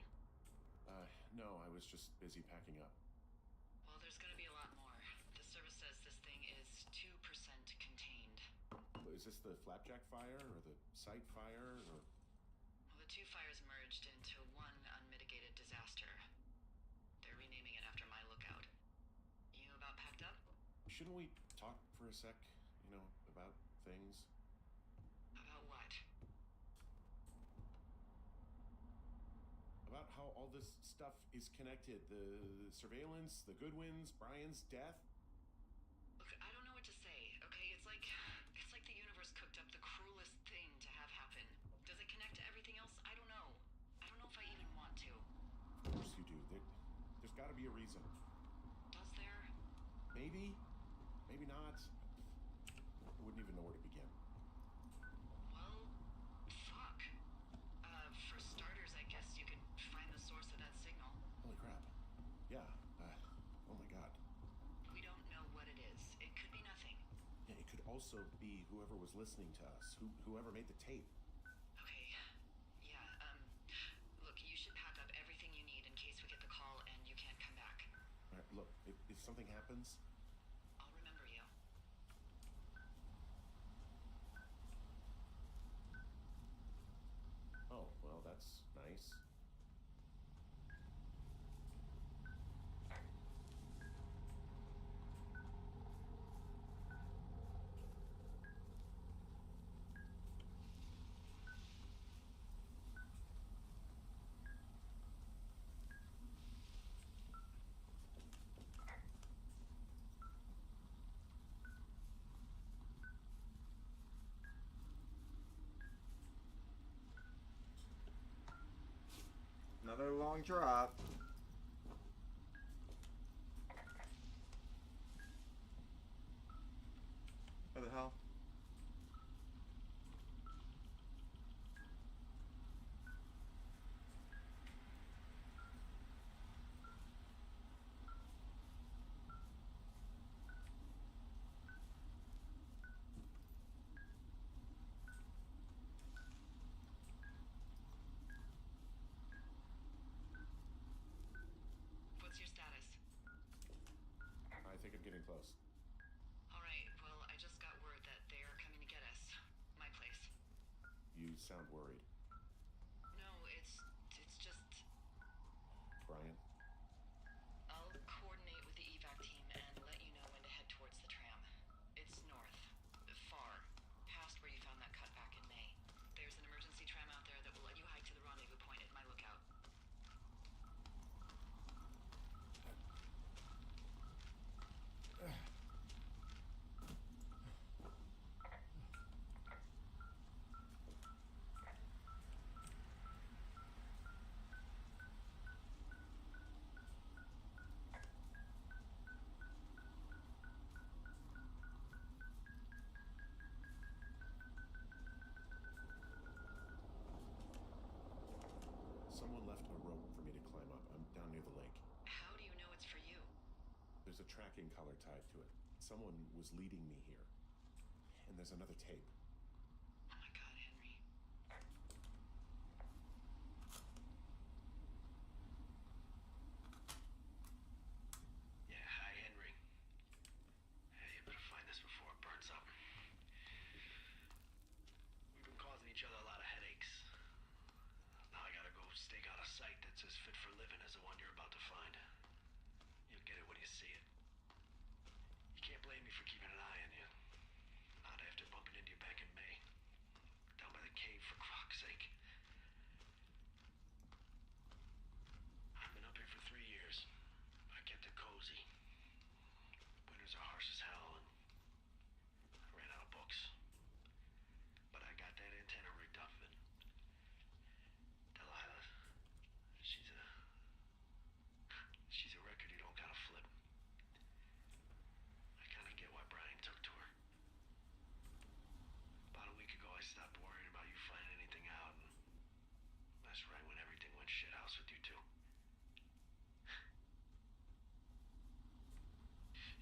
Speaker 2: No, I was just busy packing up.
Speaker 3: Well, there's gonna be a lot more. The service says this thing is 2% contained.
Speaker 2: Is this the Flapjack fire or the site fire or...
Speaker 3: Well, the two fires merged into one unmitigated disaster. They're renaming it after my lookout. You about packed up?
Speaker 2: Shouldn't we talk for a sec, you know, about things?
Speaker 3: About what?
Speaker 2: About how all this stuff is connected. The surveillance, the Goodwins, Brian's death.
Speaker 3: Look, I don't know what to say, okay? It's like the universe cooked up the cruelest thing to have happen. Does it connect to everything else? I don't know. I don't know if I even want to.
Speaker 2: Of course you do. There's got to be a reason.
Speaker 3: Does there?
Speaker 2: Maybe. Maybe not. I wouldn't even know where to begin.
Speaker 3: Well, fuck. For starters, I guess you could find the source of that signal.
Speaker 2: Holy crap. Yeah. Oh my god.
Speaker 3: We don't know what it is. It could be nothing.
Speaker 2: Yeah, it could also be whoever was listening to us, whoever made the tape.
Speaker 3: Okay. Yeah, look, you should pack up everything you need in case we get the call and you can't come back.
Speaker 2: All right, look, if something happens,
Speaker 3: I'll remember you.
Speaker 2: oh, well, that's nice.
Speaker 1: Another long drop. What the hell?
Speaker 3: What's your status?
Speaker 2: I think I'm getting close.
Speaker 3: Alright, well, I just got word that they are coming to get us. My place.
Speaker 2: You sound worried.
Speaker 3: No, it's just...
Speaker 2: Brian?
Speaker 3: I'll coordinate with the evac team and let you know when to head towards the tram. It's north. Far. Past where you found that cut back in May. There's an emergency tram out there that will let you hike to the rendezvous point at my lookout.
Speaker 2: Someone left a rope for me to climb up. I'm down near the lake.
Speaker 3: How do you know it's for you?
Speaker 2: There's a tracking collar tied to it. Someone was leading me here. And there's another tape.
Speaker 3: Oh my god, Henry.
Speaker 4: Yeah, hi, Henry. Hey, you better find this before it burns up. We've been causing each other a lot of headaches. Now I gotta go stake out a site that's as fit for living as the one you're about to find. You'll get it when you see it. You can't blame me for keeping an eye on you. Not after bumping into you back in May. Down by the cave, for croc's sake. I've been up here for 3 years. I kept it cozy. Winters are harsh as hell, and I ran out of books. But I got that antenna rigged up, and Delilah, she's a record you don't gotta flip. I kinda get why Brian took to her. About a week ago, I stopped worrying about you finding anything out, and that's right when everything went shithouse with you two.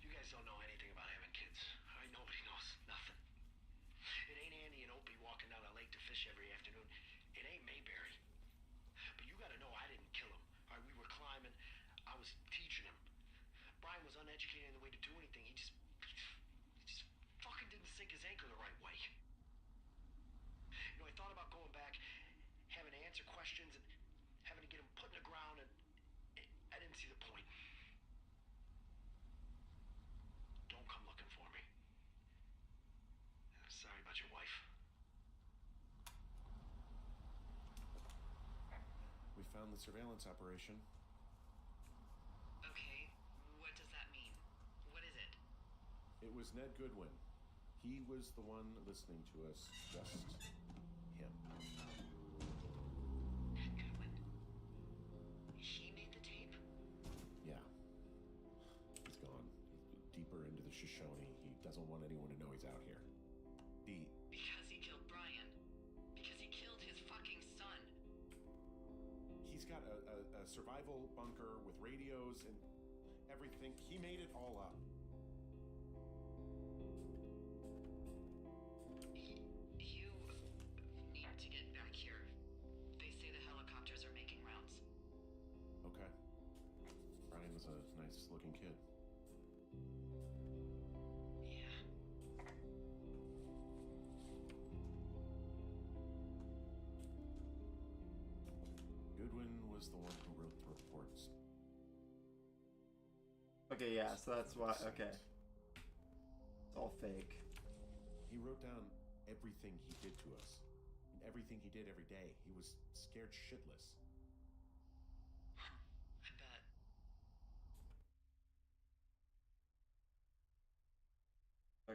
Speaker 4: You guys don't know anything about having kids. All right, nobody knows nothing. It ain't Andy and Opie walking down the lake to fish every afternoon. It ain't Mayberry. But you gotta know I didn't kill him. All right, we were climbing. I was teaching him. Brian was uneducated in the way to do anything. He just fucking didn't sink his anchor the right way. You know, I thought about going back, having to answer questions, and having to get him put in the ground, and I didn't see the point. Don't come looking for me. I'm sorry about your wife.
Speaker 2: We found the surveillance operation.
Speaker 3: Okay, what does that mean? What is it?
Speaker 2: It was Ned Goodwin. He was the one listening to us. Just him.
Speaker 3: Ned Goodwin. He made the tape?
Speaker 2: Yeah. He's gone. He's deeper into the Shoshone. He doesn't want anyone to know he's out here.
Speaker 3: Because he killed Brian. Because he killed his fucking son.
Speaker 2: He's got a survival bunker with radios and everything. He made it all up.
Speaker 3: You need to get back here. They say the helicopters are making rounds.
Speaker 2: Okay. Brian was a nice looking kid.
Speaker 3: Yeah.
Speaker 2: Goodwin was the one who wrote the reports.
Speaker 1: Okay, yeah, so that's why. Okay. It's all fake.
Speaker 2: He wrote down everything he did to us. And everything he did every day. He was scared shitless.
Speaker 3: I bet.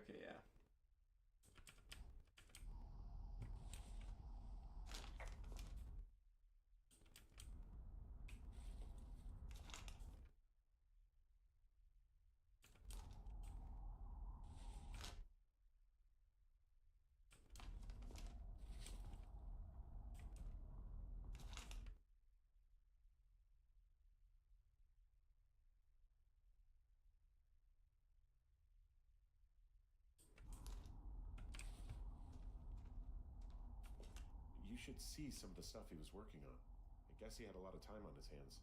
Speaker 1: Okay, yeah.
Speaker 2: You should see some of the stuff he was working on. I guess he had a lot of time on his hands.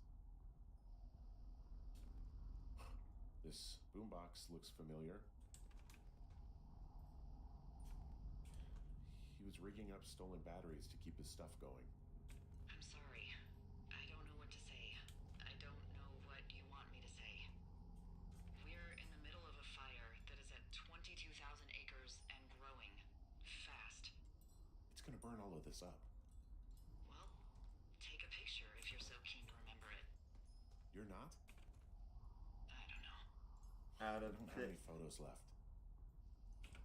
Speaker 2: This boombox looks familiar. He was rigging up stolen batteries to keep his stuff going.
Speaker 3: I'm sorry. I don't know what to say. I don't know what you want me to say. We're in the middle of a fire that is at 22,000 acres and growing. Fast.
Speaker 2: It's gonna burn all of this up.
Speaker 3: Well, take a picture if you're so keen to remember it.
Speaker 2: You're not?
Speaker 3: I don't know.
Speaker 1: Out
Speaker 2: I
Speaker 1: of
Speaker 2: don't have any photos left.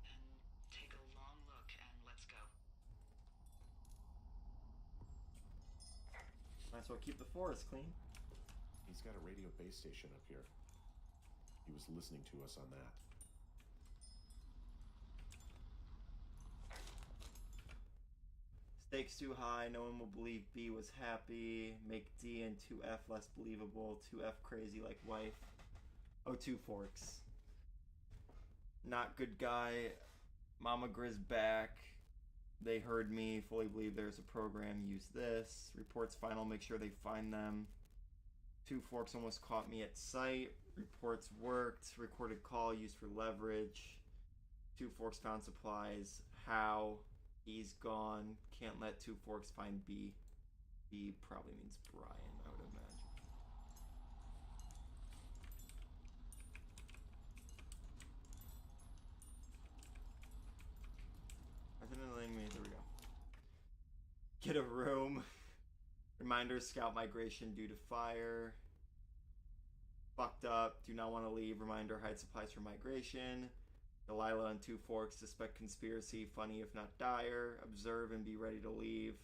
Speaker 3: And take a long look and let's go.
Speaker 1: Might as well keep the forest clean.
Speaker 2: He's got a radio base station up here. He was listening to us on that.
Speaker 1: Stakes too high, no one will believe B was happy. Make D and 2F less believable. 2F crazy like wife. Oh, 2 Forks. Not good guy. Mama Grizz back. They heard me. Fully believe there's a program. Use this. Reports final. Make sure they find them. 2 Forks almost caught me at sight. Reports worked. Recorded call used for leverage. 2 Forks found supplies. How? He's gone. Can't let 2 Forks find B. B probably means Brian, I would imagine. There we go. Get a room. Reminder, scout migration due to fire. Fucked up. Do not want to leave. Reminder, hide supplies for migration. Delilah and 2 Forks suspect conspiracy. Funny if not dire. Observe and be ready to leave.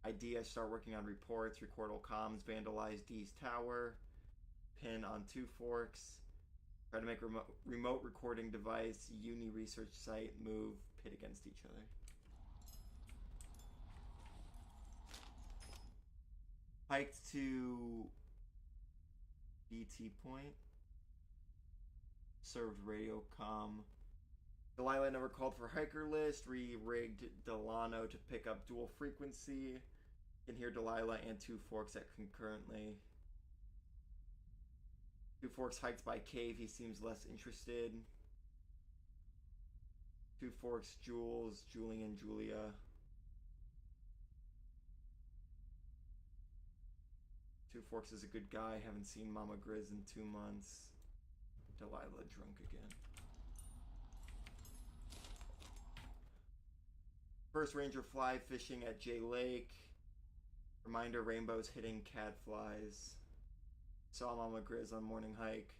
Speaker 1: Idea, start working on reports. Record all comms. Vandalize D's tower. Pin on 2 Forks. Try to make remote recording device. Uni research site. Move. Pit against each other. Hiked to BT point. Served radio comm. Delilah never called for hiker list. Re-rigged Delano to pick up dual frequency. Can hear Delilah and 2 Forks at concurrently. 2 Forks hiked by cave. He seems less interested. 2 Forks, Jules, Julian, Julia. 2 Forks is a good guy. Haven't seen Mama Grizz in 2 months. Delilah drunk again. First ranger fly fishing at J Lake. Reminder, rainbows hitting cadflies. Saw Mama Grizz on morning hike.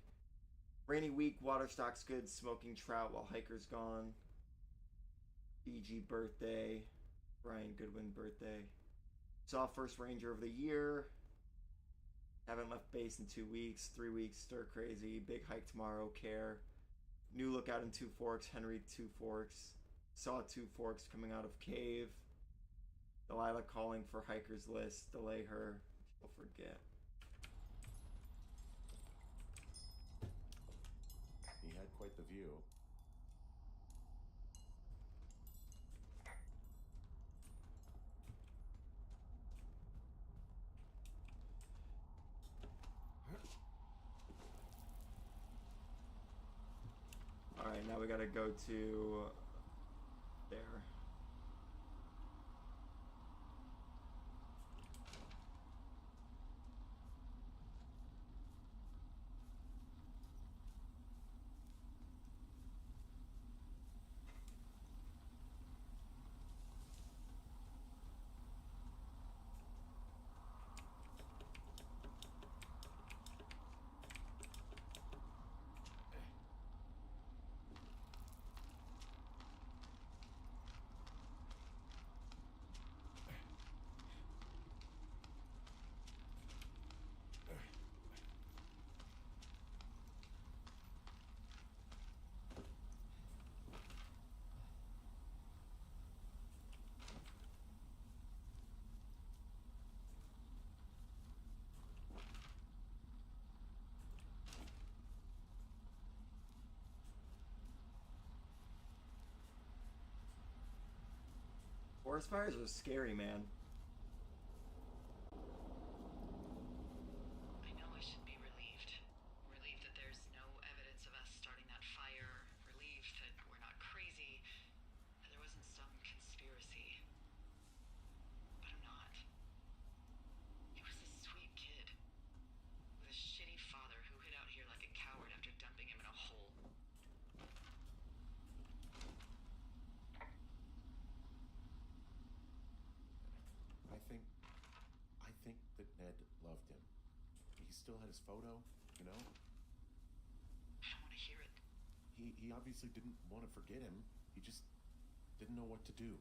Speaker 1: Rainy week, water stock's good. Smoking trout while hiker's gone. BG birthday. Brian Goodwin birthday. Saw first ranger of the year. Haven't left base in 2 weeks. 3 weeks, stir crazy. Big hike tomorrow, care. New lookout in 2 Forks. Henry 2 Forks. Saw 2 Forks coming out of cave. Delilah calling for hiker's list. Delay her. She'll forget.
Speaker 2: He had quite the view.
Speaker 1: Alright, now we gotta go to there. Forest fires are scary, man.
Speaker 3: I know I should be relieved. Relieved that there's no evidence of us starting that fire. Relieved that we're not crazy. That there wasn't some conspiracy. But I'm not. He was a sweet kid. With a shitty father who hid out here like a coward after dumping him in a hole.
Speaker 2: I think that Ned loved him. He still had his photo, you know?
Speaker 3: I don't want to hear it.
Speaker 2: He obviously didn't want to forget him. He just didn't know what to do.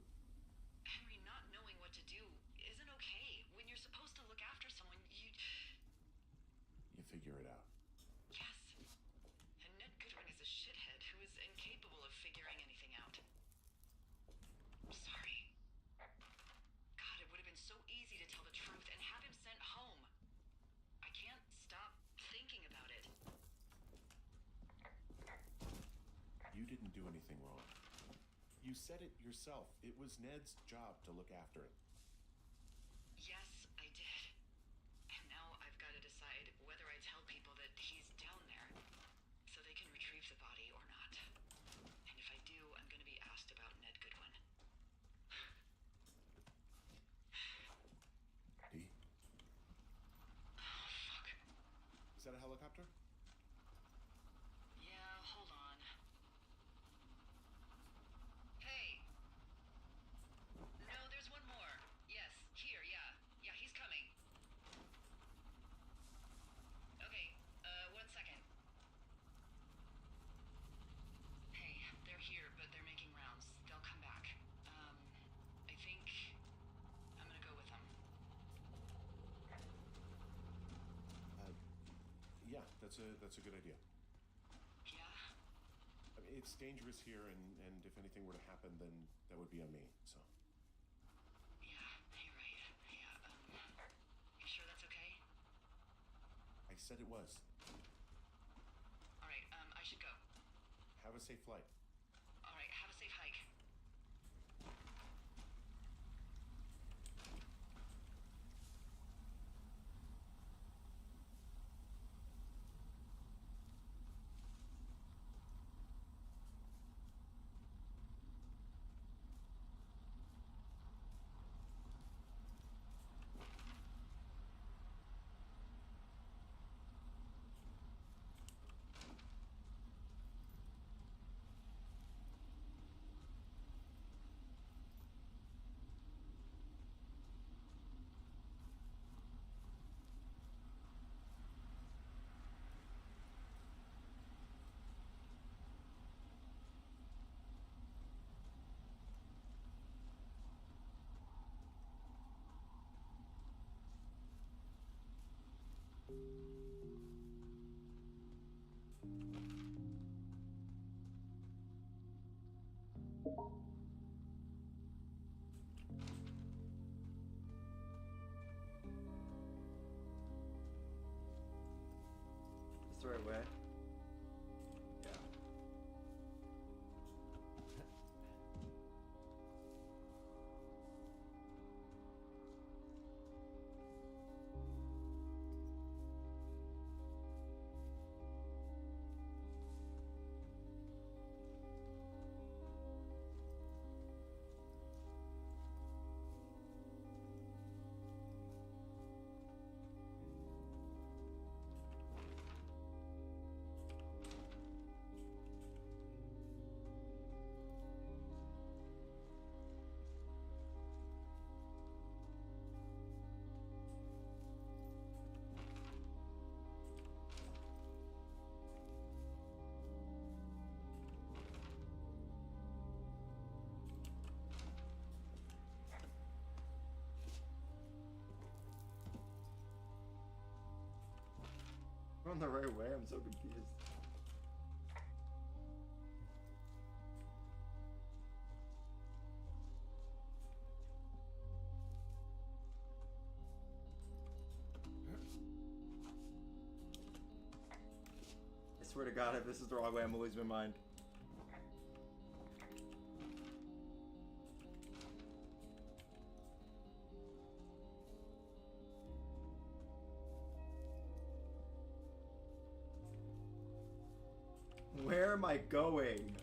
Speaker 3: Henry, not knowing what to do isn't okay. When you're supposed to look after someone, you
Speaker 2: figure it out.
Speaker 3: Yes. And Ned Goodwin is a shithead who is incapable of figuring anything out. I'm sorry. God, it would have been so easy to tell the truth and have him sent home. I can't stop thinking about it.
Speaker 2: You didn't do anything wrong. You said it yourself. It was Ned's job to look after him.
Speaker 3: Yes, I did. And now I've got to decide whether I tell people that he's down there so they can retrieve the body or not. And if I do, I'm going to be asked about Ned Goodwin.
Speaker 2: Dee?
Speaker 3: Oh, fuck.
Speaker 2: Is that a helicopter?
Speaker 3: Yeah, hold on. Hey! No, there's one more. Yes, here, yeah. Yeah, he's coming. Okay, 1 second. Hey, they're here, but they're making rounds. They'll come back. I think I'm gonna go with them.
Speaker 2: Yeah, that's a good idea.
Speaker 3: Yeah?
Speaker 2: I mean, it's dangerous here, and if anything were to happen, then that would be on me, so.
Speaker 3: Yeah, you're right. Yeah, you sure that's okay?
Speaker 2: I said it was.
Speaker 3: Alright, I should go.
Speaker 2: Have a safe flight.
Speaker 3: Alright, have a safe hike.
Speaker 1: That's the right way. Yeah. We're on the right way? I'm so confused. I swear to God, if this is the wrong way, I'm losing my mind. Where am I going?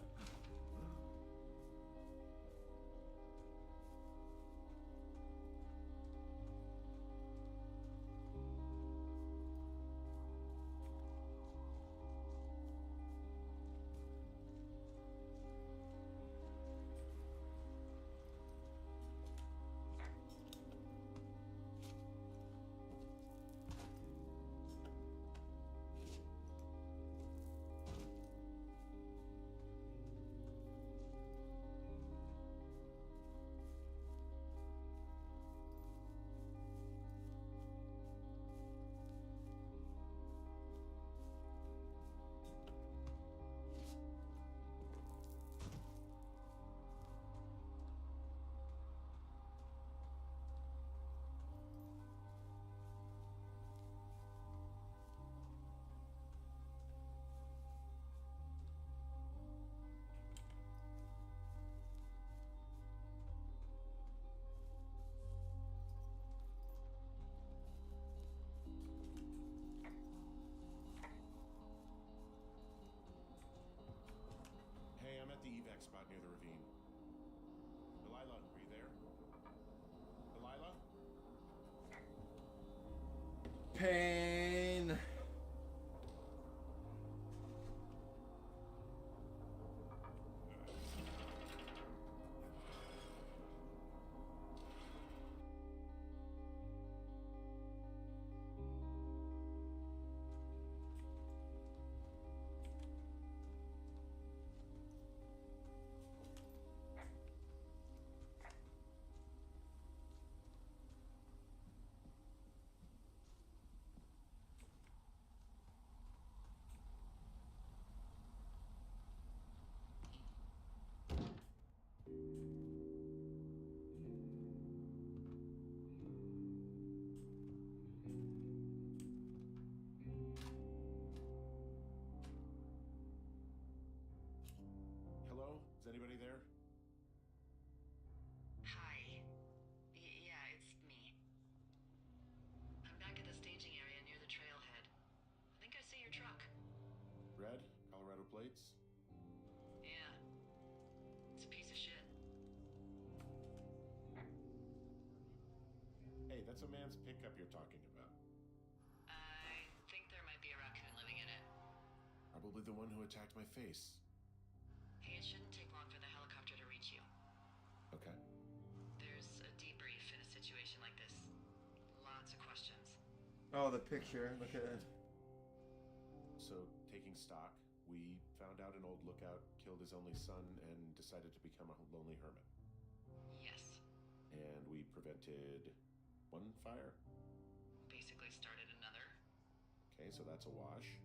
Speaker 2: Hey, I'm at the evac spot near the ravine. Delilah, are you there? Delilah?
Speaker 1: Pain.
Speaker 2: Hello? Is anybody there?
Speaker 3: Hi. Yeah, it's me. I'm back at the staging area near the trailhead. I think I see your truck.
Speaker 2: Red? Colorado plates?
Speaker 3: Yeah. It's a piece of shit.
Speaker 2: Hey, that's a man's pickup you're talking about.
Speaker 3: I think there might be a raccoon living in it.
Speaker 2: Probably the one who attacked my face.
Speaker 3: Hey, it shouldn't take long for the helicopter to reach you.
Speaker 2: Okay.
Speaker 3: There's a debrief in a situation like this. Lots of questions.
Speaker 1: Oh, the picture. Look at it.
Speaker 2: So, taking stock, we found out an old lookout killed his only son and decided to become a lonely hermit.
Speaker 3: Yes.
Speaker 2: And we prevented one fire?
Speaker 3: Basically started another.
Speaker 2: Okay, so that's a wash.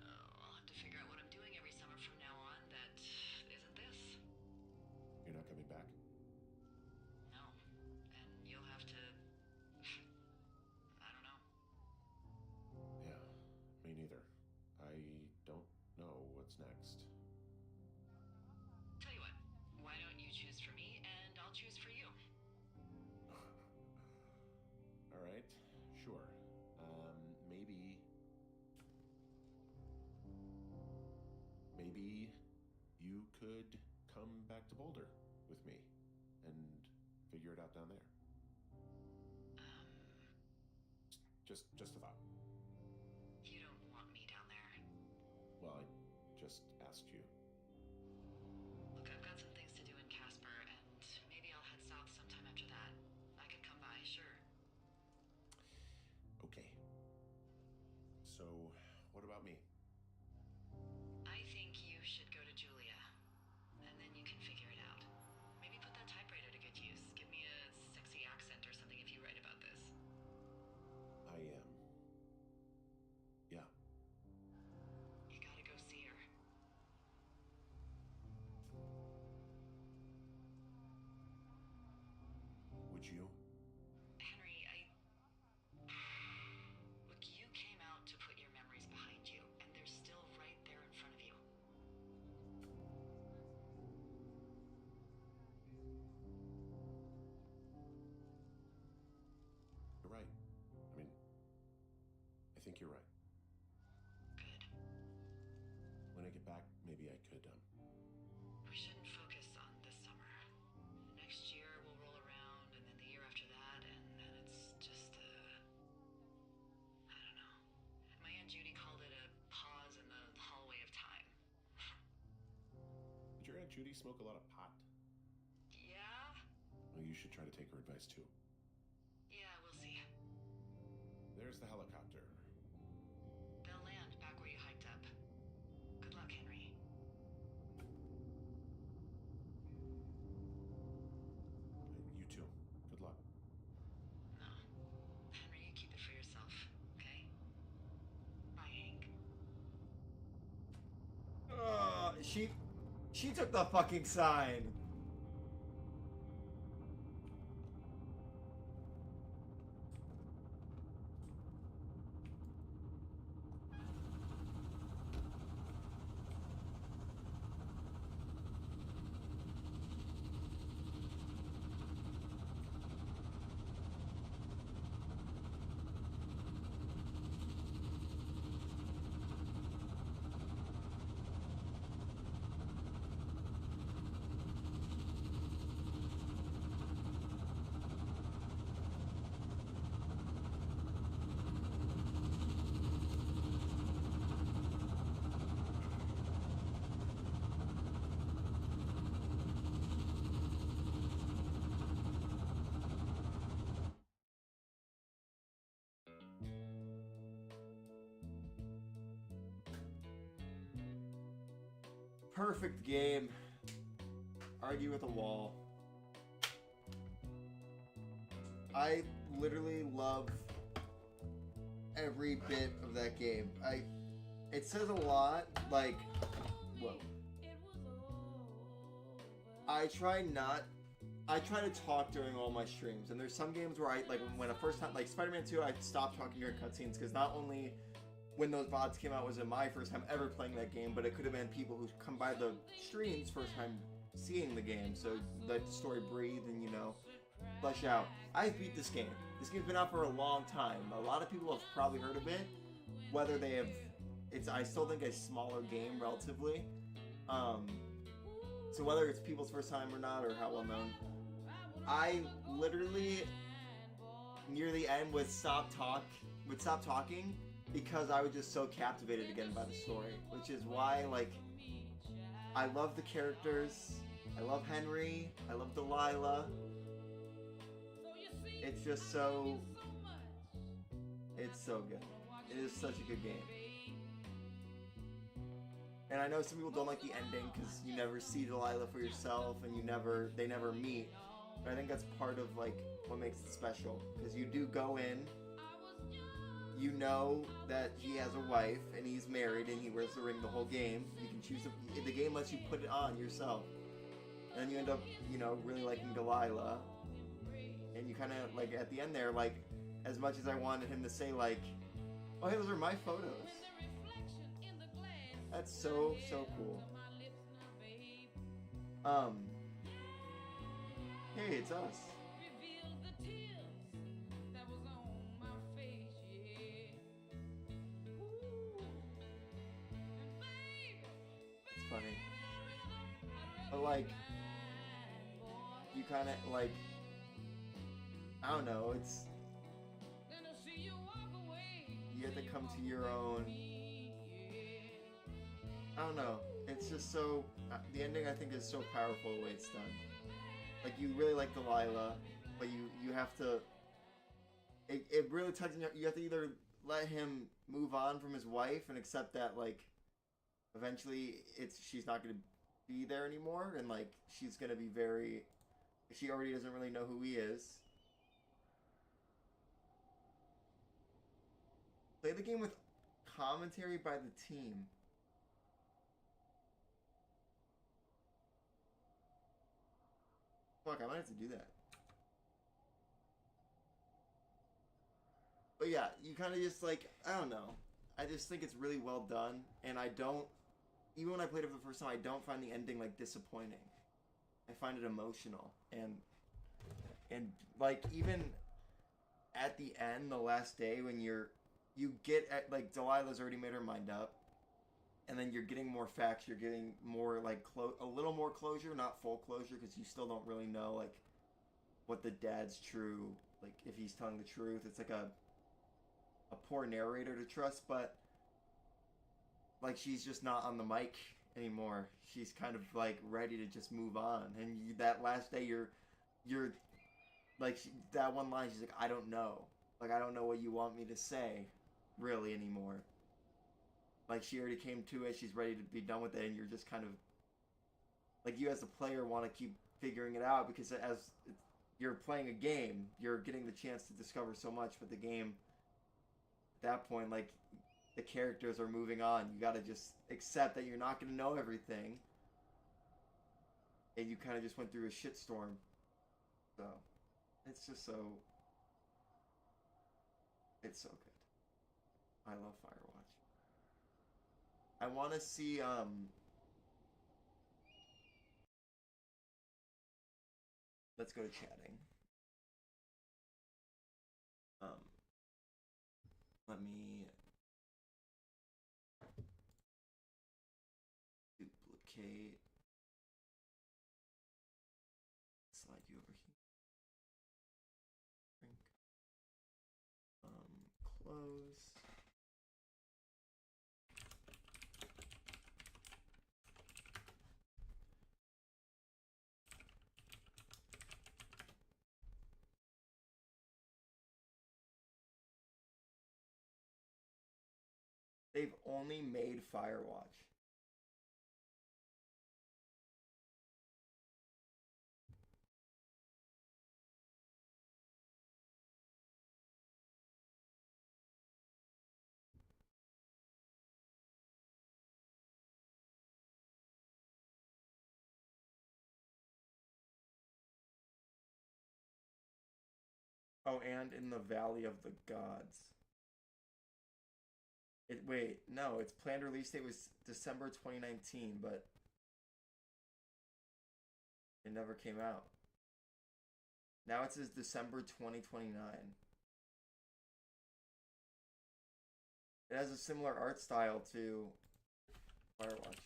Speaker 3: Oh, I'll have to figure out what I'm doing every summer from now on that isn't this.
Speaker 2: You're not coming back?
Speaker 3: No. And you'll have to... I don't know.
Speaker 2: Yeah, me neither. I don't know what's next.
Speaker 3: Tell you what, why don't you choose for me and I'll choose for you?
Speaker 2: All right, sure. Maybe... Maybe you could come back to Boulder with me and figure it out down there. Just a thought.
Speaker 3: You don't want me down there.
Speaker 2: Well, I just asked you.
Speaker 3: Look, I've got some things to do in Casper, and maybe I'll head south sometime after that. I could come by, sure.
Speaker 2: Okay. So, what about me?
Speaker 3: I think you should go to Julia, and then you can figure it out. Maybe put that typewriter to good use. Give me a sexy accent or something if you write about this.
Speaker 2: I am. Yeah.
Speaker 3: You gotta go see her.
Speaker 2: Would you?
Speaker 3: Henry, Look, you came out to put your memories behind you, and they're still right there in front of you.
Speaker 2: You're right. I mean, I think you're right.
Speaker 3: Good.
Speaker 2: When I get back, maybe I could,
Speaker 3: We shouldn't focus on this summer. Next year we'll roll around, and then the year after that, and then it's just I don't know. My Aunt Judy called it a pause in the hallway of time.
Speaker 2: Did your Aunt Judy smoke a lot of pot?
Speaker 3: Yeah?
Speaker 2: Well, you should try to take her advice too.
Speaker 3: Yeah, we'll see.
Speaker 2: There's the helicopter.
Speaker 3: They'll land back where you hiked up. Good luck, Henry.
Speaker 2: You too. Good luck.
Speaker 3: No. Henry, you keep it for yourself, okay? Bye, Hank.
Speaker 1: She took the fucking sign. Perfect game. Argue with a wall. I literally love every bit of that game. It says a lot, like, whoa. I try to talk during all my streams, and there's some games where when the first time, like Spider-Man 2, I stopped talking during cutscenes, because not only when those VODs came out was it my first time ever playing that game, but it could have been people who come by the streams first time seeing the game, so let the story breathe and, flesh out. I beat this game. This game's been out for a long time. A lot of people have probably heard of it, whether they have, I still think a smaller game relatively, so whether it's people's first time or not, or how well known, I literally, near the end, would stop talking, because I was just so captivated again by the story, which is why, I love the characters, I love Henry, I love Delilah. It's just so, it's so good. It is such a good game. And I know some people don't like the ending because you never see Delilah for yourself and they never meet. But I think that's part of what makes it special, because you do go in, you know that he has a wife and he's married and he wears the ring the whole game. You can choose the game lets you put it on yourself, and then you end up really liking Delilah, and you kind of at the end there, as much as I wanted him to say oh hey, those are my photos. That's so cool. Hey, it's us. It's funny. But you kind of I don't know, it's, you have to come to your own, I don't know, it's just so, the ending I think is so powerful the way it's done. You really like Delilah, but you have to, it really touches you. You have to either let him move on from his wife and accept that eventually she's not going to be there anymore, and she's going to be she already doesn't really know who he is. Play the game with commentary by the team. Fuck, I might have to do that. But yeah, you kind of just I don't know. I just think it's really well done, and even when I played it for the first time, I don't find the ending disappointing. I find it emotional, and even at the end, the last day when you get at Delilah's already made her mind up, and then you're getting more facts. You're getting more like a little more closure, not full closure, because you still don't really know like what the dad's true, like if he's telling the truth. It's like a poor narrator to trust, but like she's just not on the mic anymore. She's kind of like ready to just move on. And that last day, you're like that one line. She's like, I don't know. Like I don't know what you want me to say, really anymore. Like she already came to it. She's ready to be done with it, and you're just kind of like you as a player want to keep figuring it out because as you're playing a game, you're getting the chance to discover so much. But the game, at that point, like the characters are moving on. You got to just accept that you're not going to know everything, and you kind of just went through a shitstorm. So it's just so it's so good. I love Firewatch. I want to see let's go to chatting. Let me duplicate, slide you over here. Close. They've only made Firewatch. Oh, and in the Valley of the Gods. Wait, no, its planned release date was December 2019, but it never came out. Now it says December 2029. It has a similar art style to Firewatch.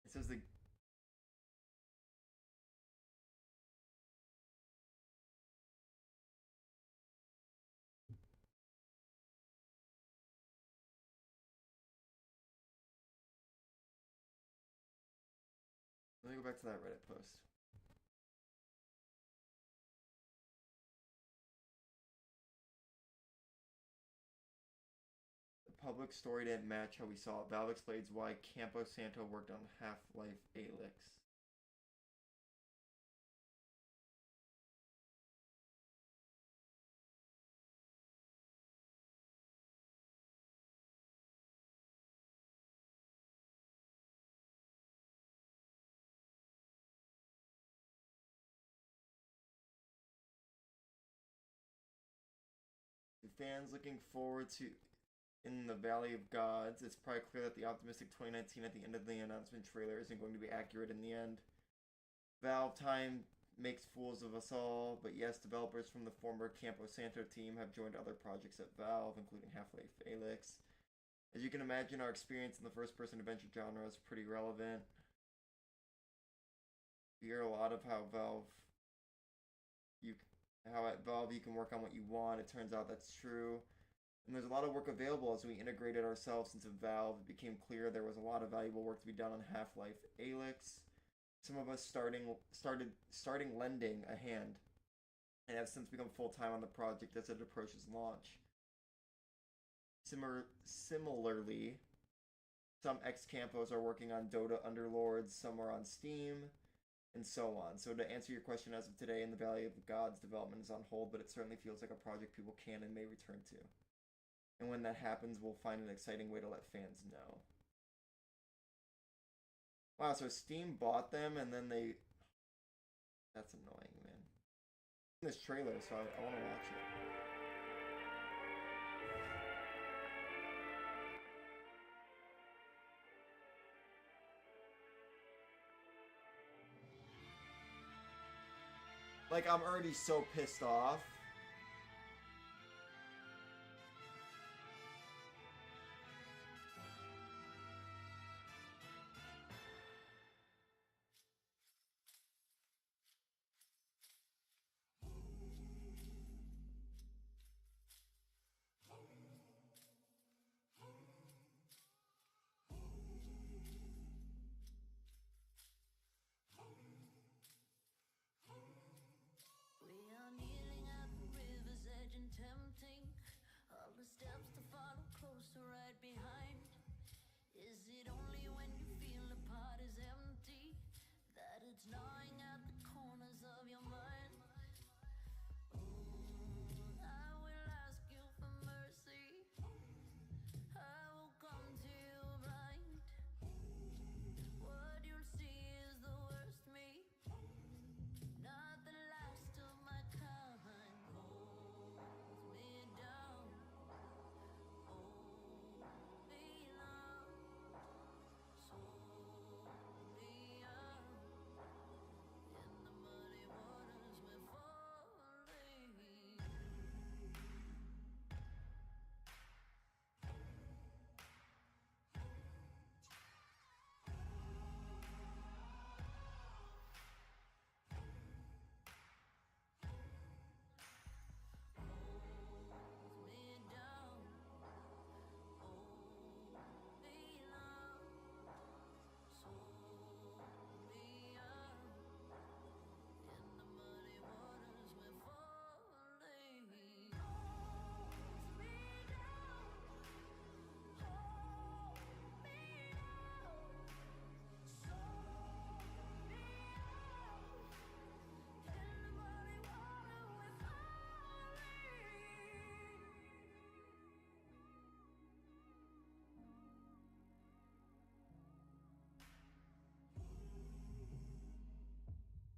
Speaker 1: It says the let me go back to that Reddit post. The public story didn't match how we saw it. Valve explains why Campo Santo worked on Half-Life Alyx. Fans looking forward to in the Valley of Gods. It's probably clear that the optimistic 2019 at the end of the announcement trailer isn't going to be accurate in the end. Valve time makes fools of us all, but yes, developers from the former Campo Santo team have joined other projects at Valve, including Half-Life Alyx. As you can imagine, our experience in the first-person adventure genre is pretty relevant. We hear a lot of how at Valve you can work on what you want. It turns out that's true. And there's a lot of work available as we integrated ourselves into Valve. It became clear there was a lot of valuable work to be done on Half-Life Alyx. Some of us started lending a hand and have since become full-time on the project as it approaches launch. Similarly, some ex-campos are working on Dota Underlords, some are on Steam, and so on. So to answer your question, as of today, in the Valley of the Gods, development is on hold, but it certainly feels like a project people can and may return to. And when that happens, we'll find an exciting way to let fans know. Wow, so Steam bought them and then they... That's annoying, man. This trailer, so I want to watch it. Like, I'm already so pissed off.
Speaker 5: We are kneeling at the river's edge and tempting all the steps to follow closer right behind. Is it only when you feel the pot is empty that it's gnawing at the corners of your mind? I will ask you for mercy. I will come to you blind. What you'll see is the worst me, not the last of my kind. Holds me down, hold me long, sold me out. In the muddy waters we're falling. Holds me down, hold me long, sold me out. In the muddy waters we're falling. Holds me down, hold me long, sold me out. In the muddy water we're falling.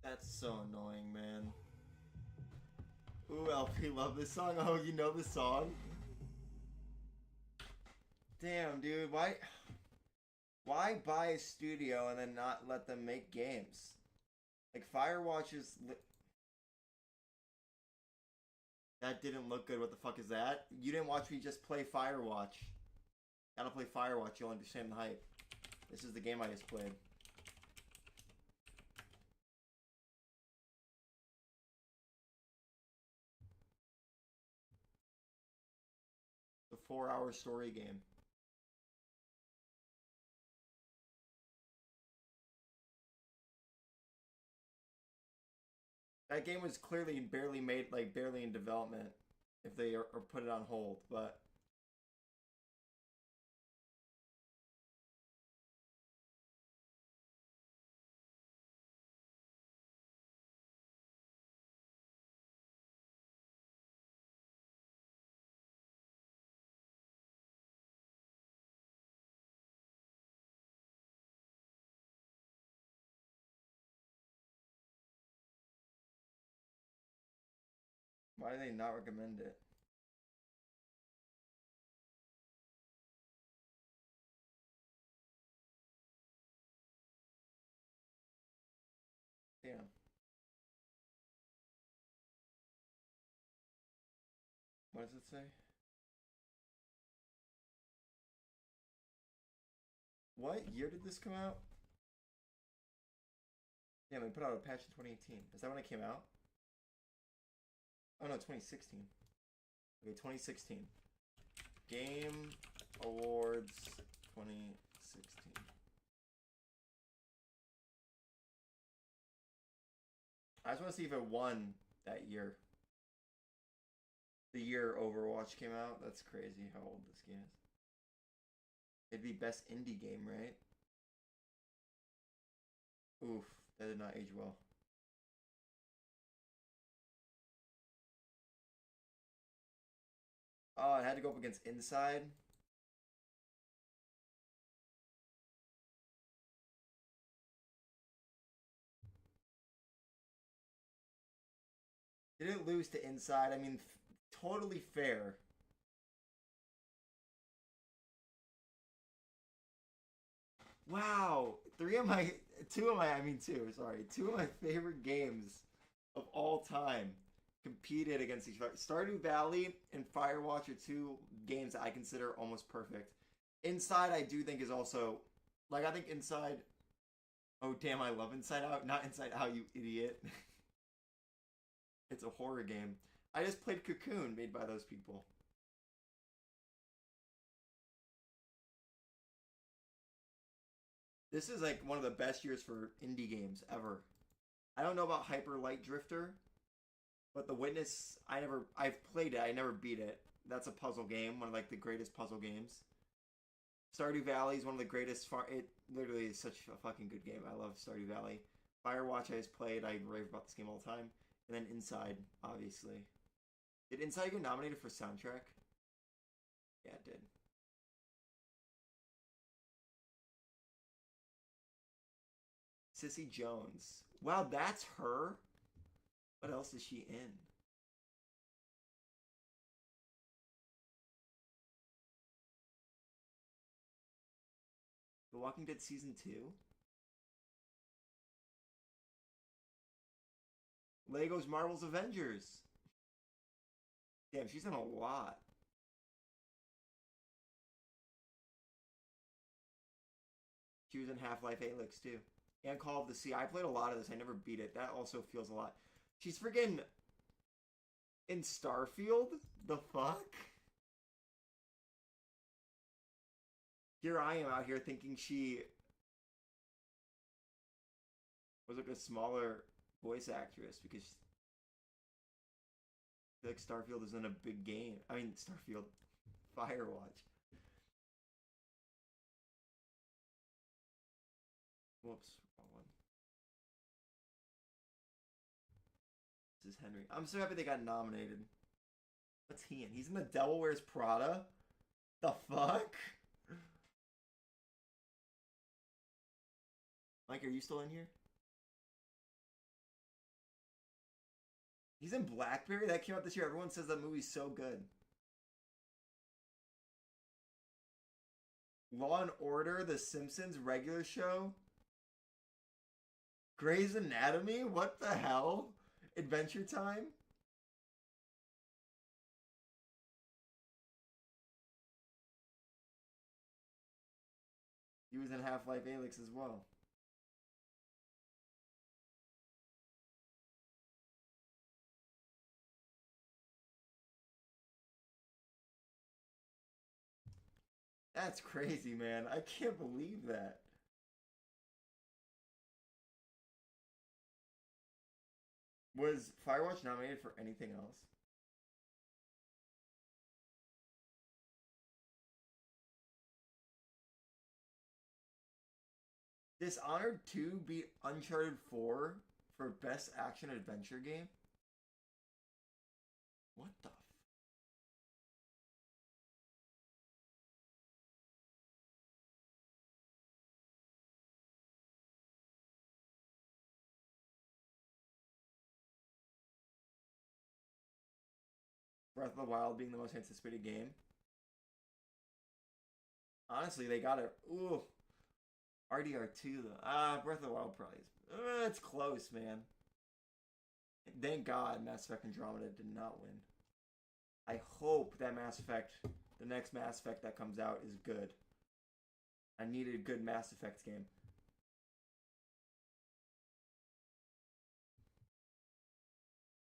Speaker 1: That's so annoying, man. Ooh, LP, love this song. Oh, you know the song? Damn, dude, why buy a studio and then not let them make games? Like, Firewatch is... That didn't look good. What the fuck is that? You didn't watch me just play Firewatch. Gotta play Firewatch, you'll understand the hype. This is the game I just played. The 4-hour story game. That game was clearly barely made, like barely in development, if they are put it on hold. But why do they not recommend it? Damn. What does it say? What year did this come out? Yeah, they put out a patch in 2018. Is that when it came out? Oh no, 2016. Okay, 2016. Game Awards 2016. I just want to see if it won that year. The year Overwatch came out. That's crazy how old this game is. It'd be best indie game, right? Oof, that did not age well. Oh, I had to go up against Inside. Didn't lose to Inside. I mean, totally fair. Wow, two of my, two of my favorite games of all time competed against each other. Stardew Valley and Firewatch are two games that I consider almost perfect. Inside, I do think is also, like, I think Inside. Oh damn, I love Inside Out. Not Inside Out, you idiot. It's a horror game. I just played Cocoon, made by those people. This is like one of the best years for indie games ever. I don't know about Hyper Light Drifter, but The Witness, I've played it, I never beat it. That's a puzzle game, one of like the greatest puzzle games. Stardew Valley is one of the greatest. It literally is such a fucking good game. I love Stardew Valley. Firewatch I just played. I rave about this game all the time. And then Inside, obviously. Did Inside get nominated for soundtrack? Yeah, it did. Sissy Jones. Wow, that's her? What else is she in? The Walking Dead Season 2? Legos Marvel's Avengers. Damn, she's in a lot. She was in Half-Life Alyx too. And Call of the Sea. I played a lot of this. I never beat it. That also feels a lot. She's friggin' in Starfield? The fuck? Here I am out here thinking she was like a smaller voice actress because like Starfield isn't a big game. I mean, Starfield, Firewatch. Whoops, wrong one. This is Henry. I'm so happy they got nominated. What's he in? He's in The Devil Wears Prada? The fuck? Mike, are you still in here? He's in Blackberry? That came out this year. Everyone says that movie's so good. Law and Order, The Simpsons regular show? Grey's Anatomy? What the hell? Adventure Time? He was in Half-Life Alyx as well. That's crazy, man. I can't believe that. Was Firewatch nominated for anything else? Dishonored 2 beat Uncharted 4 for Best Action Adventure Game? What the f- Breath of the Wild being the most anticipated game? Honestly, they got it. Ooh. RDR2 though. Breath of the Wild probably is. It's close, man. Thank God Mass Effect Andromeda did not win. I hope that Mass Effect, the next Mass Effect that comes out, is good. I needed a good Mass Effect game.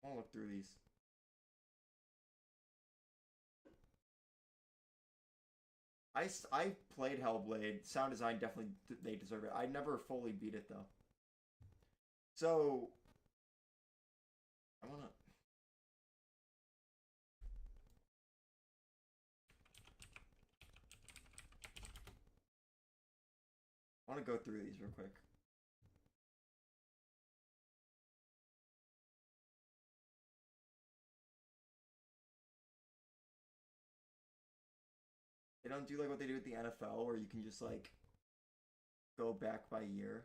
Speaker 1: I want to look through these. I played Hellblade. Sound design definitely they deserve it. I never fully beat it though. So I wanna go through these real quick. They don't do like what they do with the NFL, where you can just like go back by year.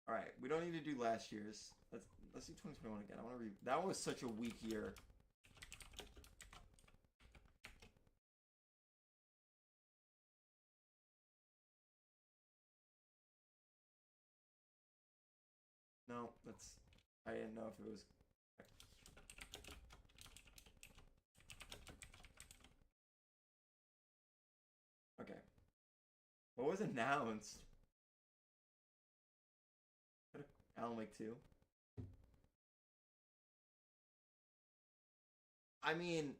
Speaker 1: All right, we don't need to do last year's. Let's do 2021 again. I want to read. That was such a weak year. No, that's. I didn't know if it was. Okay. What was announced? Alan Wake 2. I mean,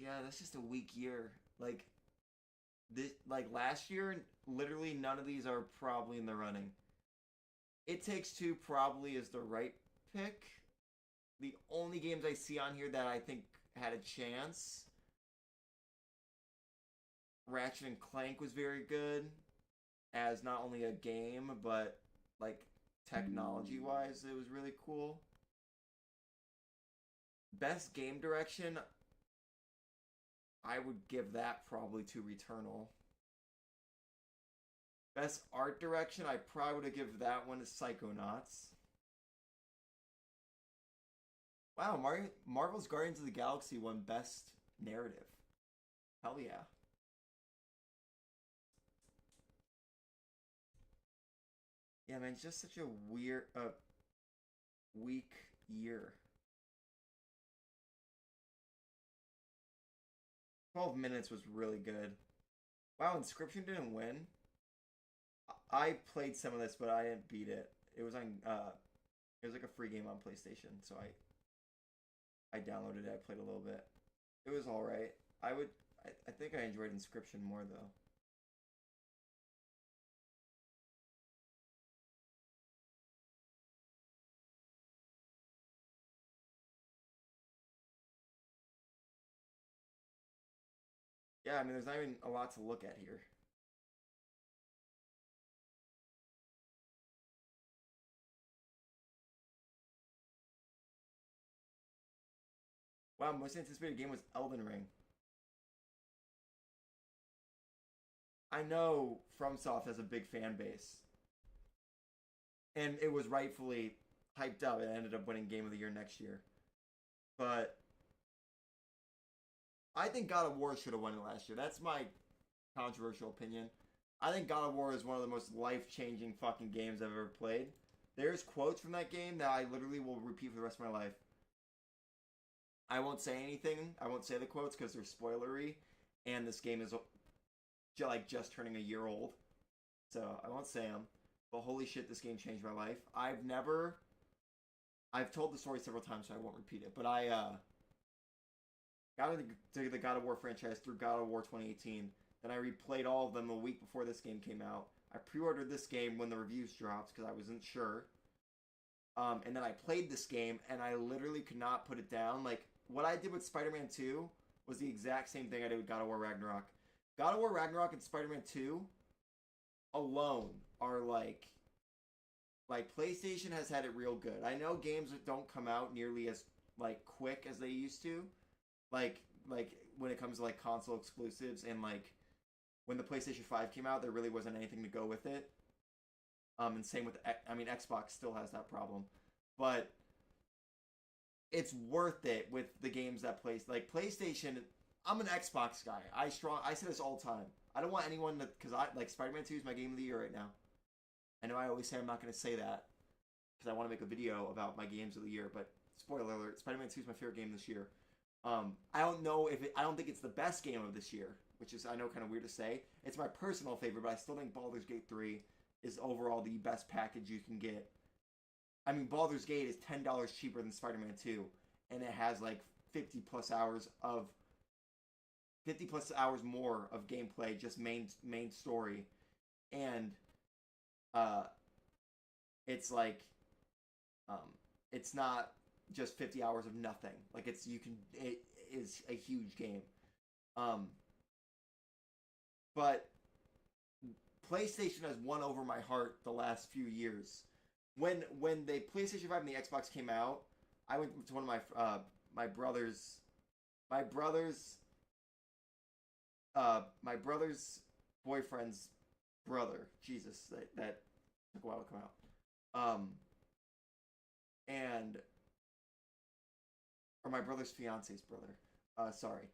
Speaker 1: yeah, that's just a weak year. Like this, like last year, literally none of these are probably in the running. It Takes Two probably is the right pick. The only games I see on here that I think had a chance, Ratchet and Clank was very good as not only a game, but like technology wise, it was really cool. Best game direction, I would give that probably to Returnal. Best art direction, I probably would give that one to Psychonauts. Wow, Marvel's Guardians of the Galaxy won Best Narrative. Hell yeah. Yeah, man, it's just such a weird, weak year. 12 Minutes was really good. Wow, Inscription didn't win. I played some of this, but I didn't beat it. It was on, it was like a free game on PlayStation, so I downloaded it. I played a little bit. It was all right. I think I enjoyed Inscription more though. Yeah, I mean, there's not even a lot to look at here. Wow, most anticipated game was Elden Ring. I know FromSoft has a big fan base, and it was rightfully hyped up. It ended up winning Game of the Year next year, but I think God of War should have won it last year. That's my controversial opinion. I think God of War is one of the most life-changing fucking games I've ever played. There's quotes from that game that I literally will repeat for the rest of my life. I won't say anything. I won't say the quotes because they're spoilery, and this game is like just turning a year old, so I won't say them. But holy shit, this game changed my life. I've told the story several times, so I won't repeat it. But I got into the God of War franchise through God of War 2018. Then I replayed all of them a week before this game came out. I pre-ordered this game when the reviews dropped because I wasn't sure. And then I played this game, and I literally could not put it down. Like, what I did with Spider-Man 2 was the exact same thing I did with God of War Ragnarok. God of War Ragnarok and Spider-Man 2 alone are like PlayStation has had it real good. I know games that don't come out nearly as like quick as they used to. Like when it comes to like console exclusives, and like when the PlayStation 5 came out, there really wasn't anything to go with it. And same with, I mean, Xbox still has that problem, but it's worth it with the games that like PlayStation. I'm an Xbox guy. I say this all the time. I don't want anyone to, because I like Spider-Man 2 is my game of the year right now. I know I always say I'm not going to say that because I want to make a video about my games of the year, but spoiler alert, Spider-Man 2 is my favorite game this year. I don't know I don't think it's the best game of this year, which is, I know, kind of weird to say. It's my personal favorite, but I still think Baldur's Gate 3 is overall the best package you can get. I mean, Baldur's Gate is $10 cheaper than Spider-Man 2, and it has like 50 plus hours more of gameplay, just main story, and it's like it's not just 50 hours of nothing. Like it is a huge game. But PlayStation has won over my heart the last few years when the PlayStation 5 and the Xbox came out, I went to one of my brother's my brother's my brother's boyfriend's brother. Jesus, that took a while to come out. And or my brother's fiance's brother. Sorry.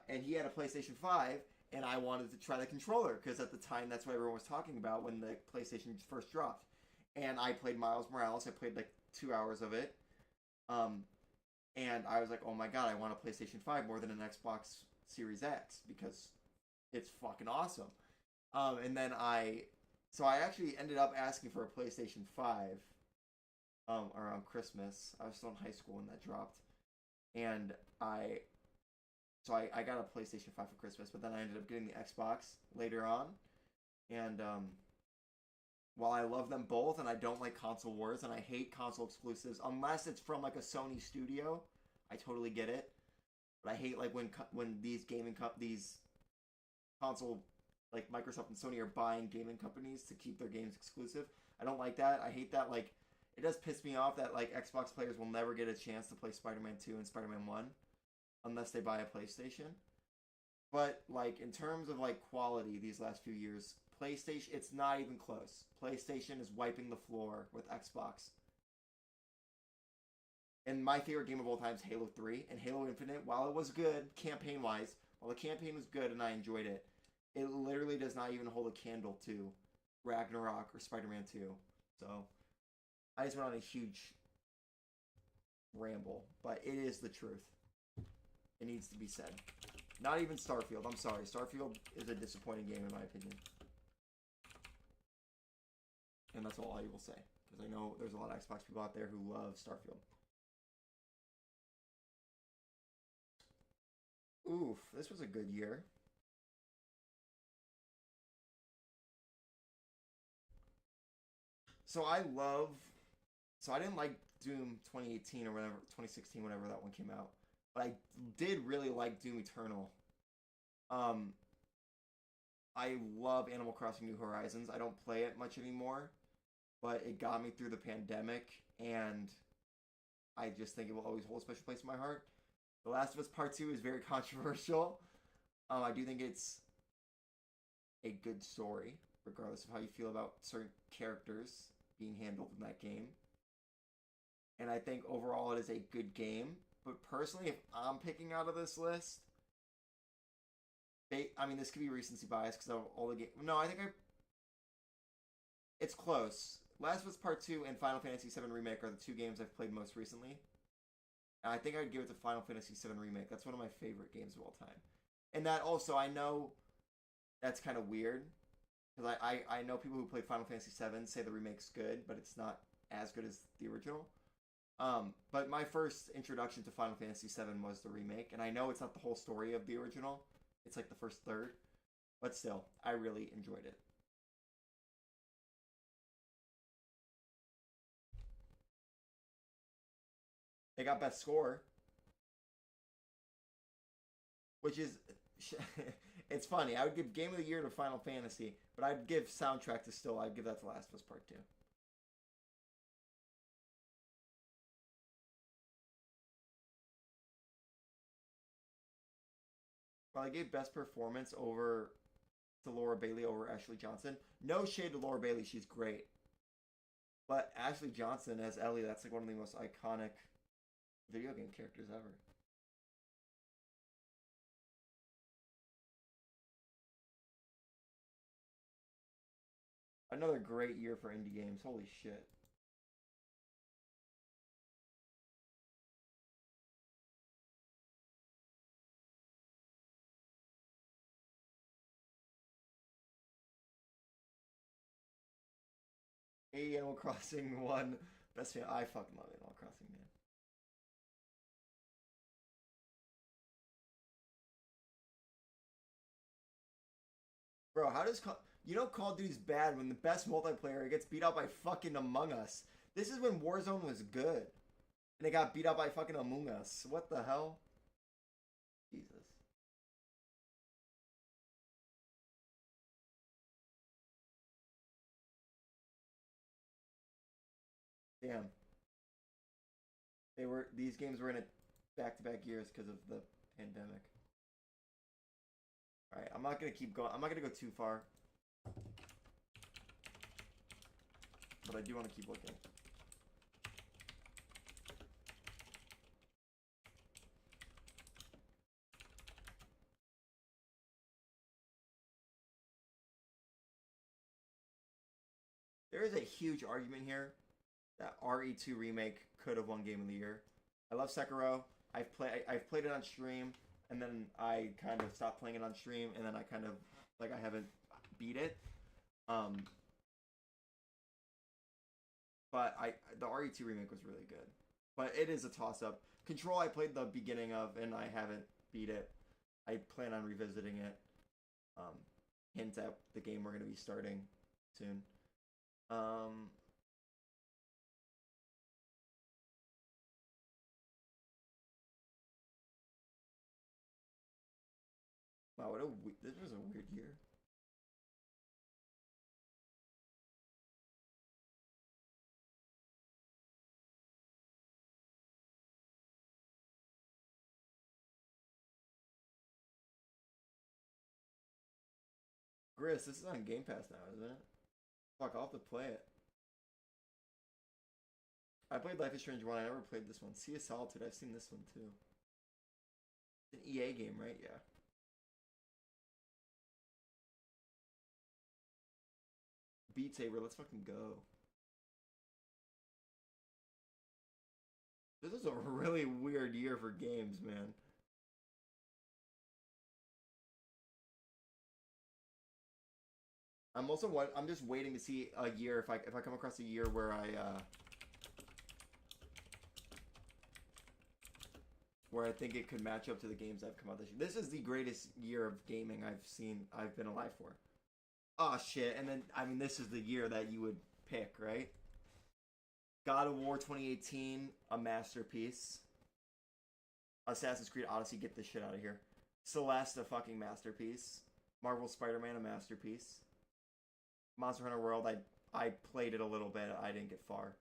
Speaker 1: And he had a PlayStation 5, and I wanted to try the controller because at the time that's what everyone was talking about when the PlayStation first dropped. And I played Miles Morales. I played like 2 hours of it. And I was like, oh my god, I want a PlayStation 5 more than an Xbox Series X because it's fucking awesome. And then I actually ended up asking for a PlayStation 5 around Christmas. I was still in high school when that dropped. And I got a PlayStation 5 for Christmas, but then I ended up getting the Xbox later on. And while I love them both, and I don't like console wars, and I hate console exclusives, unless it's from like a Sony studio, I totally get it. But I hate like when these these console, like Microsoft and Sony, are buying gaming companies to keep their games exclusive. I don't like that. I hate that. Like, it does piss me off that like Xbox players will never get a chance to play Spider-Man 2 and Spider-Man 1 unless they buy a PlayStation. But like in terms of like quality these last few years, PlayStation, it's not even close. PlayStation is wiping the floor with Xbox. And my favorite game of all time is Halo 3 and Halo Infinite. While it was good campaign-wise, while the campaign was good and I enjoyed it, it literally does not even hold a candle to Ragnarok or Spider-Man 2. So I just went on a huge ramble, but it is the truth. It needs to be said. Not even Starfield. I'm sorry. Starfield is a disappointing game in my opinion. And that's all I will say. Because I know there's a lot of Xbox people out there who love Starfield. Oof, this was a good year. So I didn't like Doom 2018 or whatever, 2016, whenever that one came out. But I did really like Doom Eternal. I love Animal Crossing New Horizons. I don't play it much anymore, but it got me through the pandemic, and I just think it will always hold a special place in my heart. The Last of Us Part 2 is very controversial. I do think it's a good story, regardless of how you feel about certain characters being handled in that game. And I think overall it is a good game. But personally, if I'm picking out of this list, I mean, this could be recency bias because of all the games. No, I think it's close. Last of Us Part 2 and Final Fantasy VII Remake are the two games I've played most recently. And I think I'd give it to Final Fantasy VII Remake. That's one of my favorite games of all time. And that also, I know that's kind of weird. Because I know people who played Final Fantasy VII say the remake's good, but it's not as good as the original. But my first introduction to Final Fantasy VII was the remake, and I know it's not the whole story of the original. It's like the first third. But still, I really enjoyed it. They got best score, which is... It's funny. I would give Game of the Year to Final Fantasy, but I'd give soundtrack to still. I'd give that to Last of Us Part 2. Well, I gave best performance over to Laura Bailey over Ashley Johnson. No shade to Laura Bailey, she's great. But Ashley Johnson as Ellie, that's like one of the most iconic video game characters ever. Another great year for indie games. Holy shit. Animal Crossing 1. Best fan. I fucking love Animal Crossing, man. Bro, how does... You know Call of Duty's bad when the best multiplayer gets beat out by fucking Among Us. This is when Warzone was good. And it got beat out by fucking Among Us. What the hell? Jesus. Damn. These games were in a back-to-back years because of the pandemic. All right, I'm not gonna keep going. I'm not gonna go too far, but I do want to keep looking. There is a huge argument here that RE2 Remake could have won Game of the Year. I love Sekiro. I've played it on stream, and then I kind of stopped playing it on stream, and then I kind of like I haven't beat it. But the RE2 Remake was really good. But it is a toss up. Control I played the beginning of, and I haven't beat it. I plan on revisiting it. Hint at the game we're gonna be starting soon. Wow, this was a weird year. Gris, this is on Game Pass now, isn't it? Fuck, I'll have to play it. I played Life is Strange 1, I never played this one. Sea of Solitude, I've seen this one too. It's an EA game, right? Yeah. Beat Saber, let's fucking go. This is a really weird year for games, man. I'm just waiting to see a year if I come across a year where I think it could match up to the games that have come out this year. This is the greatest year of gaming I've been alive for. Oh shit, and then I mean this is the year that you would pick, right? God of War 2018, a masterpiece. Assassin's Creed Odyssey, get this shit out of here. Celeste, a fucking masterpiece. Marvel Spider-Man, a masterpiece. Monster Hunter World, I played it a little bit, I didn't get far.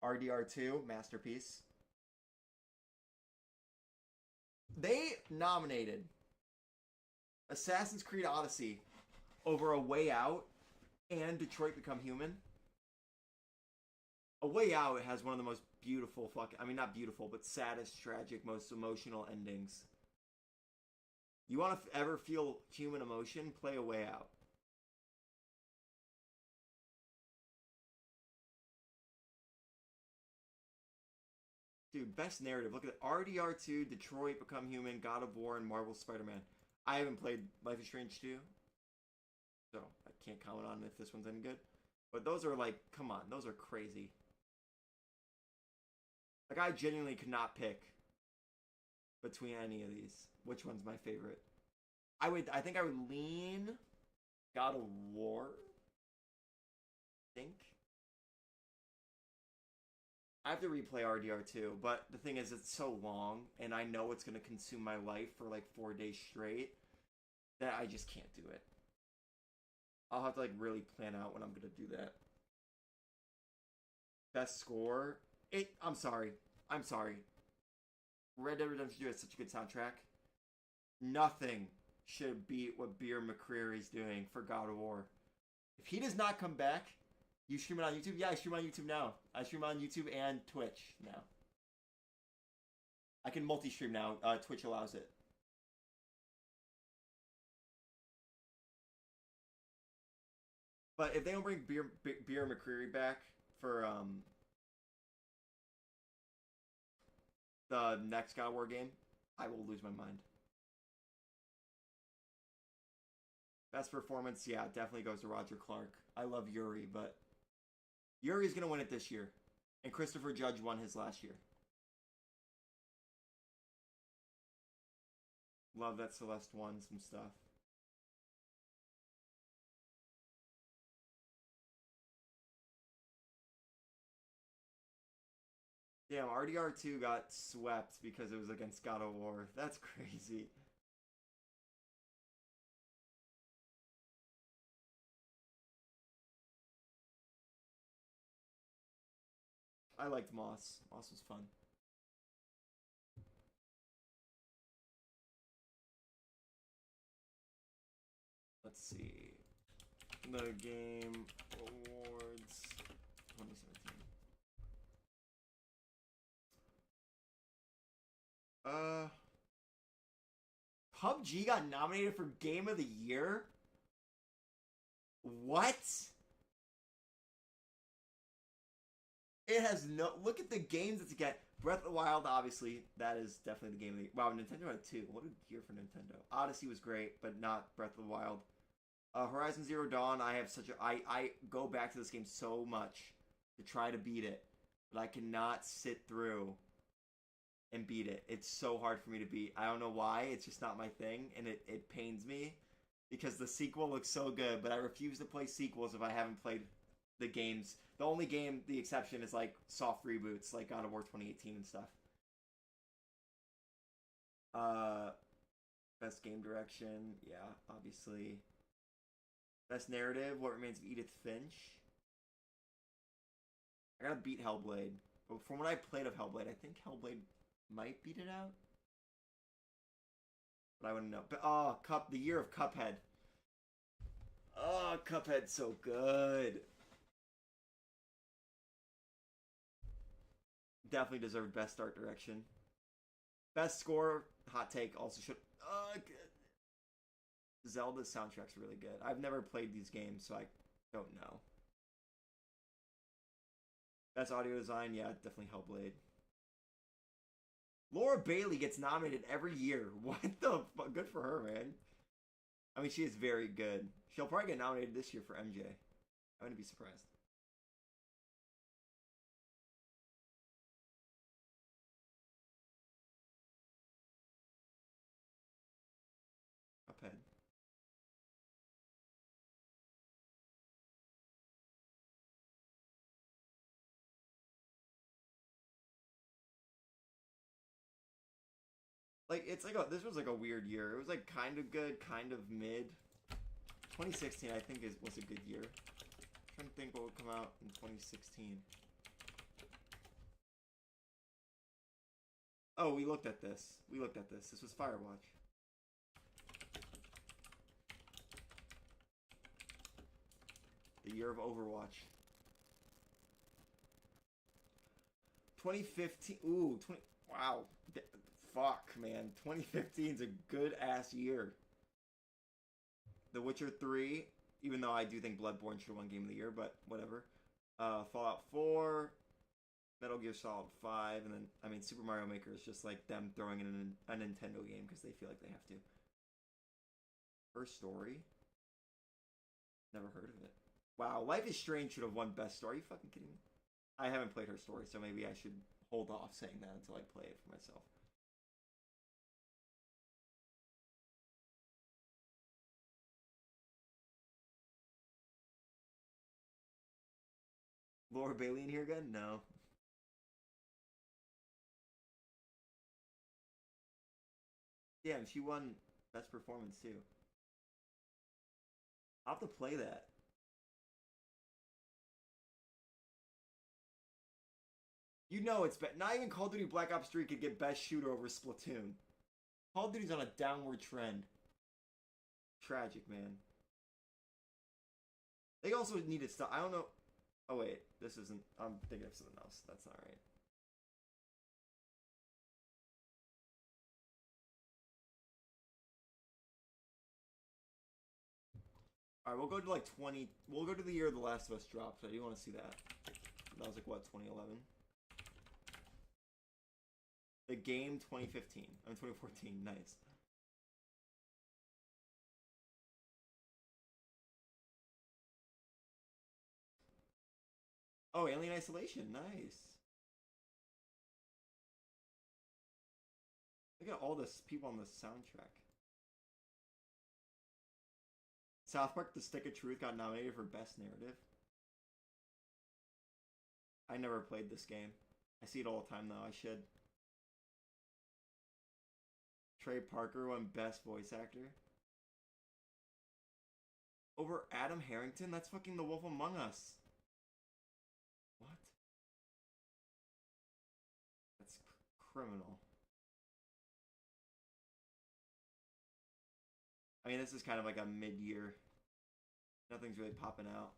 Speaker 1: RDR2, masterpiece. They nominated Assassin's Creed Odyssey over A Way Out and Detroit Become Human. A Way Out has one of the most beautiful not beautiful, but saddest, tragic, most emotional endings. You want to ever feel human emotion? Play A Way Out. Dude, best narrative. Look at it. RDR2, Detroit Become Human, God of War, and Marvel Spider-Man. I haven't played Life is Strange 2, so I can't comment on if this one's any good. But those are like, come on, those are crazy. Like, I genuinely could not pick between any of these. Which one's my favorite? I think I would lean God of War. I think. I have to replay RDR2, but the thing is, it's so long, and I know it's going to consume my life for like 4 days straight, that I just can't do it. I'll have to like really plan out when I'm going to do that. Best score? I'm sorry. Red Dead Redemption 2 has such a good soundtrack. Nothing should beat what Beer McCreary's doing for God of War. If he does not come back... You stream it on YouTube? Yeah, I stream on YouTube now. I stream on YouTube and Twitch now. I can multi-stream now. Twitch allows it. But if they don't bring Beer McCreary back for the next God of War game, I will lose my mind. Best performance, yeah, definitely goes to Roger Clark. I love Yuri, but Yuri's gonna win it this year. And Christopher Judge won his last year. Love that Celeste won some stuff. Damn, RDR2 got swept because it was against God of War. That's crazy. I liked Moss. Moss was fun. Let's see. The Game Awards 2017. PUBG got nominated for Game of the Year? What? It has no... Look at the games it's got. Breath of the Wild, obviously. That is definitely the game of the year. Wow, Nintendo had two. What a year for Nintendo. Odyssey was great, but not Breath of the Wild. Horizon Zero Dawn, I have such a... I go back to this game so much to try to beat it, but I cannot sit through and beat it. It's so hard for me to beat. I don't know why. It's just not my thing, and it pains me because the sequel looks so good, but I refuse to play sequels if I haven't played the games. The only game, the exception, is like soft reboots, like God of War 2018 and stuff. Best game direction, yeah, obviously. Best narrative, What Remains of Edith Finch. I gotta beat Hellblade. But from what I played of Hellblade, I think Hellblade might beat it out. But I wouldn't know. But the year of Cuphead. Oh, Cuphead's so good. Definitely deserved best art direction. Best score, hot take, also should. Zelda's soundtrack's really good. I've never played these games, so I don't know. Best audio design, yeah, definitely Hellblade. Laura Bailey gets nominated every year. What the fuck? Good for her, man. I mean, she is very good. She'll probably get nominated this year for MJ. I wouldn't be surprised. Cuphead. Like, it's like this was like a weird year. It was like kind of good, kind of mid. 2016, I think, was a good year. I'm trying to think what would come out in 2016. Oh, we looked at this. This was Firewatch. The year of Overwatch. 2015. Ooh, wow. Fuck, man. 2015 is a good ass year. The Witcher 3, even though I do think Bloodborne should have won Game of the Year, but whatever. Fallout 4, Metal Gear Solid 5, and then, I mean, Super Mario Maker is just like them throwing in a Nintendo game because they feel like they have to. Her Story? Never heard of it. Wow, Life is Strange should have won Best Story. Are you fucking kidding me? I haven't played Her Story, so maybe I should hold off saying that until I play it for myself. Laura Bailey in here again? No. Yeah, and she won Best Performance too. I'll have to play that. You know it's not even Call of Duty Black Ops 3 could get Best Shooter over Splatoon. Call of Duty's on a downward trend. Tragic, man. They also need to stop. I don't know. Oh wait, this isn't. I'm thinking of something else. That's not right. All right, we'll go to like 20. We'll go to the year The Last of Us dropped. I do want to see that. That was like what, 2011? The game 2015. I mean 2014. Nice. Oh, Alien Isolation. Nice. Look at all this people on the soundtrack. South Park: The Stick of Truth got nominated for Best Narrative. I never played this game. I see it all the time though. I should. Trey Parker won Best Voice Actor. Over Adam Harrington? That's fucking The Wolf Among Us. What? criminal. I mean, this is kind of like a mid-year. Nothing's really popping out.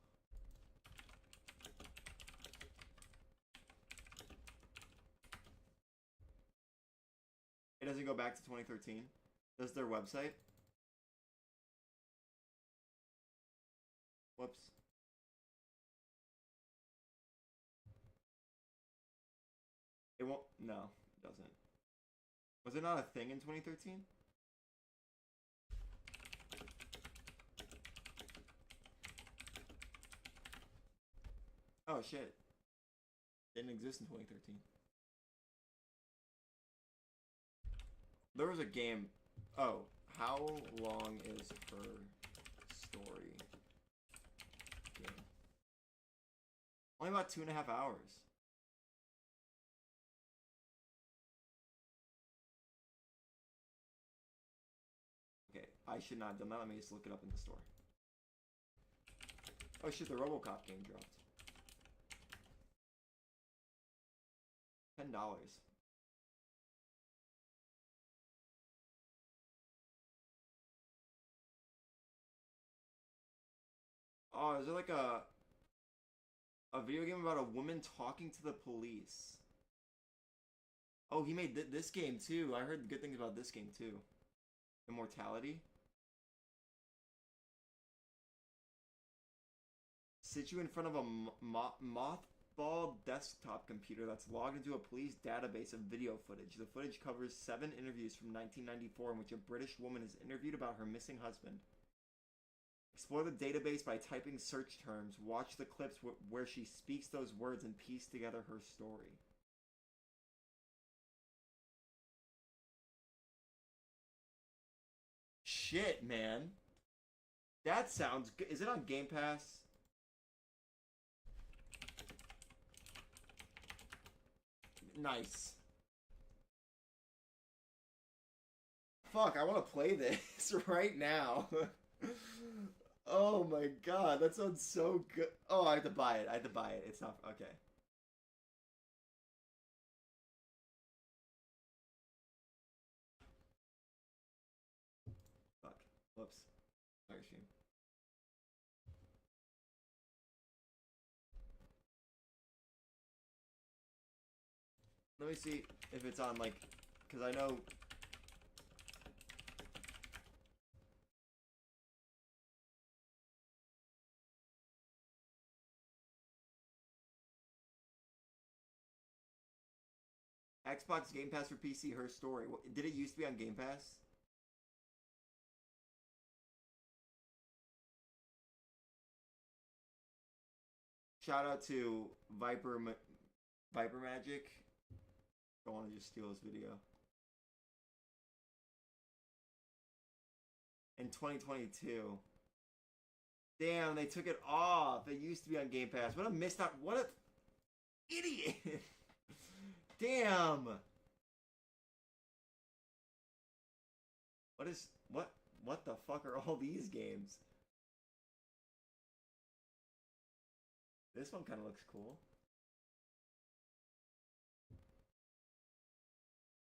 Speaker 1: It doesn't go back to 2013. Does their website? Whoops. It won't. No, it doesn't. Was it not a thing in 2013? Oh shit. Didn't exist in 2013. There was a game. Oh, how long is her story? Game. Only about 2.5 hours. Okay, I should not have done that. Let me just look it up in the store. Oh shit, the RoboCop game dropped. $10. Oh, is there like a video game about a woman talking to the police? Oh, he made this game too. I heard good things about this game too. Immortality. Sit you in front of a mothballed desktop computer that's logged into a police database of video footage. The footage covers 7 interviews from 1994 in which a British woman is interviewed about her missing husband. Explore the database by typing search terms. Watch the clips where she speaks those words and piece together her story. Shit, man. That sounds good. Is it on Game Pass? Nice. Fuck, I want to play this right now. Oh my god, that sounds so good. Oh, I have to buy it. I have to buy it. It's not okay. Fuck. Whoops. Sorry, stream. Let me see if it's on, like, because I know. Xbox Game Pass for PC, her story. Did it used to be on Game Pass? Shout out to Viper Magic. Don't want to just steal this video. In 2022. Damn, they took it off. It used to be on Game Pass. What a missed out. What a idiot. Damn. What the fuck are all these games? This one kind of looks cool.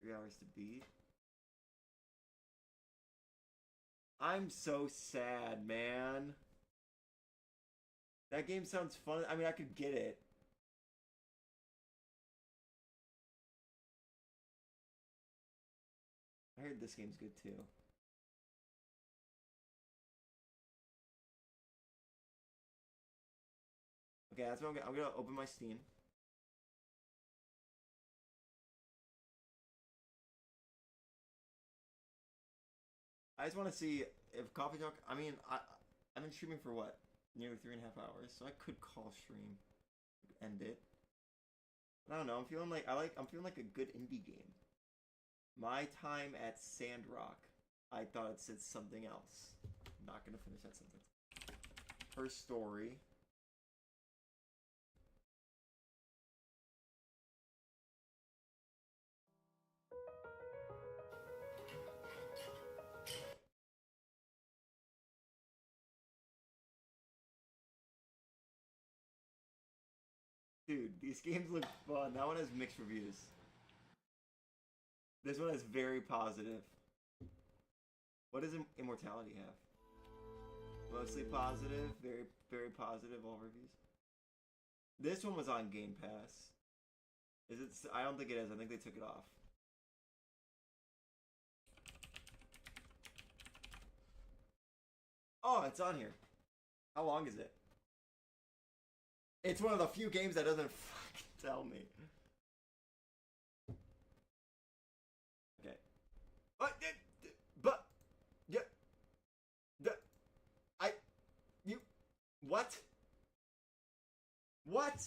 Speaker 1: 3 hours to beat. I'm so sad, man. That game sounds fun. I mean, I could get it. I heard this game's good too. Okay, that's what I'm gonna open my Steam. I just want to see if Coffee Talk. I mean, I've been streaming for what, nearly 3.5 hours, so I could call stream, end it. I don't know. I'm feeling like I'm feeling like a good indie game. My Time at Sandrock. I thought it said something else. I'm not gonna finish that sentence. Her story. Dude, these games look fun. That one has mixed reviews. This one is very positive. What does Immortality have? Mostly positive, very, very positive, all reviews. This one was on Game Pass. Is it? I don't think it is. I think they took it off. Oh, it's on here. How long is it? It's one of the few games that doesn't fucking tell me. Okay. But yeah, what? What?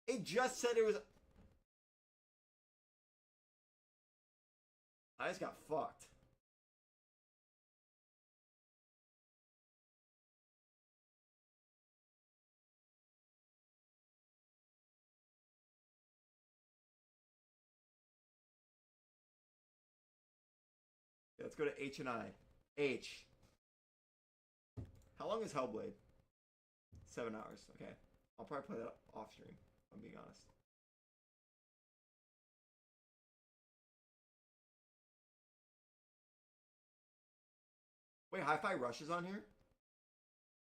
Speaker 1: It just said it was. I just got fucked. Let's go to H and I. H. How long is Hellblade? 7 hours. Okay. I'll probably play that off stream, if I'm being honest. Wait, Hi-Fi Rush is on here?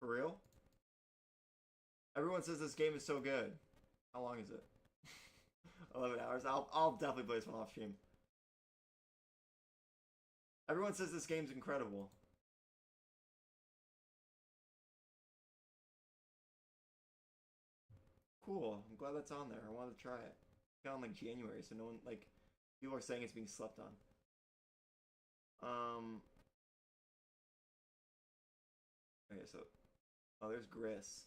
Speaker 1: For real? Everyone says this game is so good. How long is it? 11 hours. I'll definitely play this one off stream. Everyone says this game's incredible. Cool. I'm glad that's on there. I wanted to try it. It's on like January, so no one like people are saying it's being slept on. Okay, so there's Gris.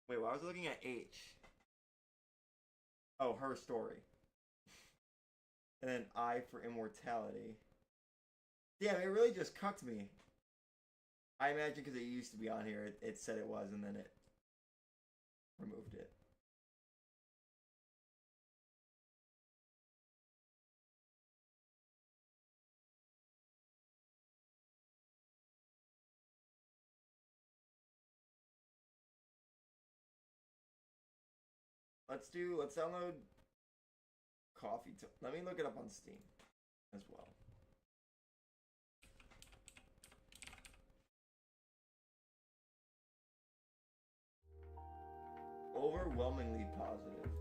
Speaker 1: Wait, well, I was looking at H. Oh, her story. And then I for Immortality. Damn, it really just cucked me. I imagine because it used to be on here, it said it was, and then it removed it. Let's download Coffee. Let me look it up on Steam as well. Overwhelmingly positive.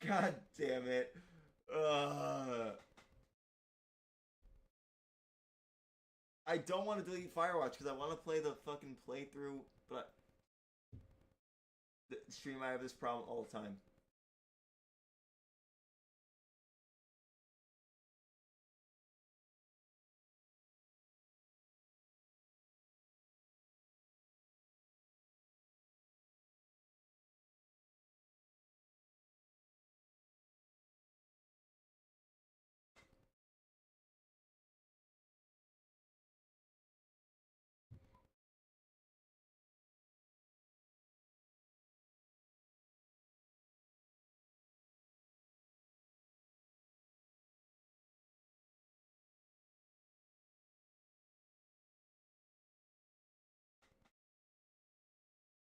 Speaker 1: God damn it. I don't want to delete Firewatch because I want to play the fucking playthrough, but the stream I have this problem all the time.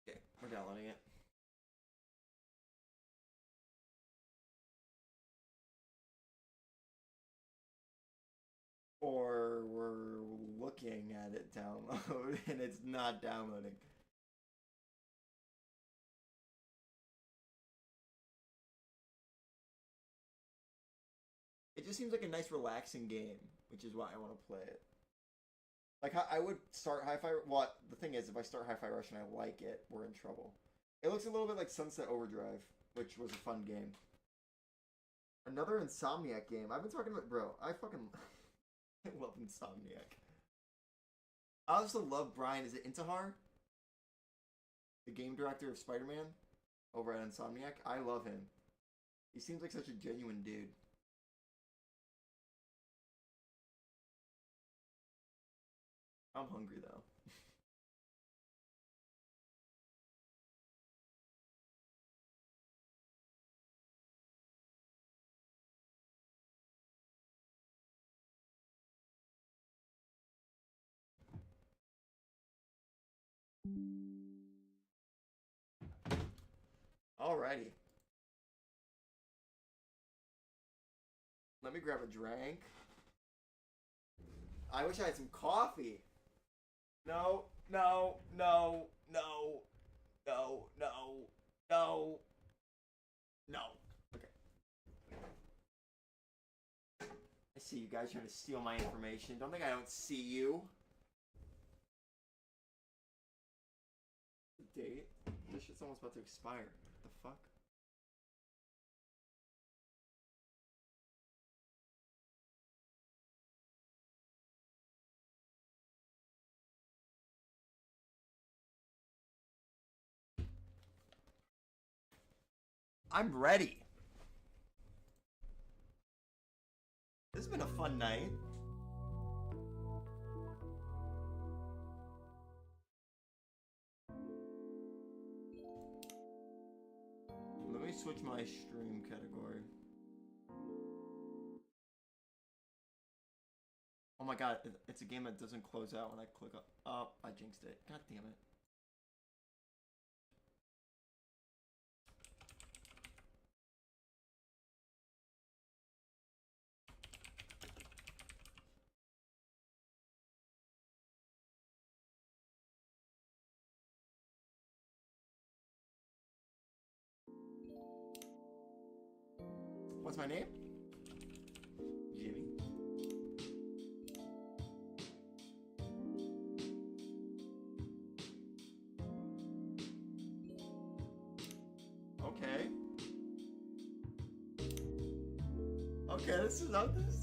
Speaker 1: Okay, we're downloading it. Or we're looking at it download and it's not downloading. It just seems like a nice relaxing game, which is why I want to play it. Like, I would start Hi-Fi... Well, the thing is, if I start Hi-Fi Rush and I like it, we're in trouble. It looks a little bit like Sunset Overdrive, which was a fun game. Another Insomniac game. I've been talking about... Bro, I fucking... I love Insomniac. I also love Brian. Is it Intihar? The game director of Spider-Man over at Insomniac. I love him. He seems like such a genuine dude. I'm hungry though. Alrighty. Let me grab a drink. I wish I had some coffee. No, no, no, no, no, no, no, no. Okay. I see you guys trying to steal my information. Don't think I don't see you. Date? This shit's almost about to expire. What the fuck? I'm ready. This has been a fun night. Let me switch my stream category. Oh my god, it's a game that doesn't close out when I click up. Oh, I jinxed it. God damn it. What's my name? Jimmy. Okay. Okay, this is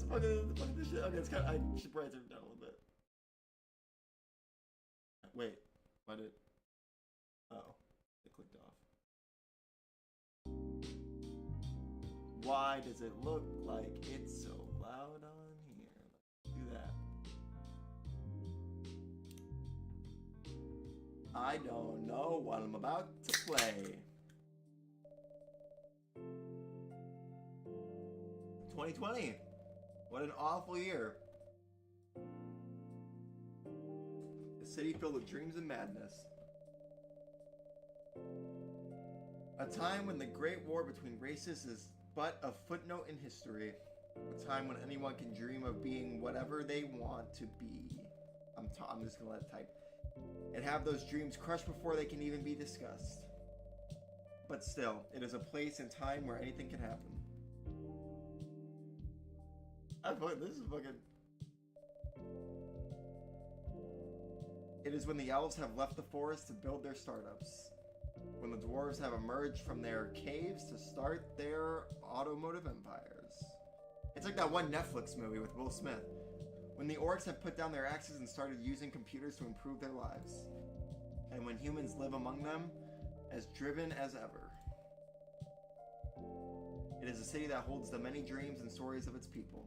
Speaker 1: fucking this shit. Okay, it's kind of, I should probably turn it down a little bit. Wait, why did? Oh, it clicked off. Why does it look like it's so loud on here? Let's do that. I don't know what I'm about to play. 2020. What an awful year. A city filled with dreams and madness. A time when the great war between races is but a footnote in history. A time when anyone can dream of being whatever they want to be. I'm just gonna let it type. And have those dreams crushed before they can even be discussed. But still, it is a place and time where anything can happen. This is fucking... It is when the elves have left the forest to build their startups. When the dwarves have emerged from their caves to start their automotive empires. It's like that one Netflix movie with Will Smith. When the orcs have put down their axes and started using computers to improve their lives. And when humans live among them, as driven as ever. It is a city that holds the many dreams and stories of its people.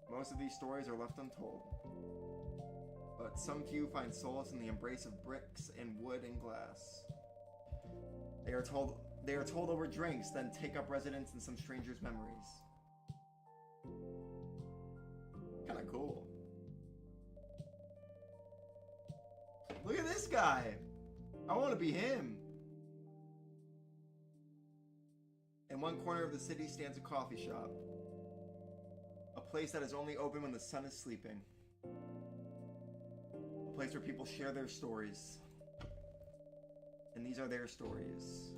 Speaker 1: Most of these stories are left untold. But some few find solace in the embrace of bricks and wood and glass. They are told over drinks, then take up residence in some stranger's memories. Kinda cool. Look at this guy! I want to be him! In one corner of the city stands a coffee shop. A place that is only open when the sun is sleeping. A place where people share their stories. And these are their stories.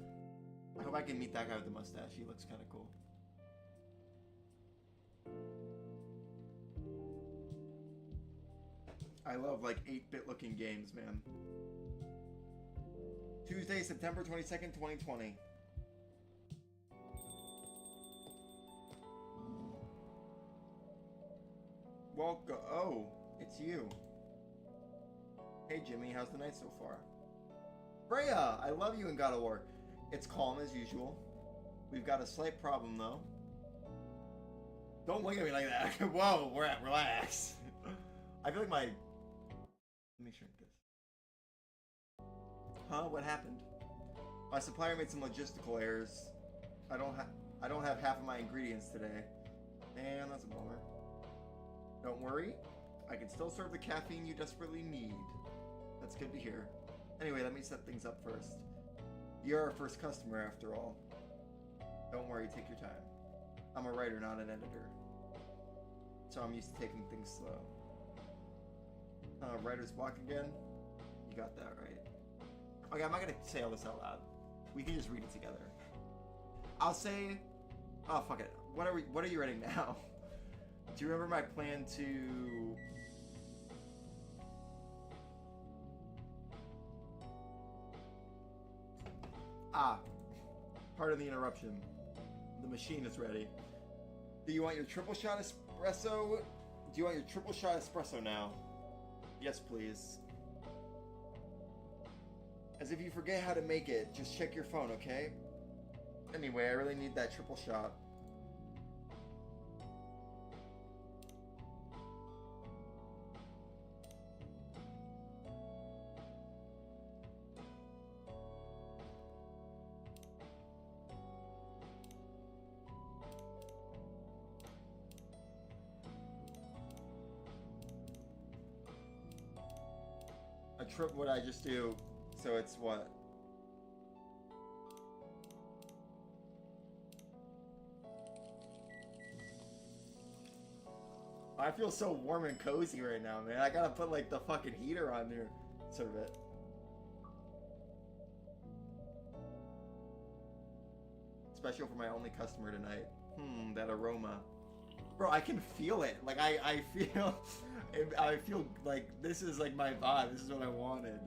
Speaker 1: I hope I can meet that guy with the mustache. He looks kind of cool. I love like 8-bit looking games, man. Tuesday, September 22nd, 2020. Welcome. Oh, it's you. Hey Jimmy, how's the night so far? Freya, I love you in God of War. It's calm as usual. We've got a slight problem though. Don't look at me like that. Whoa, relax. I feel like my... Let me shrink this. Huh? What happened? My supplier made some logistical errors. I don't have half of my ingredients today. Man, that's a bummer. Don't worry, I can still serve the caffeine you desperately need. That's good to hear. Anyway, let me set things up first. You're our first customer, after all. Don't worry, take your time. I'm a writer, not an editor. So I'm used to taking things slow. Writer's block again? You got that right. Okay, I'm not gonna say all this out loud. We can just read it together. I'll say... Oh, fuck it. What are you writing now? Do you remember my plan to... Pardon the interruption. The machine is ready. Do you want your triple shot espresso? Do you want your triple shot espresso now? Yes, please. As if you forget how to make it, just check your phone, okay? Anyway, I really need that triple shot. What I just do, so it's what? I feel so warm and cozy right now, man. I gotta put like the fucking heater on there. Serve it. Special for my only customer tonight. That aroma. Bro, I can feel it. Like I feel like this is like my vibe. This is what I wanted.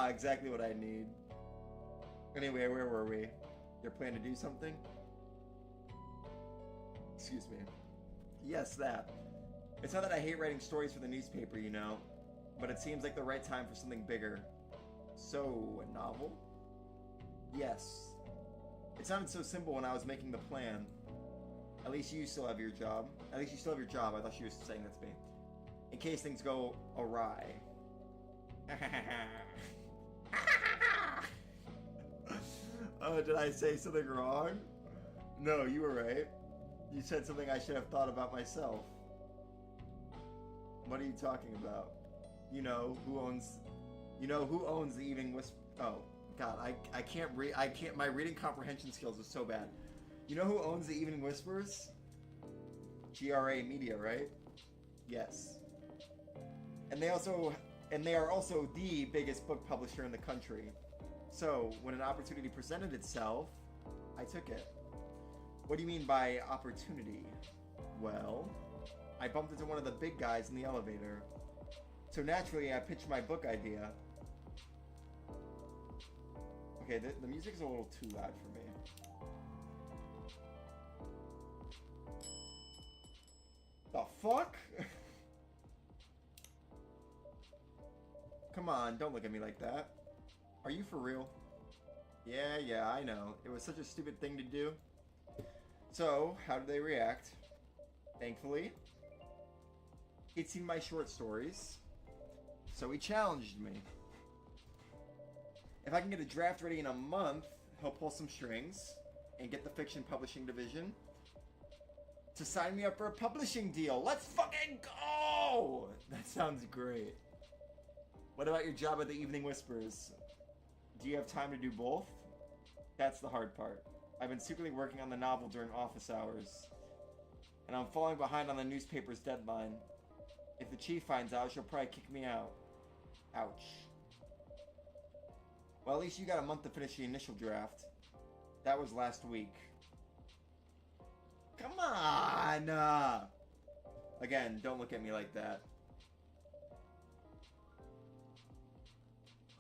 Speaker 1: Exactly what I need. Anyway, where were we? Your plan to do something? Excuse me. Yes, that. It's not that I hate writing stories for the newspaper, you know, but it seems like the right time for something bigger. So, a novel? Yes. It sounded so simple when I was making the plan. At least you still have your job. At least you still have your job. I thought she was saying that to me. In case things go awry. Oh, did I say something wrong? No, you were right. You said something I should have thought about myself. What are you talking about? You know who owns the Evening Whisper? Oh, God, I can't read. My reading comprehension skills are so bad. You know who owns the Evening Whispers? GRA Media, right? Yes. And they are also the biggest book publisher in the country. So, when an opportunity presented itself, I took it. What do you mean by opportunity? Well, I bumped into one of the big guys in the elevator. So naturally, I pitched my book idea. Okay, the music's a little too loud for me. The fuck? Come on, don't look at me like that. Are you for real? Yeah, I know. It was such a stupid thing to do. So, how did they react? Thankfully, he'd seen my short stories, so he challenged me. If I can get a draft ready in a month, he'll pull some strings and get the fiction publishing division to sign me up for a publishing deal. Let's fucking go! That sounds great. What about your job at the Evening Whispers? Do you have time to do both? That's the hard part. I've been secretly working on the novel during office hours, and I'm falling behind on the newspaper's deadline. If the chief finds out, she'll probably kick me out. Ouch. Well, at least you got a month to finish the initial draft. That was last week. Come on! Again, don't look at me like that.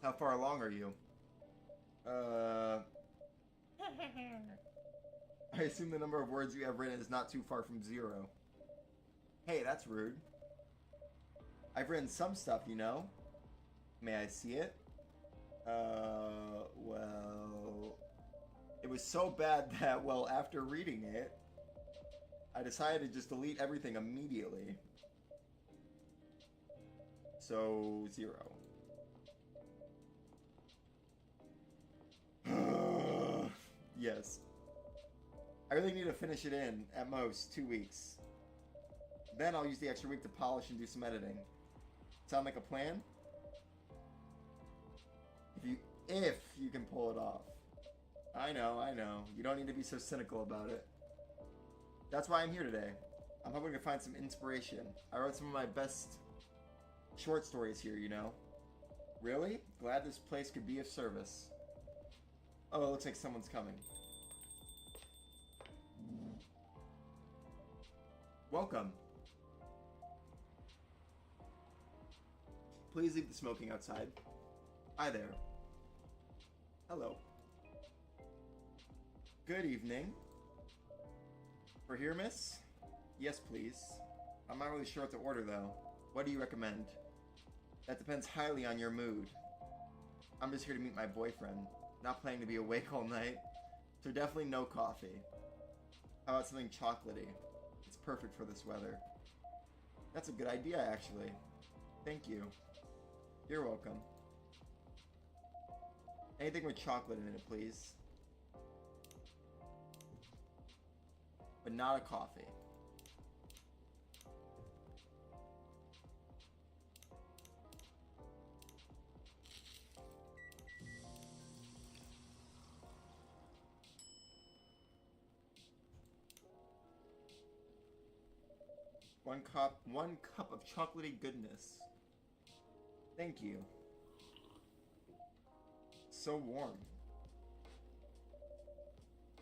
Speaker 1: How far along are you? I assume the number of words you have written is not too far from 0. Hey, that's rude. I've written some stuff, you know. May I see it? Well... It was so bad that, well, after reading it, I decided to just delete everything immediately. So, 0. Yes. I really need to finish it in, at most, 2 weeks. Then I'll use the extra week to polish and do some editing. Sound like a plan? If you can pull it off. I know. You don't need to be so cynical about it. That's why I'm here today. I'm hoping to find some inspiration. I wrote some of my best short stories here, you know. Really? Glad this place could be of service. Oh, it looks like someone's coming. Welcome. Please leave the smoking outside. Hi there. Hello. Good evening. We're here, miss? Yes, please. I'm not really sure what to order, though. What do you recommend? That depends highly on your mood. I'm just here to meet my boyfriend. Not planning to be awake all night. So definitely no coffee. How about something chocolatey? It's perfect for this weather. That's a good idea, actually. Thank you. You're welcome. Anything with chocolate in it, please. But not a coffee. One cup of chocolatey goodness. Thank you. So warm.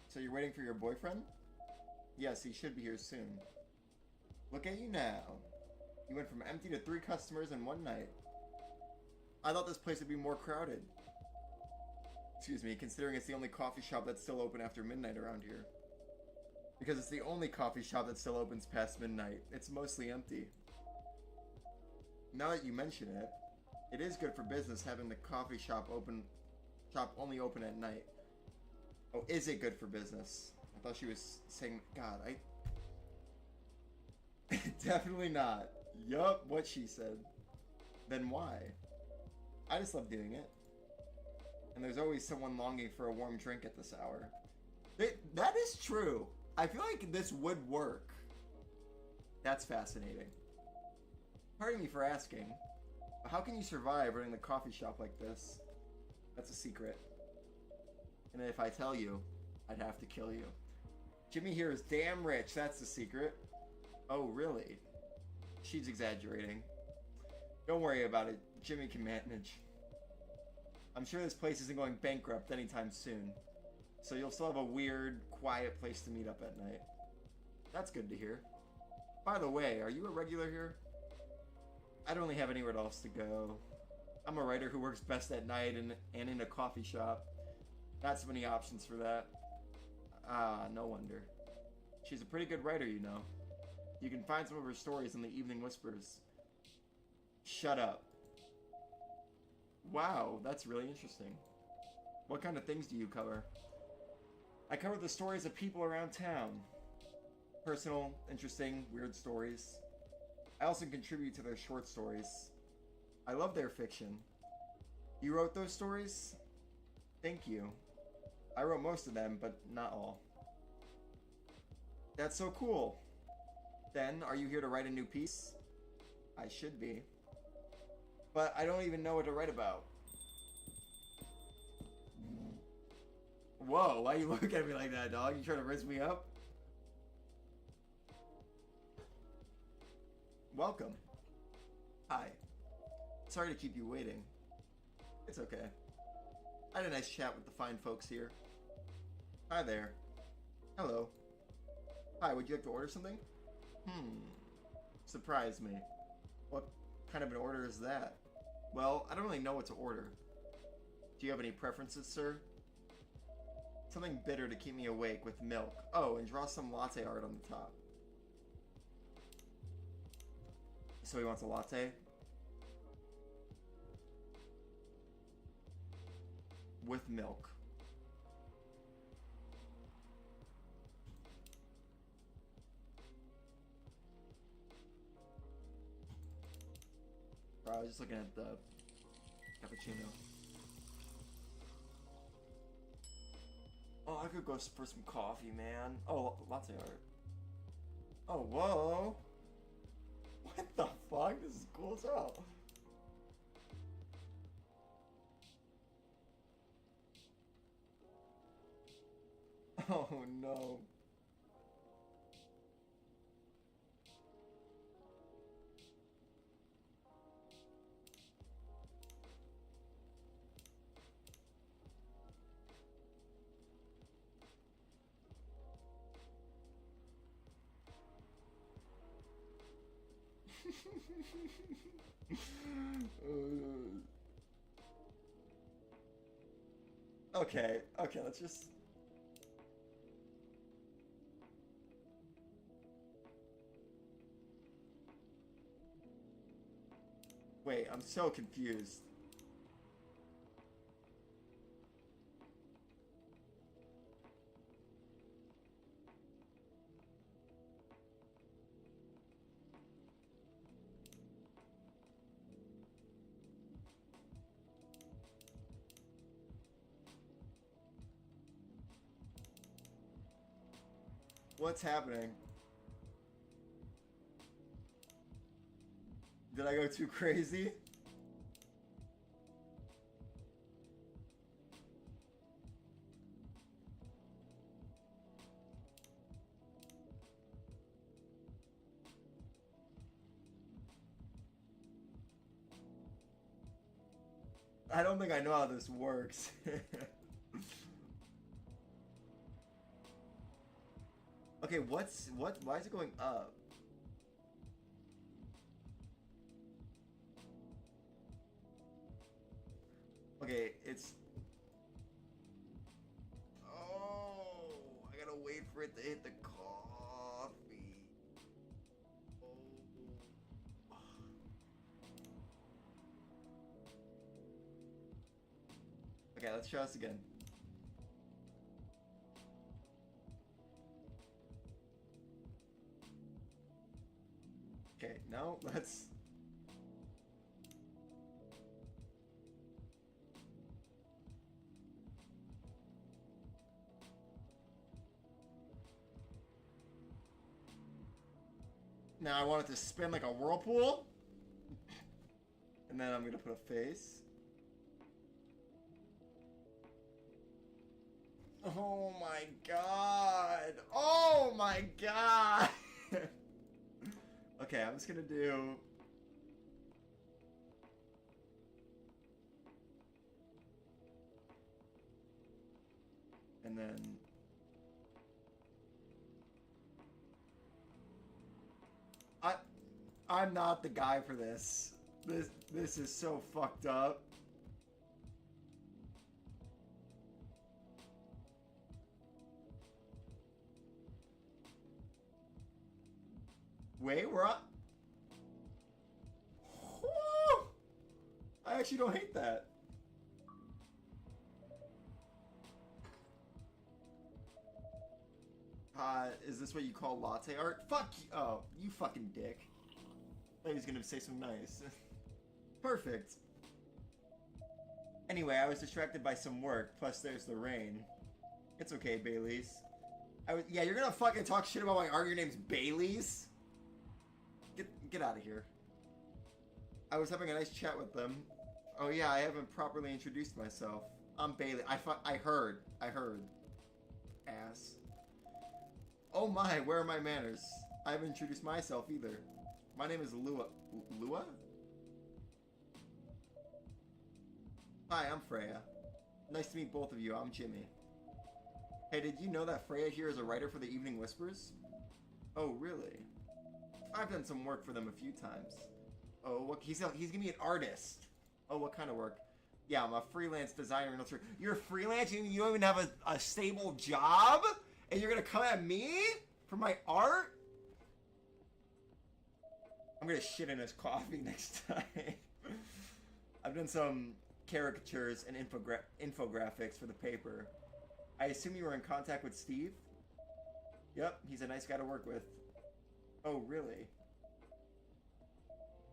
Speaker 1: So you're waiting for your boyfriend? Yes, he should be here soon. Look at you now. You went from empty to 3 customers in one night. I thought this place would be more crowded. Excuse me, considering it's the only coffee shop that's still open after midnight around here. Because it's the only coffee shop that still opens past midnight. It's mostly empty. Now that you mention it, it is good for business having the coffee shop only open at night. Oh, is it good for business? I thought she was saying, God, definitely not. Yup, what she said. Then why? I just love doing it. And there's always someone longing for a warm drink at this hour. That is true. I feel like this would work. That's fascinating. Pardon me for asking, but how can you survive running the coffee shop like this? That's a secret. And if I tell you, I'd have to kill you. Jimmy here is damn rich, that's the secret. Oh, really? She's exaggerating. Don't worry about it, Jimmy can manage. I'm sure this place isn't going bankrupt anytime soon. So you'll still have a weird, quiet place to meet up at night. That's good to hear. By the way, are you a regular here? I don't really have anywhere else to go. I'm a writer who works best at night and in a coffee shop. Not so many options for that. Ah, no wonder. She's a pretty good writer, you know. You can find some of her stories in the Evening Whispers. Shut up. Wow, that's really interesting. What kind of things do you cover? I cover the stories of people around town. Personal, interesting, weird stories. I also contribute to their short stories. I love their fiction. You wrote those stories? Thank you. I wrote most of them, but not all. That's so cool. Then, are you here to write a new piece? I should be. But I don't even know what to write about. Whoa, why you look at me like that, dog? You trying to rinse me up? Welcome. Hi. Sorry to keep you waiting. It's okay. I had a nice chat with the fine folks here. Hi there. Hello. Hi, would you like to order something? Surprise me. What kind of an order is that? Well, I don't really know what to order. Do you have any preferences, sir? Something bitter to keep me awake with milk. Oh, and draw some latte art on the top. So he wants a latte? With milk. I was just looking at the cappuccino. Oh, I could go for some coffee, man. Oh, latte art. Oh, whoa. What the fuck? This is cool as hell. Oh no. Okay, let's just... Wait, I'm so confused. What's happening? Did I go too crazy? I don't think I know how this works. Okay, why is it going up? Okay, it's... Oh, I gotta wait for it to hit the coffee. Oh. Okay, let's try this again. Okay, no, let's... Now I want it to spin like a whirlpool. And then I'm gonna put a face. Oh my god! Oh my god! Okay, I'm just gonna do... And then... I'm not the guy for this. This is so fucked up. Wait, we're up. I actually don't hate that. Is this what you call latte art? Fuck you. Oh, you fucking dick. I thought he was gonna say something nice. Perfect. Anyway, I was distracted by some work, plus there's the rain. It's okay, Bailey's. Yeah, you're gonna fucking talk shit about my art, your name's Bailey's? Get out of here. I was having a nice chat with them. Oh yeah, I haven't properly introduced myself. I'm Bailey. I heard. Ass. Oh my, where are my manners? I haven't introduced myself either. My name is Lua. Lua? Hi, I'm Freya. Nice to meet both of you. I'm Jimmy. Hey, did you know that Freya here is a writer for the Evening Whispers? Oh, really? I've done some work for them a few times. Oh, what? He's gonna be an artist. Oh, what kind of work? Yeah, I'm a freelance designer and illustrator. You're a freelance? You don't even have a stable job? And you're gonna come at me for my art? I'm gonna shit in his coffee next time. I've done some caricatures and infographics for the paper. I assume you were in contact with Steve? Yep, he's a nice guy to work with. Oh, really?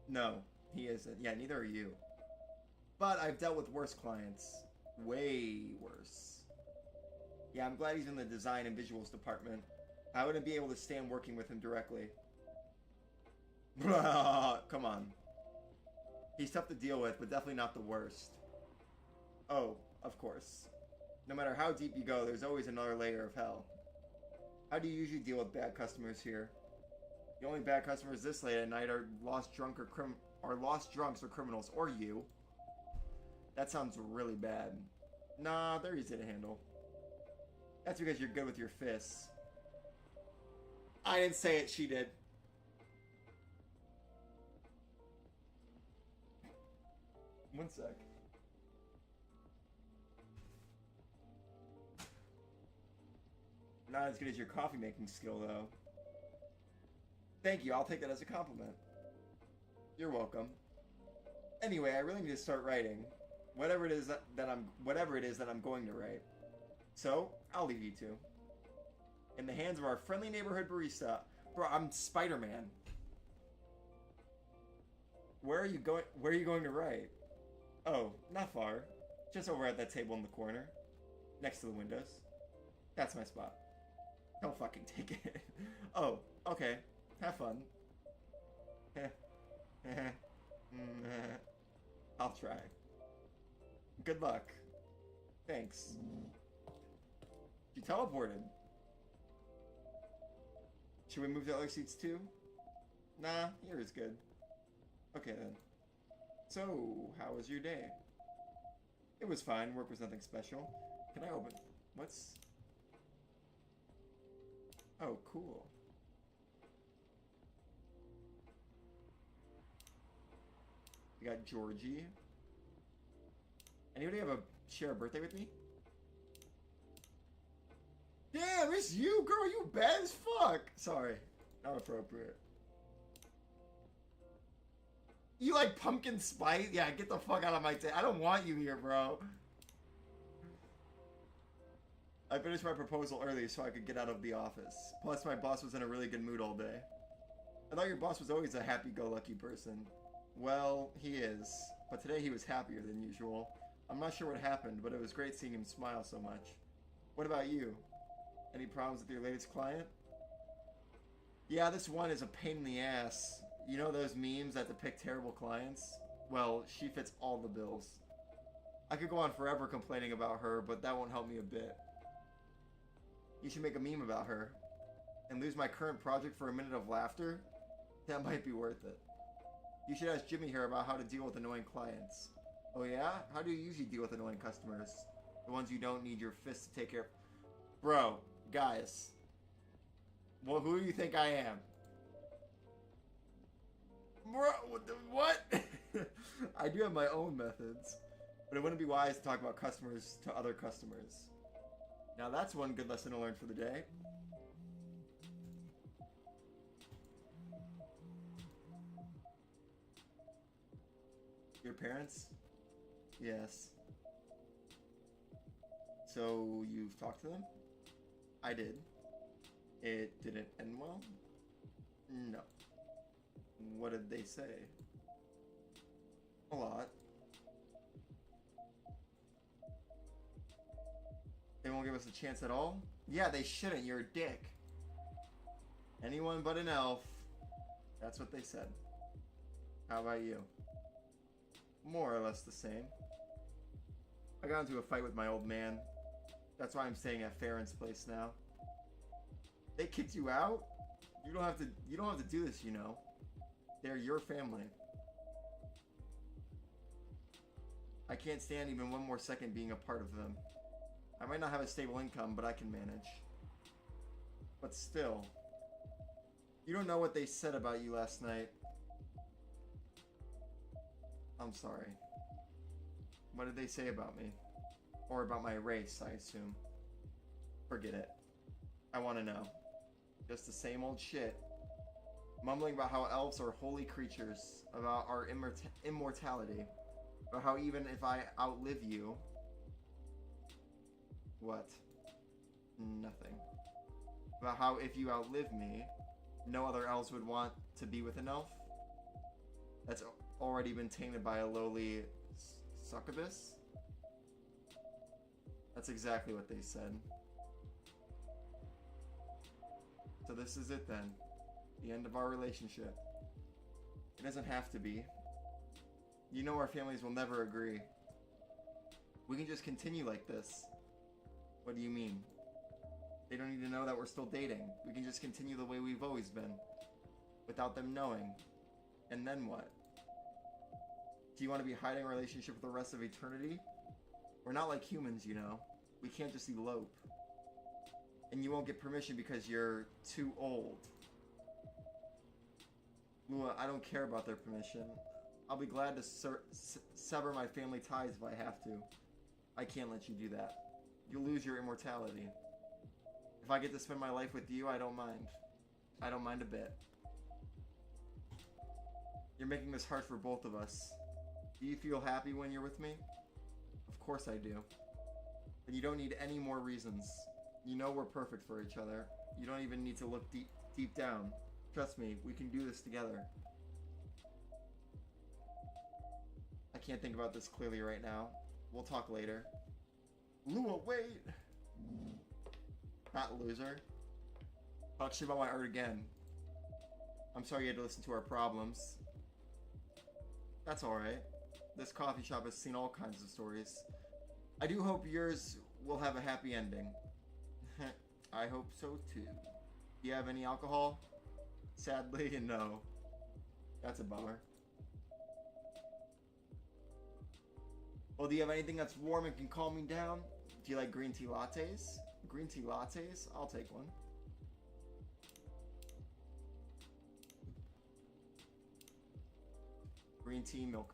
Speaker 1: No, he isn't. Yeah, neither are you. But I've dealt with worse clients. Way worse. Yeah, I'm glad he's in the design and visuals department. I wouldn't be able to stand working with him directly. Come on. He's tough to deal with, but definitely not the worst. Oh, of course. No matter how deep you go, there's always another layer of hell. How do you usually deal with bad customers here? The only bad customers this late at night are lost drunks or criminals, or you. That sounds really bad. Nah, they're easy to handle. That's because you're good with your fists. I didn't say it, she did. One sec. Not as good as your coffee making skill, though. Thank you, I'll take that as a compliment. You're welcome. Anyway, I really need to start writing. Whatever it is that I'm going to write. So, I'll leave you two. In the hands of our friendly neighborhood barista. Bro, I'm Spider-Man. Where are you going to write? Oh, not far. Just over at that table in the corner. Next to the windows. That's my spot. Don't fucking take it. Oh, okay. Have fun. I'll try. Good luck. Thanks. You teleported. Should we move to other seats too? Nah, here is good. Okay then. So, how was your day? It was fine. Work was nothing special. Can I open? What's... Oh, cool. We got Georgie. Anybody share a birthday with me? Damn, it's you, girl. You bad as fuck. Sorry, not appropriate. You like pumpkin spice? Yeah, get the fuck out of my I don't want you here, bro. I finished my proposal early so I could get out of the office. Plus, my boss was in a really good mood all day. I thought your boss was always a happy-go-lucky person. Well, he is. But today he was happier than usual. I'm not sure what happened, but it was great seeing him smile so much. What about you? Any problems with your latest client? Yeah, this one is a pain in the ass. You know those memes that depict terrible clients? Well, she fits all the bills. I could go on forever complaining about her, but that won't help me a bit. You should make a meme about her. And lose my current project for a minute of laughter? That might be worth it. You should ask Jimmy here about how to deal with annoying clients. Oh yeah? How do you usually deal with annoying customers? The ones you don't need your fists to take care of. Bro, guys. Well, who do you think I am? Bro, what? I do have my own methods. But it wouldn't be wise to talk about customers to other customers. Now that's one good lesson to learn for the day. Your parents? Yes. So you've talked to them? I did. It didn't end well? No. What did they say? A lot. They won't give us a chance at all? Yeah, they shouldn't. You're a dick. Anyone but an elf. That's what they said. How about you? More or less the same. I got into a fight with my old man. That's why I'm staying at Farron's place now. They kicked you out? You don't have to do this, you know. They're your family. I can't stand even one more second being a part of them. I might not have a stable income, but I can manage. But still. You don't know what they said about you last night. I'm sorry. What did they say about me? Or about my race, I assume. Forget it. I want to know. Just the same old shit. Mumbling about how elves are holy creatures. About our immortality. About how even if I outlive you... What? Nothing. About how if you outlive me, no other elves would want to be with an elf? That's already been tainted by a lowly succubus? That's exactly what they said. So this is it then. The end of our relationship. It doesn't have to be. You know our families will never agree. We can just continue like this. What do you mean? They don't need to know that we're still dating. We can just continue the way we've always been. Without them knowing. And then what? Do you want to be hiding a relationship for the rest of eternity? We're not like humans, you know. We can't just elope. And you won't get permission because you're too old. Lua, I don't care about their permission. I'll be glad to sever my family ties if I have to. I can't let you do that. You'll lose your immortality. If I get to spend my life with you, I don't mind. I don't mind a bit. You're making this hard for both of us. Do you feel happy when you're with me? Of course I do. But you don't need any more reasons. You know we're perfect for each other. You don't even need to look deep down. Trust me, we can do this together. I can't think about this clearly right now. We'll talk later. Lua, wait! Not loser. Talk shit about my art again. I'm sorry you had to listen to our problems. That's alright. This coffee shop has seen all kinds of stories. I do hope yours will have a happy ending. I hope so too. Do you have any alcohol? Sadly, no. That's a bummer. Well, do you have anything that's warm and can calm me down? Do you like green tea lattes? Green tea lattes? I'll take one. Green tea, milk.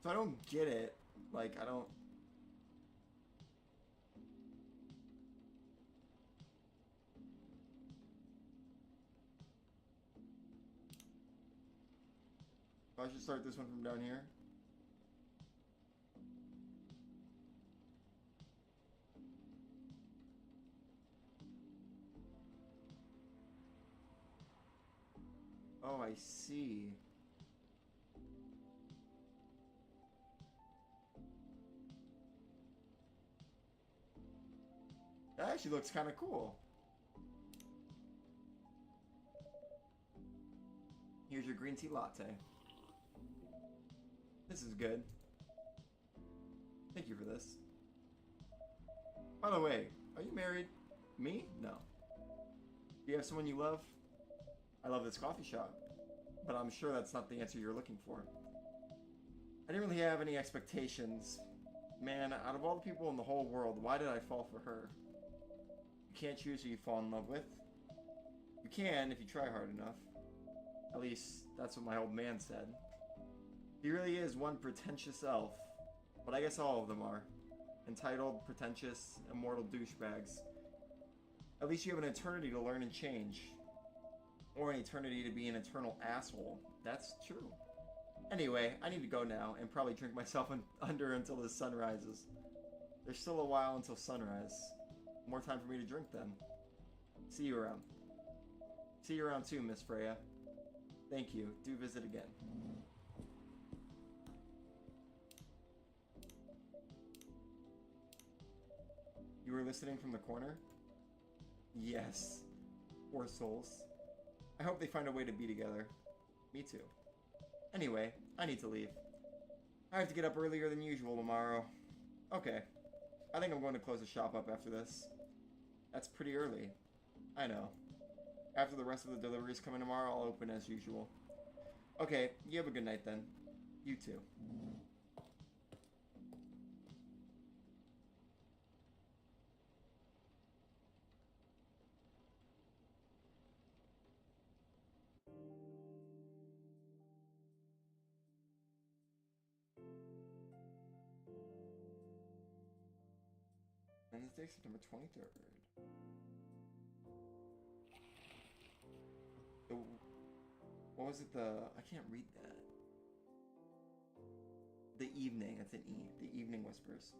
Speaker 1: So I don't get it. Like, I don't... I should start this one from down here. Oh, I see. That actually looks kind of cool. Here's your green tea latte. This is good. Thank you for this. By the way, are you married? Me? No. Do you have someone you love? I love this coffee shop, but I'm sure that's not the answer you're looking for. I didn't really have any expectations. Man, out of all the people in the whole world, why did I fall for her? You can't choose who you fall in love with. You can if you try hard enough. At least, that's what my old man said. He really is one pretentious elf, but I guess all of them are. Entitled, pretentious, immortal douchebags. At least you have an eternity to learn and change. Or an eternity to be an eternal asshole. That's true. Anyway, I need to go now and probably drink myself under until the sun rises. There's still a while until sunrise. More time for me to drink then. See you around. See you around too, Miss Freya. Thank you. Do visit again. You were listening from the corner? Yes. Poor souls. I hope they find a way to be together. Me too. Anyway, I need to leave. I have to get up earlier than usual tomorrow. Okay. I think I'm going to close the shop up after this. That's pretty early. I know. After the rest of the deliveries come in tomorrow, I'll open as usual. Okay, you have a good night then. You too. Wednesday, September 23rd. What was it? I can't read that. The evening. That's an E. The evening whispers.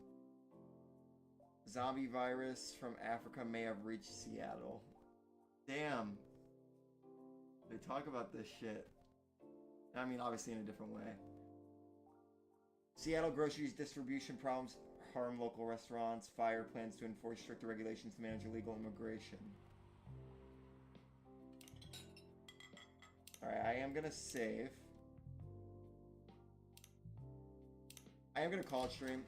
Speaker 1: Zombie virus from Africa may have reached Seattle. Damn. They talk about this shit. I mean, obviously in a different way. Seattle groceries distribution problems harm local restaurants. Fire plans to enforce stricter regulations to manage illegal immigration. Alright, I am gonna save. I am gonna call it stream.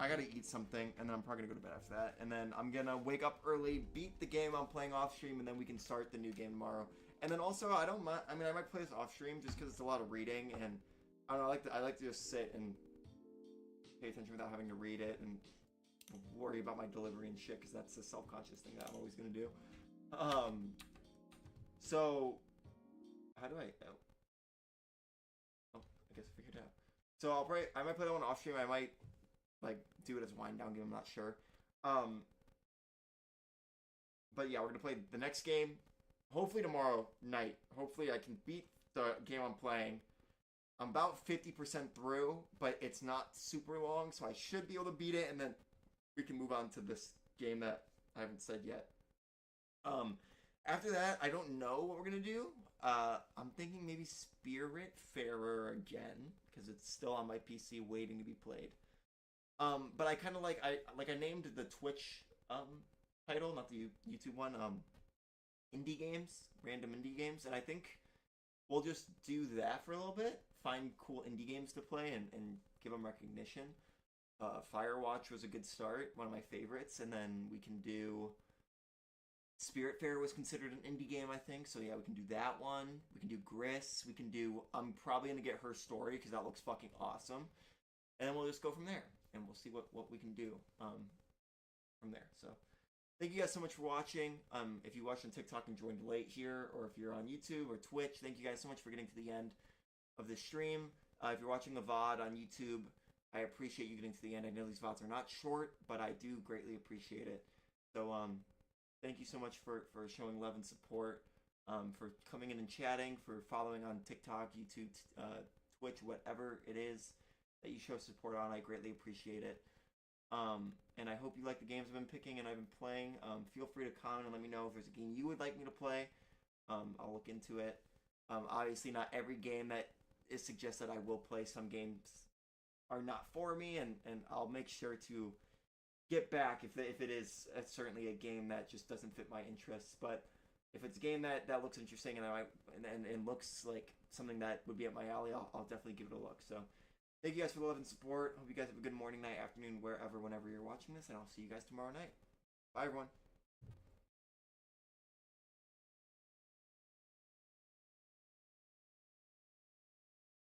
Speaker 1: I gotta eat something, and then I'm probably gonna go to bed after that. And then I'm gonna wake up early, beat the game I'm playing off stream, and then we can start the new game tomorrow. And then also, I don't mind. I mean, I might play this off stream just because it's a lot of reading, and I don't know. I like to just sit and pay attention without having to read it and worry about my delivery and shit, because that's a self-conscious thing that I'm always gonna do. So how do I? Oh, I guess I figured it out. So I might play that one off stream. I might like do it as a wind down game. I'm not sure. But yeah, we're gonna play the next game. Hopefully tomorrow night. Hopefully I can beat the game I'm playing. I'm about 50% through, but it's not super long, so I should be able to beat it, and then we can move on to this game that I haven't said yet. After that, I don't know what we're gonna do. I'm thinking maybe Spiritfarer again, because it's still on my PC waiting to be played. But I kind of I named the Twitch title, not the YouTube one, indie games, random indie games, and I think we'll just do that for a little bit, find cool indie games to play and give them recognition. Firewatch was a good start, one of my favorites, and then we can do Spiritfarer was considered an indie game, I think, so yeah, we can do that one. We can do Gris, we can do, I'm probably gonna get Her Story, because that looks fucking awesome, and then we'll just go from there, and we'll see what we can do from there. So thank you guys so much for watching. If you watched on TikTok and joined late here, or if you're on YouTube or Twitch, thank you guys so much for getting to the end of this stream. If you're watching the VOD on YouTube, I appreciate you getting to the end. I know these VODs are not short, but I do greatly appreciate it. So thank you so much for showing love and support, for coming in and chatting, for following on TikTok, YouTube, Twitch, whatever it is that you show support on. I greatly appreciate it. And I hope you like the games I've been picking and I've been playing. Feel free to comment and let me know if there's a game you would like me to play. I'll look into it. Obviously, not every game that is suggested I will play. Some games are not for me, and I'll make sure to get back if it is certainly a game that just doesn't fit my interests. But if it's a game that looks interesting and looks like something that would be up my alley, I'll definitely give it a look. So thank you guys for the love and support. Hope you guys have a good morning, night, afternoon, wherever, whenever you're watching this, and I'll see you guys tomorrow night. Bye, everyone.